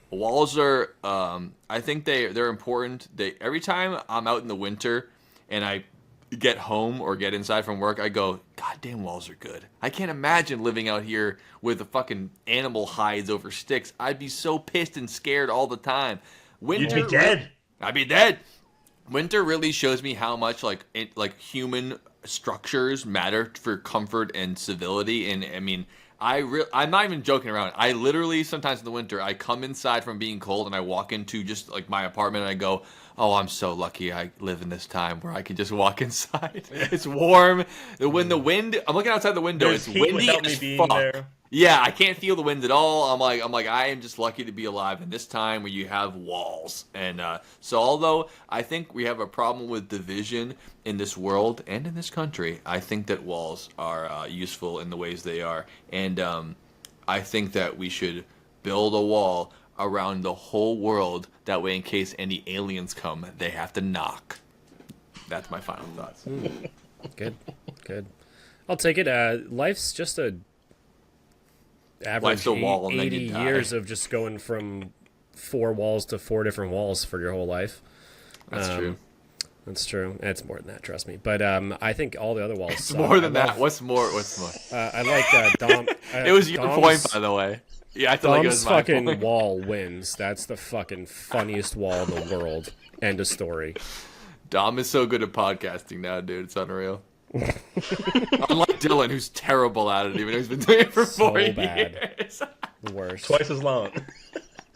Walls are, I think they're important. Every time I'm out in the winter and I get home or get inside from work, I go, God damn, walls are good. I can't imagine living out here with the fucking animal hides over sticks. I'd be so pissed and scared all the time. Winter, You'd be dead. I'd be dead. Winter really shows me how much like human structures matter for comfort and civility. And I mean, I'm not even joking around. I literally sometimes in the winter I come inside from being cold and I walk into just like my apartment and I go, oh, I'm so lucky I live in this time where I can just walk inside. It's warm. When the wind, I'm looking outside the window. There's It's heat windy without me as being fuck. there. Yeah, I can't feel the wind at all. I'm like, I am just lucky to be alive in this time where you have walls. And so although I think we have a problem with division in this world and in this country, I think that walls are useful in the ways they are. And I think that we should build a wall around the whole world. That way, in case any aliens come, they have to knock. That's my final thoughts. Good. I'll take it. Life's just a average Life's a wall and then 80 you die. years of just going from 4 walls to 4 different walls for your whole life. That's true. That's true. It's more than that, trust me. But I think all the other walls. It's more than that. What's more? I like Dom. It was your Dom's- point, by the way. Yeah, I feel like it Dom's was my fucking point. wall wins. That's the fucking funniest wall in the world. End of story. Dom is so good at podcasting now, dude. It's unreal. Unlike Dylan, who's terrible at it, even though he's been doing it for So 4 bad. years. The worst. Twice as long.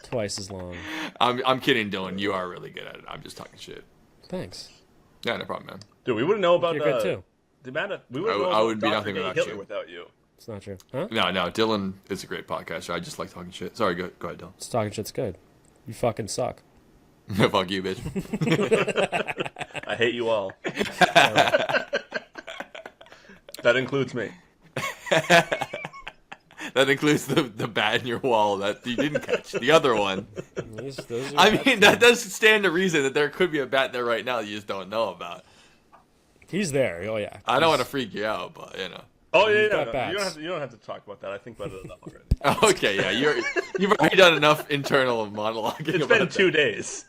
Twice as long. I'm kidding, Dylan. You are really good at it. I'm just talking shit. Thanks. Yeah, no problem, man. Dude, we wouldn't know about You're good too. the amount of we wouldn't know I about would be Dr. nothing Day without Hitler you. without you. It's not true. Huh? No, Dylan is a great podcaster. I just like talking shit. Sorry, go ahead, Dylan. It's talking shit's good. You fucking suck. Fuck you, bitch. I hate you all. That includes me. That includes the bat in your wall that you didn't catch. The other one. Those are I bad mean, that things. does stand to reason that there could be a bat there right now that you just don't know about. He's there. Oh yeah. I don't want to freak you out, but you know. Oh yeah, You've no, got no. bats. You don't have to talk about that. I think about it enough already. Okay, yeah, you've already done enough internal monologuing. It's about been that. 2 days.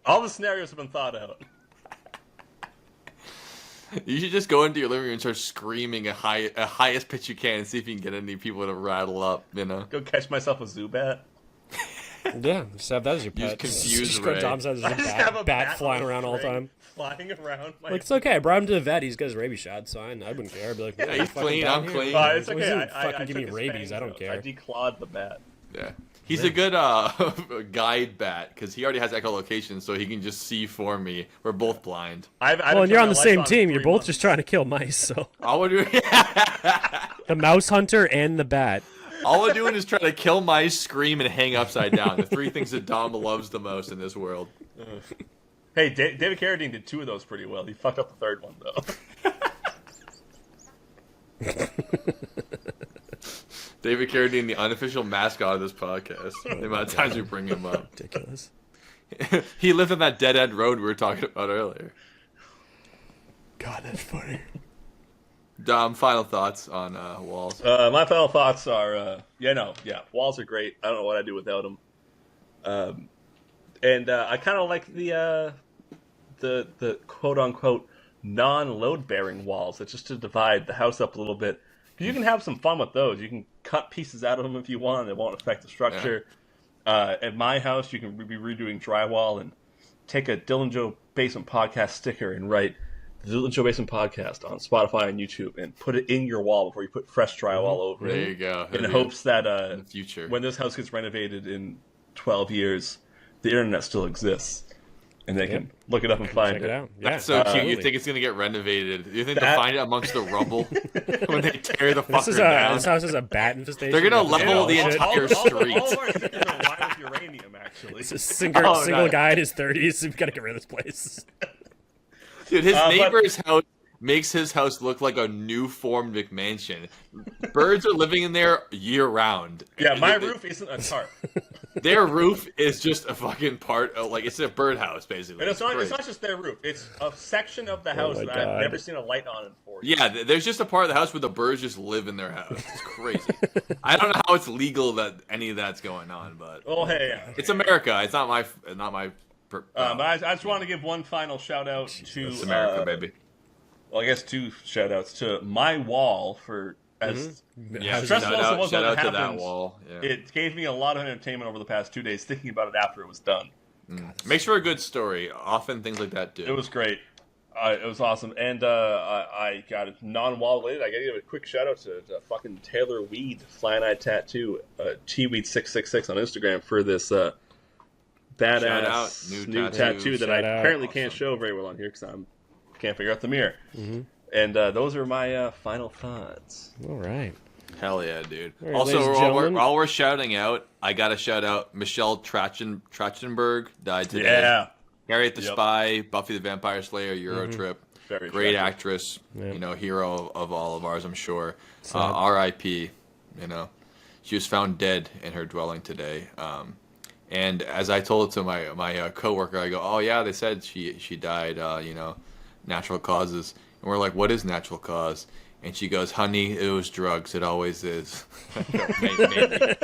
All the scenarios have been thought out. You should just go into your living room and start screaming at highest pitch you can and see if you can get any people to rattle up. You know. Go catch myself a Zubat. Yeah, just have that as your You pet. confuse Just go Ray. Dom's house, I there's a just have bat, a bat flying on a around all the string, time. flying around. My... Like, it's okay. I brought him to the vet. He's got his rabies shot, so I wouldn't care. I'd be like, Yeah, "You he's fucking clean, down I'm here?" clean. It's He okay. doesn't I fucking give took me his rabies. I don't fangs care. out. I declawed the bat. Yeah. He's a good guide bat because he already has echolocation, so he can just see for me. We're both blind. Well, and you're on the same team. You're both just trying to kill mice, so All we're doing, the mouse hunter and the bat. all we're doing is trying to kill mice, scream, and hang upside down. The 3 things that Dom loves the most in this world. Hey, David Carradine did 2 of those pretty well. He fucked up the 3rd one though. David Carradine, the unofficial mascot of this podcast. The amount of times we bring him up. Ridiculous. He lived on that dead end road we were talking about earlier. God, that's funny. Dom, final thoughts on walls. My final thoughts are, walls are great. I don't know what I'd do without them. And I kind of like the quote unquote non-load bearing walls. It's just to divide the house up a little bit. You can have some fun with those. You can cut pieces out of them if you want. It won't affect the structure. At my house, you can be redoing drywall and take a Dylan Joe Basement Podcast sticker and write the Dylan Joe Basement Podcast on Spotify and YouTube and put it in your wall before you put fresh drywall over There it. you go. In That'd be hopes that in the future. when this house gets renovated in 12 years, the internet still exists. and they can look it up and find Check it out. Yeah, That's so cute. You absolutely. think it's gonna get renovated? You think That- they'll find it amongst the rubble when they tear the This fucker is down? this house is a bat infestation. They're gonna That's level the bullshit. entire street. All of our stickers are lined with uranium, actually. It's a single Oh, nice. guy in his 30s. We've got to get rid of this place. Dude, his but- neighbor's house makes his house look like a new formed McMansion. Birds are living in there year round. Yeah, my roof isn't a tarp. Their roof is just a fucking part of, like, it's a birdhouse basically. And it's not crazy. just their roof. It's a section of the house my that God. I've never seen a light on in 4 years. Yeah, there's just a part of the house where the birds just live in their house. It's crazy. I don't know how it's legal that any of that's going on, but Oh, hey. it's America. It's not my. But I just want to give one final shout out to It's America, baby. Well, I guess 2 shout outs to my wall for as Yeah, stressful shout as it out, was shout when it out to that happened. wall. Yeah. It gave me a lot of entertainment over the past 2 days thinking about it after it was done. Makes for a good story. Often things like that do. It was great. It was awesome. And I got it non-wall related. I got to give a quick shout out to fucking Taylor Weed, Flying Eye Tattoo, Tweed666 on Instagram for this badass Shout out. New tattoo that I Shout out. apparently can't Awesome. show very well on here because I can't figure out the mirror. And those are my final thoughts. All right. Hell yeah, dude. All right, Also, ladies and while gentlemen. we're shouting out, I gotta shout out Michelle Trachtenberg died today. Yeah. Harriet the Yep. Spy, Buffy the Vampire Slayer, Euro Trip. Very Great tragic. actress, Yep. you know, hero of all of ours, I'm sure. Sad. R.I.P. You know, she was found dead in her dwelling today. And as I told it to my coworker, I go, "Oh yeah, they said she died. You know, natural causes." And we're like, "What is natural cause?" And she goes, "Honey, it was drugs. It always is." Maybe.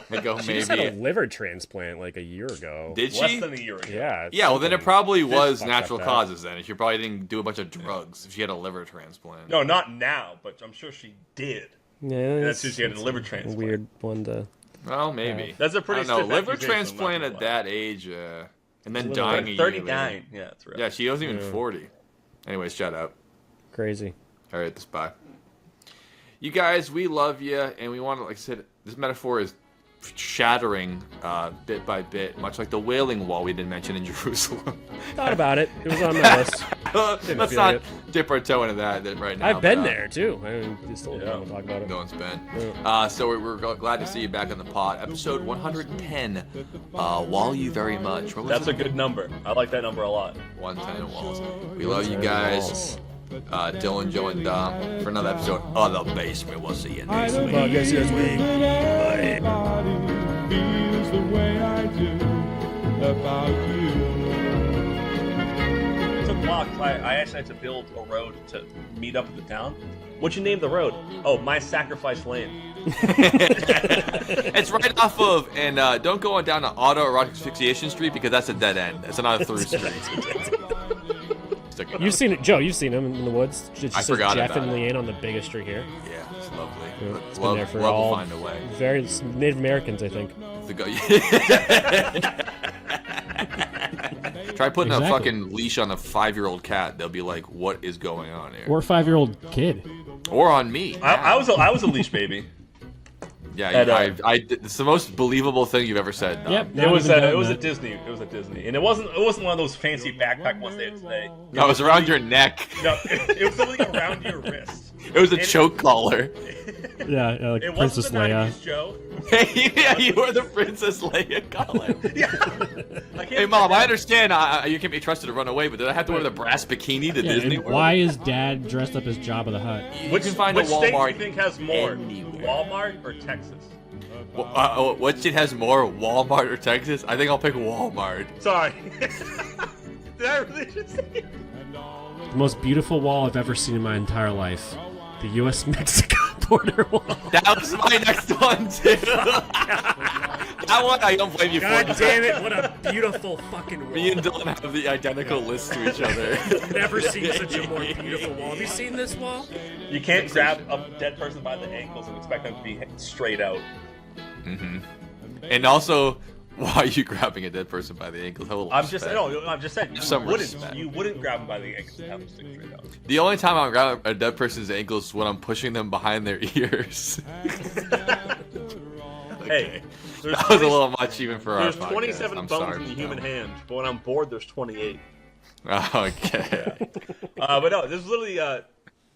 I go, She just had a maybe. liver transplant like a year ago. Did Less she? than a year ago. Yeah. Yeah, well then it probably was fucked natural up causes then. She probably didn't do a bunch of drugs if she had a liver transplant. No, not now, but I'm sure she did. Yeah, That's who she had a liver transplant. weird one to. Well, maybe. That's a pretty I don't know. stiff Liver accusation, I'm not transplant gonna at lie. that age, and then little dying a bit. year later. 39. Yeah, that's right. Yeah, she wasn't even 40. Anyways, shout out. Crazy. All right, the spy. You guys, we love you, and we want to, like I said, this metaphor is shattering bit by bit, much like the Wailing Wall we didn't mention in Jerusalem. Thought about it. It was on my list. Let's feel not it. dip our toe into that right now. I've been but, there too. I mean, you still don't want to talk about it. No one's been. So we're glad to see you back on the pod. Episode 110. Wall you very much. What was That's it? a good number. I like that number a lot. 110 walls. We love you guys. Dylan, Joe, and Dom for another episode of The Basement. We'll see you next week. Well, I guess this week. Feels the way I do about you. It took a while 'cause I actually had to build a road to meet up at the town. What'd you name the road? Oh, My Sacrifice Lane. It's right off of, and don't go on down to Autoerotic Asphyxiation Street because that's a dead end. It's not a through street. You've seen it, Joe. You've seen him in the woods. It just I says forgot Jeff about and it. Leanne on the biggest street here. Yeah, it's lovely. It's been there for love all to find a way. very Native Americans, I think. To go. Try putting a Exactly. fucking leash on a 5-year-old cat. They'll be like, "What is going on here?" Or a 5-year-old kid. Or on me. I was a leash baby. Yeah, And, it's the most believable thing you've ever said. Dom. Yep. It was not even it was a that. Disney. It was a Disney, and it wasn't one of those fancy backpack ones they have today. No, it was around your neck. No, it was something around your wrist. It was a choke collar. Yeah, like It Princess wasn't the Leia. 90s, Joe. Yeah, you were the Princess Leia collar. Yeah. Hey, Mom, I understand you can't be trusted to run away, but did I have to wear the brass bikini to Yeah, Disney and World? why is Dad dressed up as Jabba the Hutt? You can find a which state do Walmart you think has more, anywhere. Walmart or Texas? What state has more, Walmart or Texas? I think I'll pick Walmart. Sorry. Did I really just say it? The most beautiful wall I've ever seen in my entire life. The U.S.-Mexico border wall. That was my next one, too. That one I don't blame you God for. damn it! What a beautiful fucking wall. Me and Dylan have the identical list to each other. Never seen such a more beautiful wall. Have you seen this wall? You can't grab a dead person by the ankles and expect them to be straight out. And also, why are you grabbing a dead person by the ankles? Have a little I'm just respect. saying Some respect. you wouldn't grab them by the ankles and have them stick straight out. The only time I'm grabbing a dead person's ankles is when I'm pushing them behind their ears. Hey, there's that was a 20 little much even for our There's podcast. 27 I'm bones sorry, in the but human no. hand, but when I'm bored, there's 28. Okay. But no, this is literally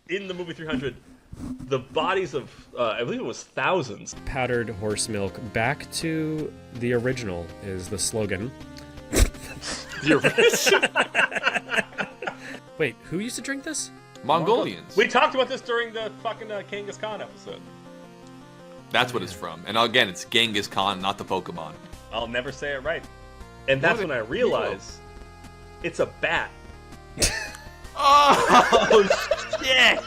in the movie 300. The bodies of I believe it was thousands. Powdered horse milk. Back to the original is the slogan. Wait, who used to drink this? Mongolians. We talked about this during the fucking Genghis Khan episode. That's what it's from. And again, it's Genghis Khan, not the Pokemon. I'll never say it right. And that's What when I a realized it's a bat. Oh shit!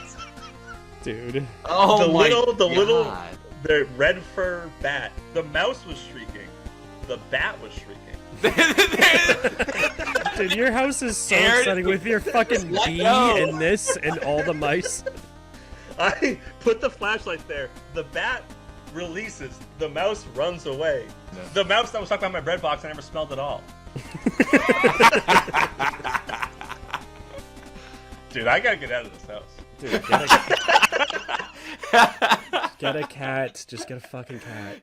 Dude. Oh the my little God. the red fur bat. The mouse was shrieking. The bat was shrieking. Dude, your house is so Aaron, upsetting with your fucking let bee go. and this and all the mice. I put the flashlight there. The bat releases. The mouse runs away. The mouse that was stuck by my bread box, I never smelled at all. Dude, I gotta get out of this house. Dude, get a cat. Just get a fucking cat.